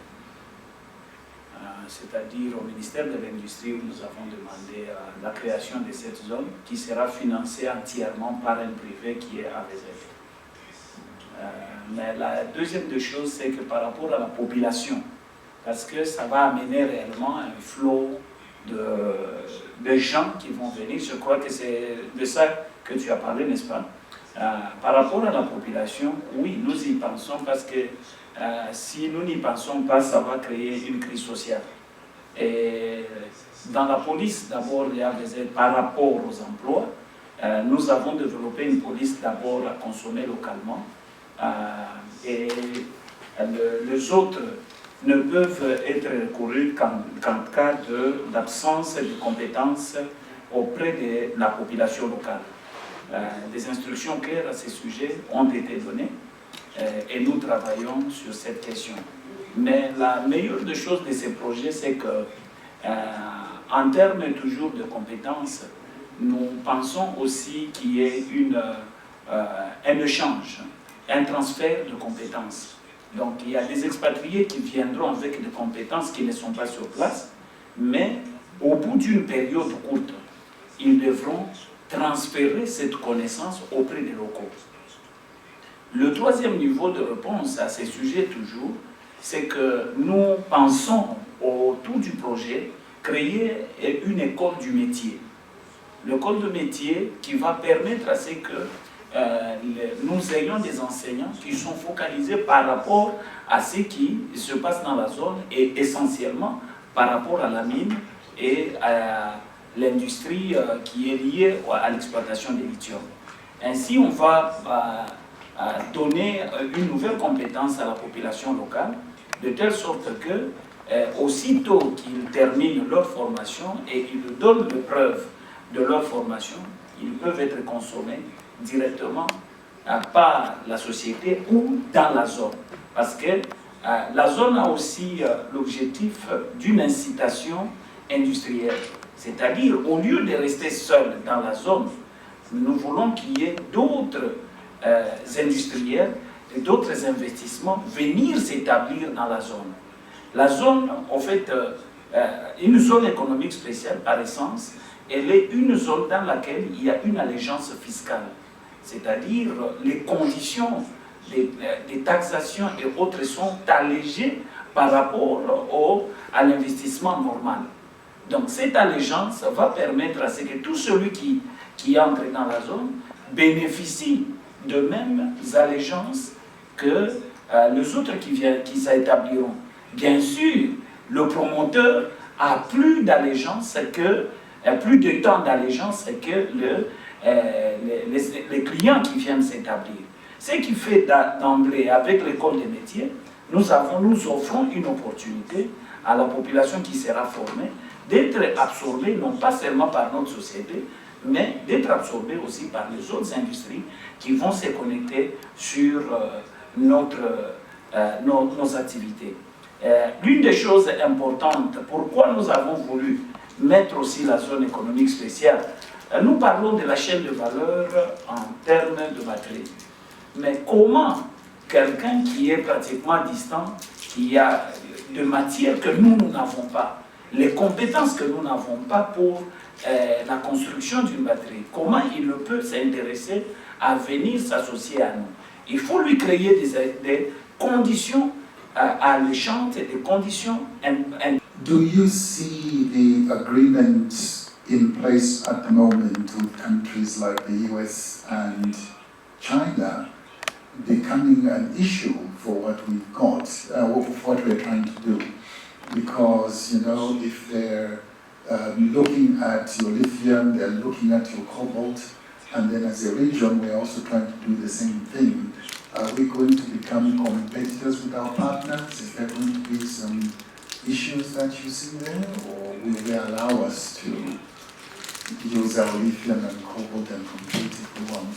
C'est-à-dire au ministère de l'Industrie où nous avons demandé la création de cette zone qui sera financée entièrement par un privé qui est AVZ. Mais la deuxième des choses, c'est que par rapport à la population, parce que ça va amener réellement un flot de gens qui vont venir, je crois que c'est de ça que tu as parlé, n'est-ce pas? Par rapport à la population, oui, nous y pensons parce que si nous n'y pensons pas, ça va créer une crise sociale. Et dans la police, d'abord, il y a par rapport aux emplois, nous avons développé une police d'abord à consommer localement et les autres ne peuvent être recourus qu'en cas d'absence de compétences auprès de la population locale. Des instructions claires à ce sujet ont été données et nous travaillons sur cette question. Mais la meilleure des choses de ces projets, c'est que, en termes toujours de compétences, nous pensons aussi qu'il y ait un échange, un transfert de compétences. Donc il y a des expatriés qui viendront avec des compétences qui ne sont pas sur place, mais au bout d'une période courte, ils devront transférer cette connaissance auprès des locaux. Le troisième niveau de réponse à ces sujets toujours, c'est que nous pensons autour du projet créer une école du métier. L'école de métier qui va permettre à ce que nous ayons des enseignants qui sont focalisés par rapport à ce qui se passe dans la zone et essentiellement par rapport à la mine et à l'industrie qui est liée à l'exploitation des lithium. Ainsi, on va donner une nouvelle compétence à la population locale, de telle sorte que, aussitôt qu'ils terminent leur formation et ils donnent les preuves de leur formation, ils peuvent être consommés directement par la société ou dans la zone. Parce que la zone a aussi l'objectif d'une incitation industrielle. C'est-à-dire, au lieu de rester seul dans la zone, nous voulons qu'il y ait d'autres industriels et d'autres investissements venir s'établir dans la zone. La zone, en fait, Une zone économique spéciale, par essence, elle est une zone dans laquelle il y a une allégeance fiscale. C'est-à-dire les conditions des taxations et autres sont allégées par rapport à l'investissement normal. Donc cette allégeance va permettre à ce que tout celui qui entre dans la zone bénéficie de mêmes allégeances que les autres qui s'établiront. Bien sûr, le promoteur a plus d'allégeance plus de temps d'allégeance que les clients qui viennent s'établir. Ce qui fait d'emblée, avec l'école des métiers, nous offrons une opportunité à la population qui sera formée d'être absorbée, non pas seulement par notre société, mais d'être absorbée aussi par les autres industries qui vont se connecter sur nos activités. L'une des choses importantes, pourquoi nous avons voulu mettre aussi la zone économique spéciale, nous parlons de la chaîne de valeur en termes de batterie. Mais comment quelqu'un qui est pratiquement distant, qui a de matières que nous n'avons pas, les compétences que nous n'avons pas pour la construction d'une batterie, comment il peut s'intéresser à venir s'associer à nous? Il faut lui créer des conditions alléchantes et des conditions... Do you see the agreement in place at the moment with countries like the US and China becoming an issue for what we've got, what we're trying to do? Because, you know, if they're looking at your lithium, they're looking at your cobalt, and then as a region, we're also trying to do the same thing. Are we going to become competitors with our partners? Is there going to be some issues that you see there, or will they allow us to use our lithium and cobalt and compete if we want?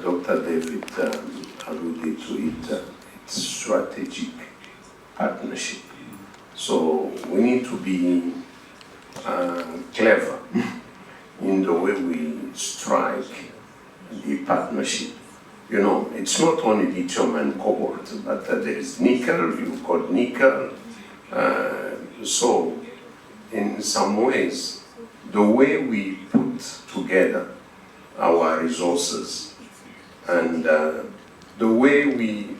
Dr. David alluded to it. It's strategic partnership. So we need to be clever in the way we strike the partnership. You know, it's not only lithium and cobalt, but there is nickel, you've got nickel. So in some ways, the way we put together our resources and the way we,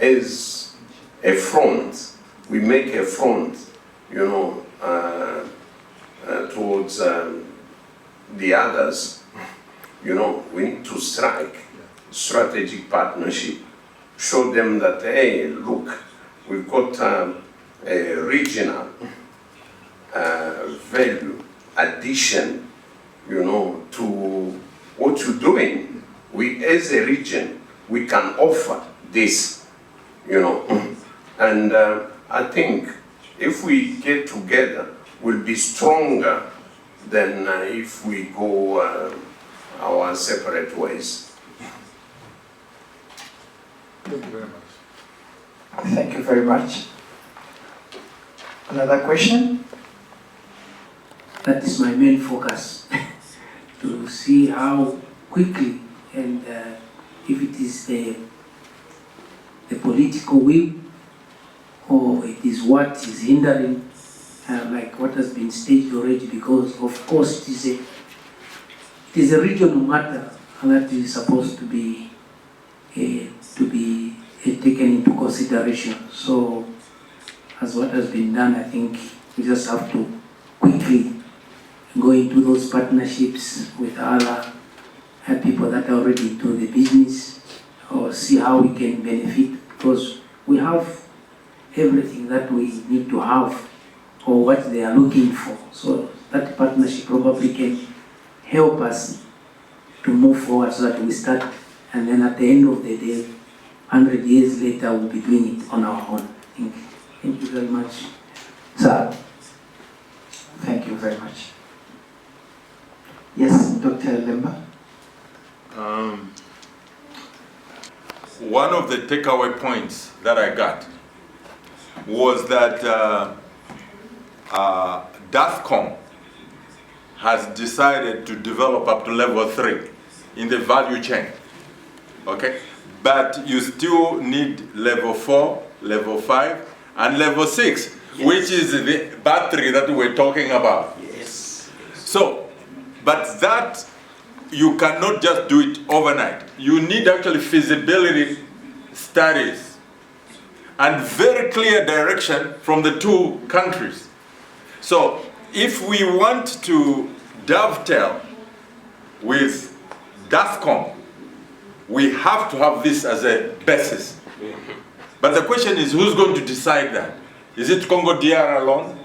as a front, we make a front, you know, towards the others. You know, we need to strike strategic partnership, show them that, hey, look, we've got a regional value addition, you know, to what you're doing. We, as a region, we can offer this, you know. And I think if we get together, we'll be stronger than if we go our separate ways. Thank you very much. Thank you very much. Another question? That is my main focus, to see how quickly and if it is the political will or it is what is hindering, like what has been stated already, because of course it is a regional matter that is supposed to be taken into consideration. So, as what has been done, I think we just have to quickly go into those partnerships with other people that are already into the business, or see how we can benefit, because we have everything that we need to have, or what they are looking for. So that partnership probably can help us to move forward so that we start, and then at the end of the day, 100 years later, we'll be doing it on our own. Thank you very much. Sir, thank you very much. Yes, Dr. Lemba? One of the takeaway points that I got was that DAFCON has decided to develop up to level 3 in the value chain, okay? But you still need level 4, level 5, and level 6, which is the battery that we're talking about. Yes. So, but that, you cannot just do it overnight. You need actually feasibility studies and very clear direction from the two countries. So, if we want to dovetail with DASCOM, we have to have this as a basis. But the question is, who's going to decide that? Is it Congo DR alone?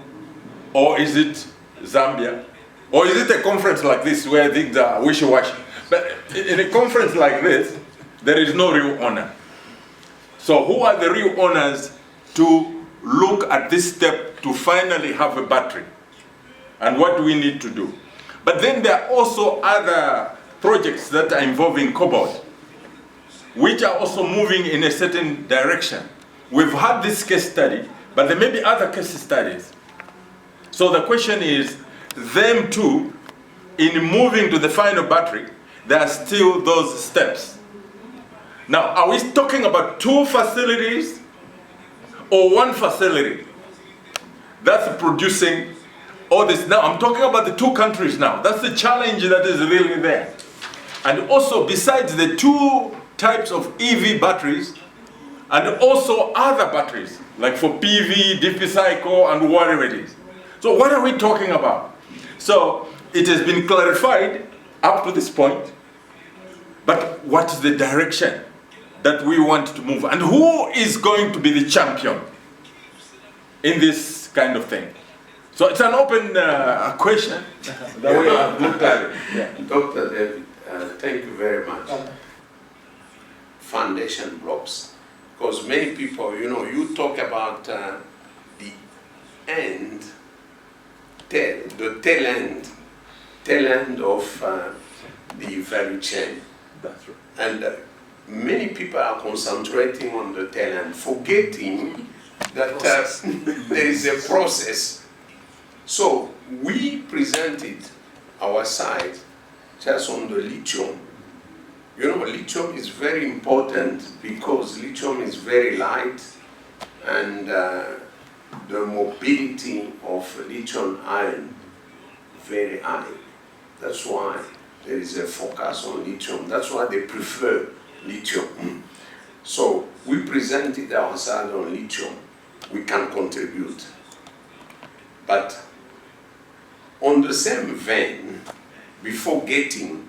Or is it Zambia? Or is it a conference like this where things are wishy-washy? But in a conference like this, there is no real owner. So who are the real owners to look at this step to finally have a battery? And what do we need to do? But then there are also other projects that are involving cobalt, which are also moving in a certain direction. We've had this case study, but there may be other case studies. So the question is, them too, in moving to the final battery, there are still those steps. Now, are we talking about 2 facilities or 1 facility that's producing all this? Now, I'm talking about the 2 countries now. That's the challenge that is really there. And also, besides the 2 types of EV batteries, and also other batteries, like for PV, DP cycle, and whatever it is. So what are we talking about? So it has been clarified up to this point, but what is the direction that we want to move? And who is going to be the champion in this kind of thing? So it's an open question that we have looked at it. Yeah. Dr. David, thank you very much. Foundation blocks. Because many people, you talk about the tail end of the value chain. That's right. And many people are concentrating on the tail end, forgetting that there is a process. So we presented our side just on the lithium. Lithium is very important because lithium is very light, and the mobility of lithium ion very high. That's why there is a focus on lithium. That's why they prefer lithium. So we presented our side on lithium. We can contribute. But on the same vein, before getting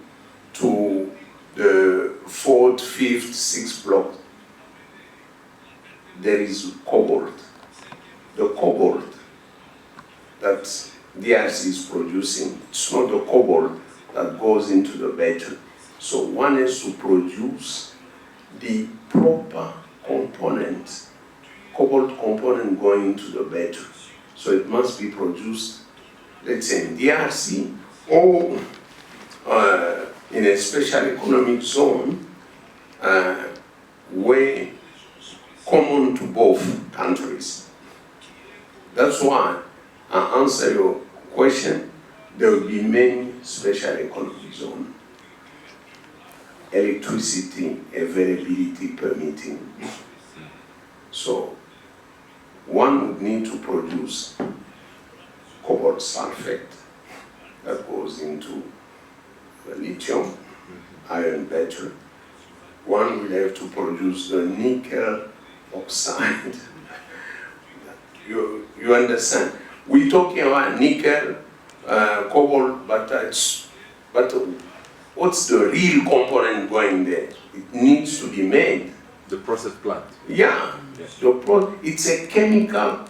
to the 4th, 5th, 6th block, there is cobalt. The cobalt that DRC is producing, it's not the cobalt that goes into the battery. So one has to produce the proper component, cobalt component going into the battery. So it must be produced, let's say in DRC or in a special economic zone where common to both countries. That's why, I answer your question, there will be many special economic zones. Electricity availability permitting. So one would need to produce cobalt sulfate that goes into the lithium ion battery. One will have to produce the nickel oxide. You understand? We're talking about nickel, cobalt, but what's the real component going there? It needs to be made. The process plant. Yeah, yes. It's a chemical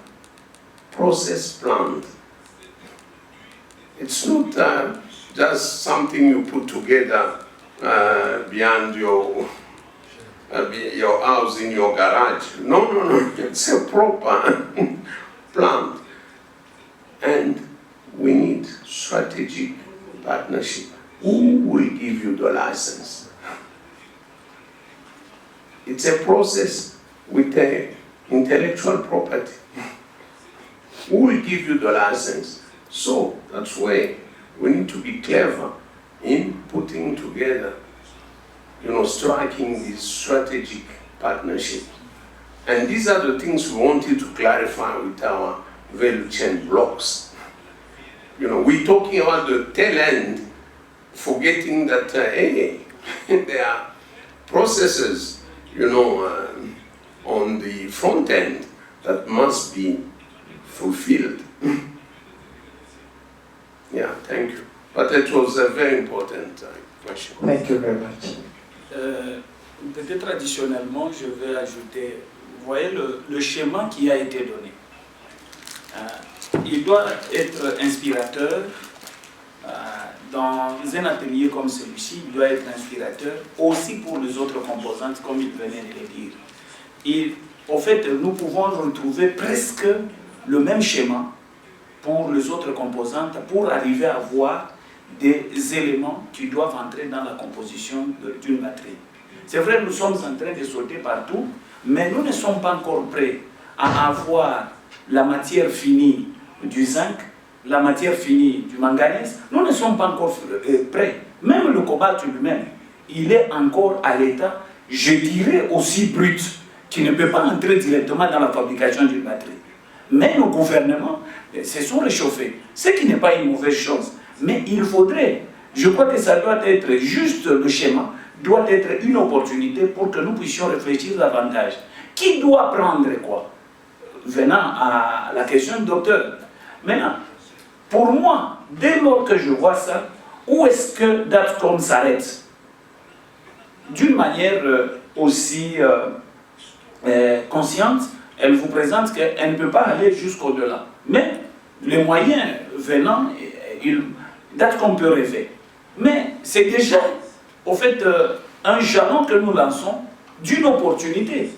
process plant. It's not just something you put together behind your house in your garage. No. It's a proper plant. And we need strategic partnership. Who will give you the license? It's a process with intellectual property. Who will give you the license? So that's why we need to be clever in putting together, striking these strategic partnerships. And these are the things we wanted to clarify with our value chain blocks. You know, we're talking about the tail end, forgetting that, hey, there are processes, you know, on the front end that must be fulfilled. Yeah, thank you. But it was a very important question. Thank you very much. Peut-être additionnellement, je vais ajouter, vous voyez le schéma qui a été donné. Il doit être inspirateur. Dans un atelier comme celui-ci, il doit être inspirateur aussi pour les autres composantes, comme il venait de le dire. Et en fait, nous pouvons retrouver presque le même schéma pour les autres composantes pour arriver à voir des éléments qui doivent entrer dans la composition d'une batterie. C'est vrai, nous sommes en train de sauter partout, mais nous ne sommes pas encore prêts à avoir la matière finie du zinc, la matière finie du manganèse. Nous ne sommes pas encore prêts. Même le cobalt lui-même, il est encore à l'état, je dirais aussi brut, qui ne peut pas entrer directement dans la fabrication d'une batterie. Mais nos gouvernements se sont réchauffés, ce qui n'est pas une mauvaise chose. Mais il faudrait, je crois que ça doit être juste le schéma, doit être une opportunité pour que nous puissions réfléchir davantage. Qui doit prendre quoi? Venant à la question du docteur. Maintenant, pour moi, dès lors que je vois ça, où est-ce que Datcom s'arrête? D'une manière aussi consciente, elle vous présente qu'elle ne peut pas aller jusqu'au-delà. Mais les moyens venant, Datcom peut rêver. Mais c'est déjà, au fait, un jalon que nous lançons d'une opportunité.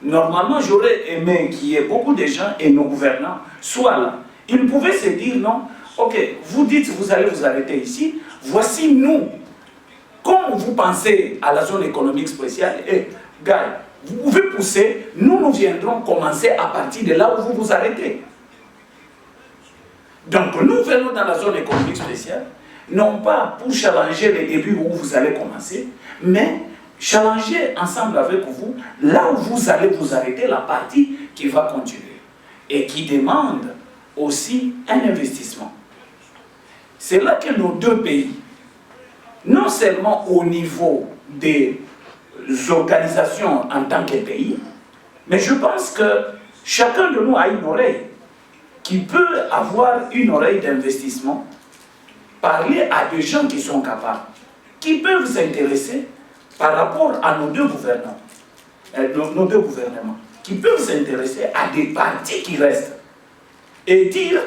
Normalement, j'aurais aimé qu'il y ait beaucoup de gens et nos gouvernants soient là. Ils pouvaient se dire, non, ok, vous dites, vous allez vous arrêter ici, voici nous. Comme vous pensez à la zone économique spéciale, gars, vous pouvez pousser, nous viendrons commencer à partir de là où vous vous arrêtez. Donc nous venons dans la zone économique spéciale, non pas pour challenger les débuts où vous allez commencer, mais challenger ensemble avec vous là où vous allez vous arrêter, la partie qui va continuer et qui demande aussi un investissement. C'est là que nos deux pays, non seulement au niveau des organisations en tant que pays, mais je pense que chacun de nous a une oreille qui peut avoir une oreille d'investissement, parler à des gens qui sont capables, qui peuvent s'intéresser par rapport à nos deux gouvernements, qui peuvent s'intéresser à des parties qui restent et dire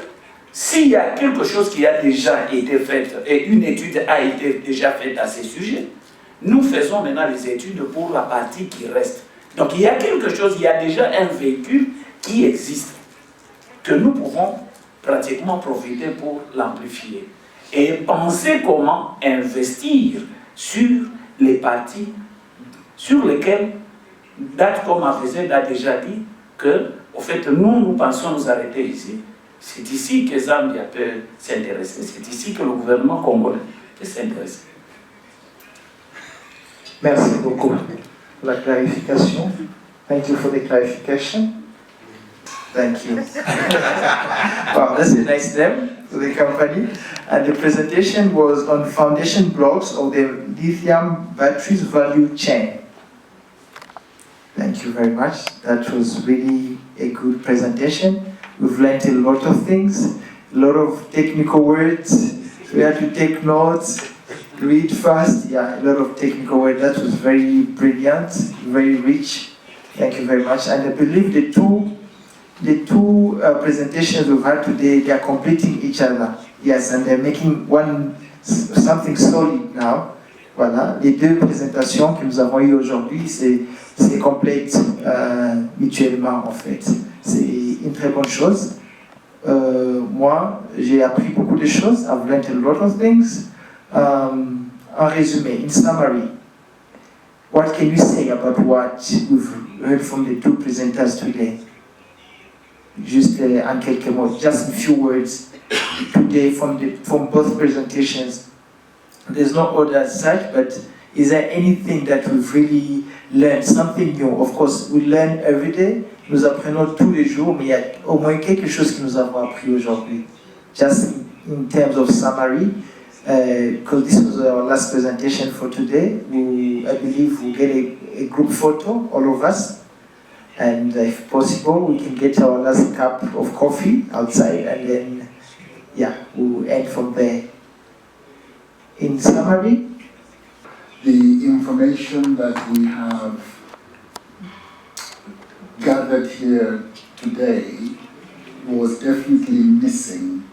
s'il y a quelque chose qui a déjà été fait et une étude a été déjà faite à ces sujets, nous faisons maintenant les études pour la partie qui reste. Donc il y a quelque chose, il y a déjà un véhicule qui existe, que nous pouvons pratiquement profiter pour l'amplifier. Et penser comment investir sur les parties sur lesquelles Datcom a déjà dit que, au fait, nous pensons nous arrêter ici. C'est ici que Zambia peut s'intéresser, c'est ici que le gouvernement congolais peut s'intéresser. Merci beaucoup pour la clarification. Thank you for the clarification. Thank you. Wow, that's a nice name to the company. And the presentation was on foundation blocks of the lithium batteries value chain. Thank you very much. That was really a good presentation. We've learned a lot of things, a lot of technical words. We had to take notes, read fast. Yeah, a lot of technical words. That was very brilliant, very rich. Thank you very much. And I believe the two presentations we've had today, they are completing each other. Yes, and they're making something solid now. Voilà, les deux présentations que nous avons eues aujourd'hui, c'est complète mutuellement en fait. C'est une très bonne chose. Moi, j'ai appris beaucoup de choses. I've learned a lot of things. En résumé, in summary, what can you say about what we've heard from the two presenters today? Juste en quelques mots, just a few words today from both presentations. There's no order as such, but Is there anything that we've really learned, something new? Of course, we learn every day. Nous apprenons tous les jours, mais il y a au moins quelque chose que nous avons appris aujourd'hui. Just in terms of summary, because this was our last presentation for today, I believe we'll get a group photo, all of us, and if possible, we can get our last cup of coffee outside, and then, yeah, we'll end from there. In summary, the information that we have gathered here today was definitely missing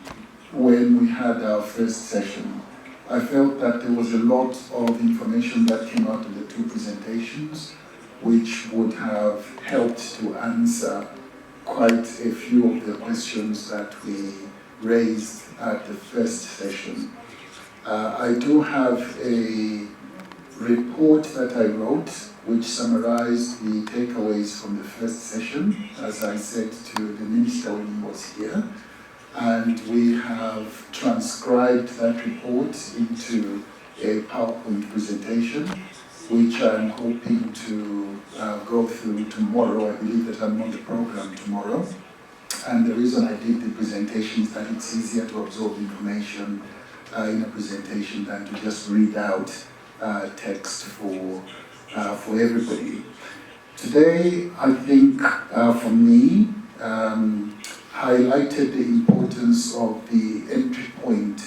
when we had our first session. I felt that there was a lot of information that came out of the two presentations, which would have helped to answer quite a few of the questions that we raised at the first session. I do have a report that I wrote which summarized the takeaways from the first session, as I said to the minister when he was here. And we have transcribed that report into a PowerPoint presentation, which I'm hoping to go through tomorrow. I believe that I'm on the program tomorrow. And the reason I did the presentation is that it's easier to absorb information in a presentation than to just read out text for everybody. Today, I think for me, highlighted the importance of the entry point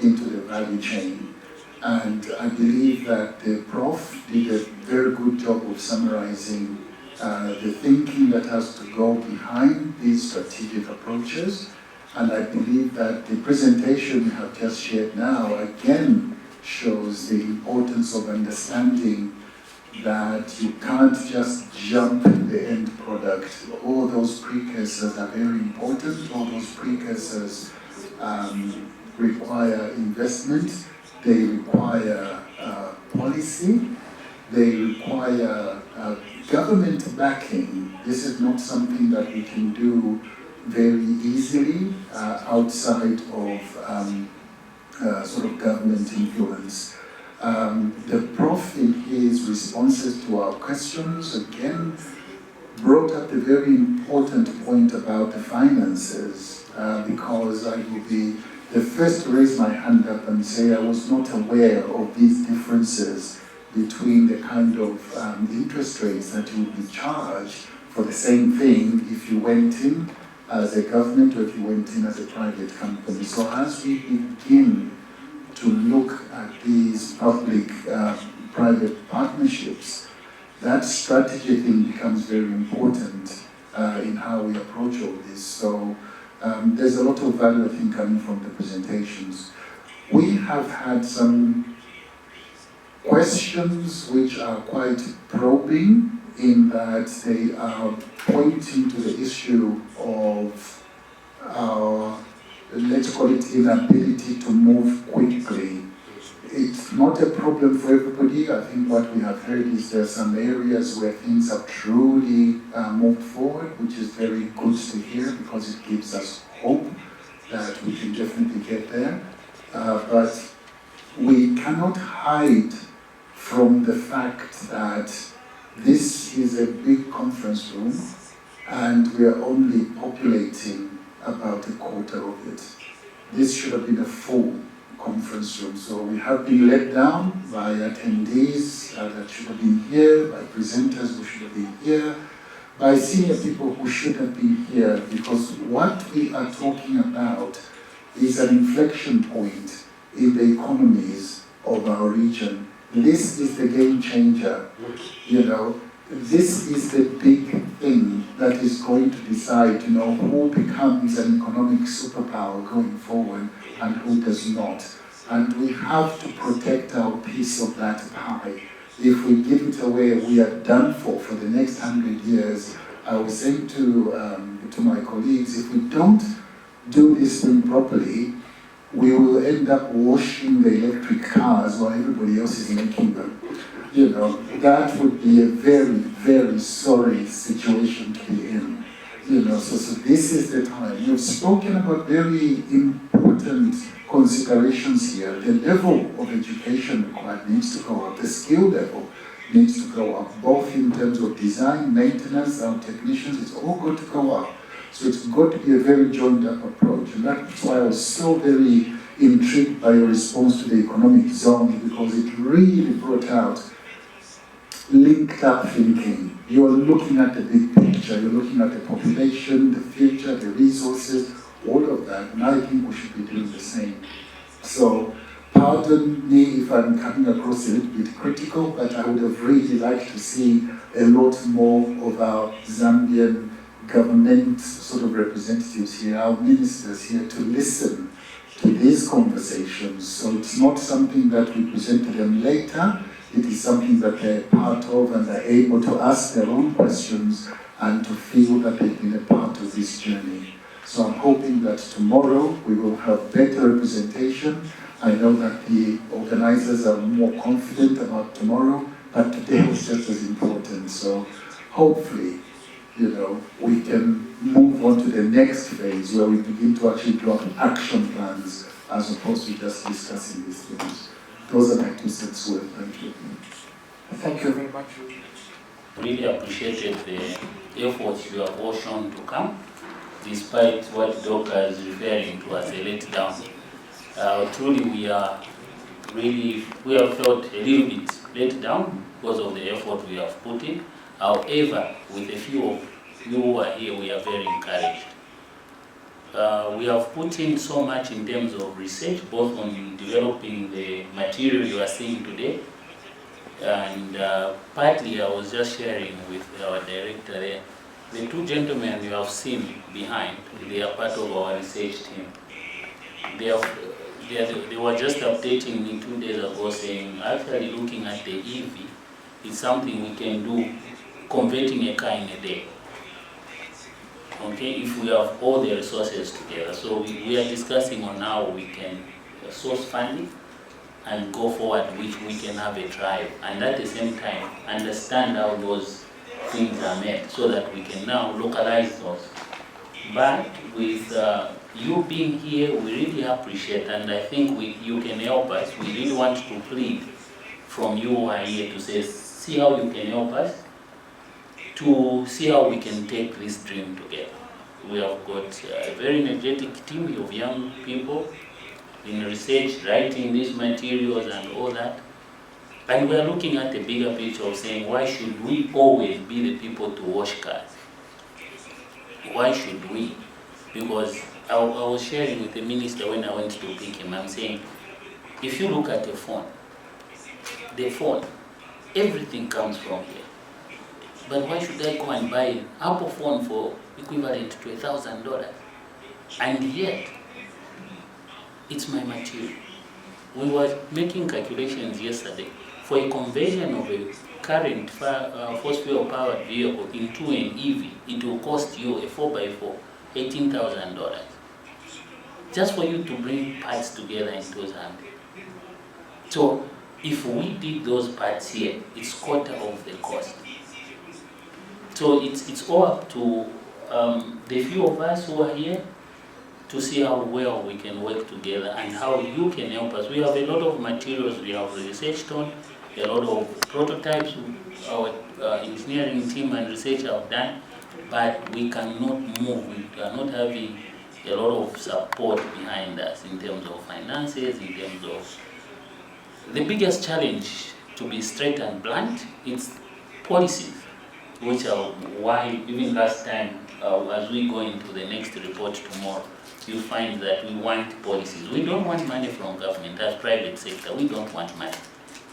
into the value chain. And I believe that the Prof did a very good job of summarizing the thinking that has to go behind these strategic approaches. And I believe that the presentation we have just shared now again shows the importance of understanding that you can't just jump to the end product. All those precursors are very important. All those precursors require investment. They require policy. They require government backing. This is not something that we can do very easily outside of sort of government influence. The Prof in his responses to our questions again brought up the very important point about the finances, because I will be the first to raise my hand up and say I was not aware of these differences between the kind of interest rates that you would be charged for the same thing if you went in as a government or if you went in as a private company. So as we begin to look at these public-private partnerships, that strategy thing becomes very important in how we approach all this. So there's a lot of value, I think, coming from the presentations. We have had some questions which are quite probing in that they are pointing to the issue of our, let's call it, inability to move quickly. It's not a problem for everybody. I think what we have heard is there are some areas where things have truly moved forward, which is very good to hear because it gives us hope that we can definitely get there. But we cannot hide from the fact that this is a big conference room and we are only populating about a quarter of it. This should have been a full conference room. So we have been let down by attendees that should have been here, by presenters who should have been here, by senior people who should have been here, because what we are talking about is an inflection point in the economies of our region. This is the game changer, you know. This is the big thing that is going to decide, you know, who becomes an economic superpower going forward and who does not. And we have to protect our piece of that pie. If we give it away, we are done for the next 100 years. I was saying to my colleagues, if we don't do this thing properly, we will end up washing the electric cars while everybody else is making them. You know, that would be a very, very sorry situation to be in. So this is the time. You've spoken about very important considerations here. The level of education required needs to go up. The skill level needs to go up, both in terms of design, maintenance, our technicians. It's all got to go up. So it's got to be a very joined-up approach. And that's why I was so very intrigued by your response to the economic zone, because it really brought out linked up thinking. You're looking at the big picture, you're looking at the population, the future, the resources, all of that, and I think we should be doing the same. So, pardon me if I'm coming across a little bit critical, but I would have really liked to see a lot more of our Zambian government sort of representatives here, our ministers here, to listen to these conversations. So it's not something that we present to them later. It is something that they're part of, and they're able to ask their own questions and to feel that they've been a part of this journey. So I'm hoping that tomorrow we will have better representation. I know that the organizers are more confident about tomorrow, but today was just as important. So hopefully, we can move on to the next phase where we begin to actually draw action plans as opposed to just discussing these things. Those are my 2 cents worth. Thank you. Thank you very much. Really appreciated the efforts you have all shown to come, despite what Doka is referring to as a letdown. Truly, we have felt a little bit let down because of the effort we have put in. However, with a few of you who are here, we are very encouraged. We have put in so much in terms of research, both on developing the material you are seeing today, and partly I was just sharing with our director there. The 2 gentlemen you have seen behind, they are part of our research team. They were just updating me 2 days ago saying, actually looking at the EV, it's something we can do, converting a car in a day. Okay, if we have all the resources together. So we are discussing on how we can source funding and go forward, which we can have a trial, and at the same time understand how those things are made so that we can now localize those. But with you being here, we really appreciate, and I think you can help us. We really want to plead from you who are here to say, see how you can help us, to see how we can take this dream together. We have got a very energetic team of young people in research, writing these materials and all that. And we are looking at the bigger picture of saying, why should we always be the people to wash cars? Why should we? Because I was sharing with the minister when I went to pick him, I'm saying, if you look at the phone, everything comes from here. But why should I go and buy an Apple phone for equivalent to $1,000? And yet, it's my material. We were making calculations yesterday. For a conversion of a current fossil fuel powered vehicle into an EV, it will cost you a 4x4, $18,000. Just for you to bring parts together into Zambia. So, if we did those parts here, it's quarter of the cost. So it's all up to the few of us who are here to see how well we can work together and how you can help us. We have a lot of materials we have researched on, a lot of prototypes our engineering team and research have done, but we cannot move. We are not having a lot of support behind us in terms of finances, in terms of... The biggest challenge, to be straight and blunt, is policies, which are why even last time, as we go into the next report tomorrow, you find that we want policies. We don't want money from government as private sector. We don't want money.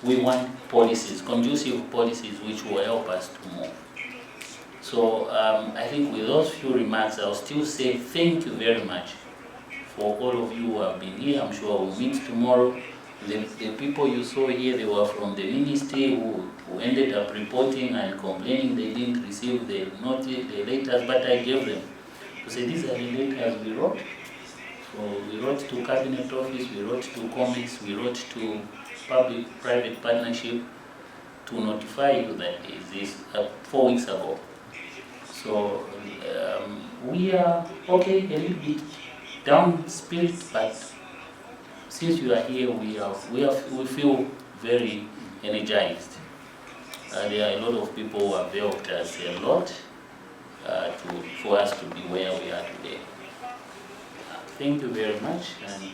We want policies, conducive policies, which will help us to move. So I think with those few remarks, I'll still say thank you very much for all of you who have been here. I'm sure we'll meet tomorrow. The people you saw here, they were from the ministry who ended up reporting and complaining they didn't receive the letters, but I gave them. To say these are the letters we wrote. So we wrote to Cabinet Office, we wrote to Comics, we wrote to Public-Private Partnership to notify you that this 4 weeks ago. So we are okay, a little bit down spirit, but since you are here, we feel very energized. There are a lot of people who have helped us a lot for us to be where we are today. Thank you very much, and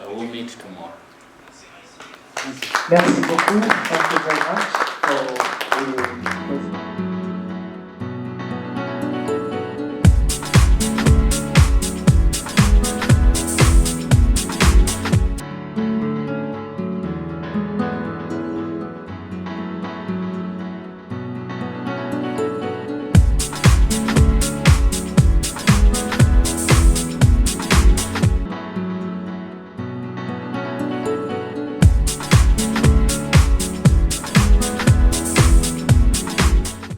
we'll meet tomorrow. Merci beaucoup. Thank you very much for the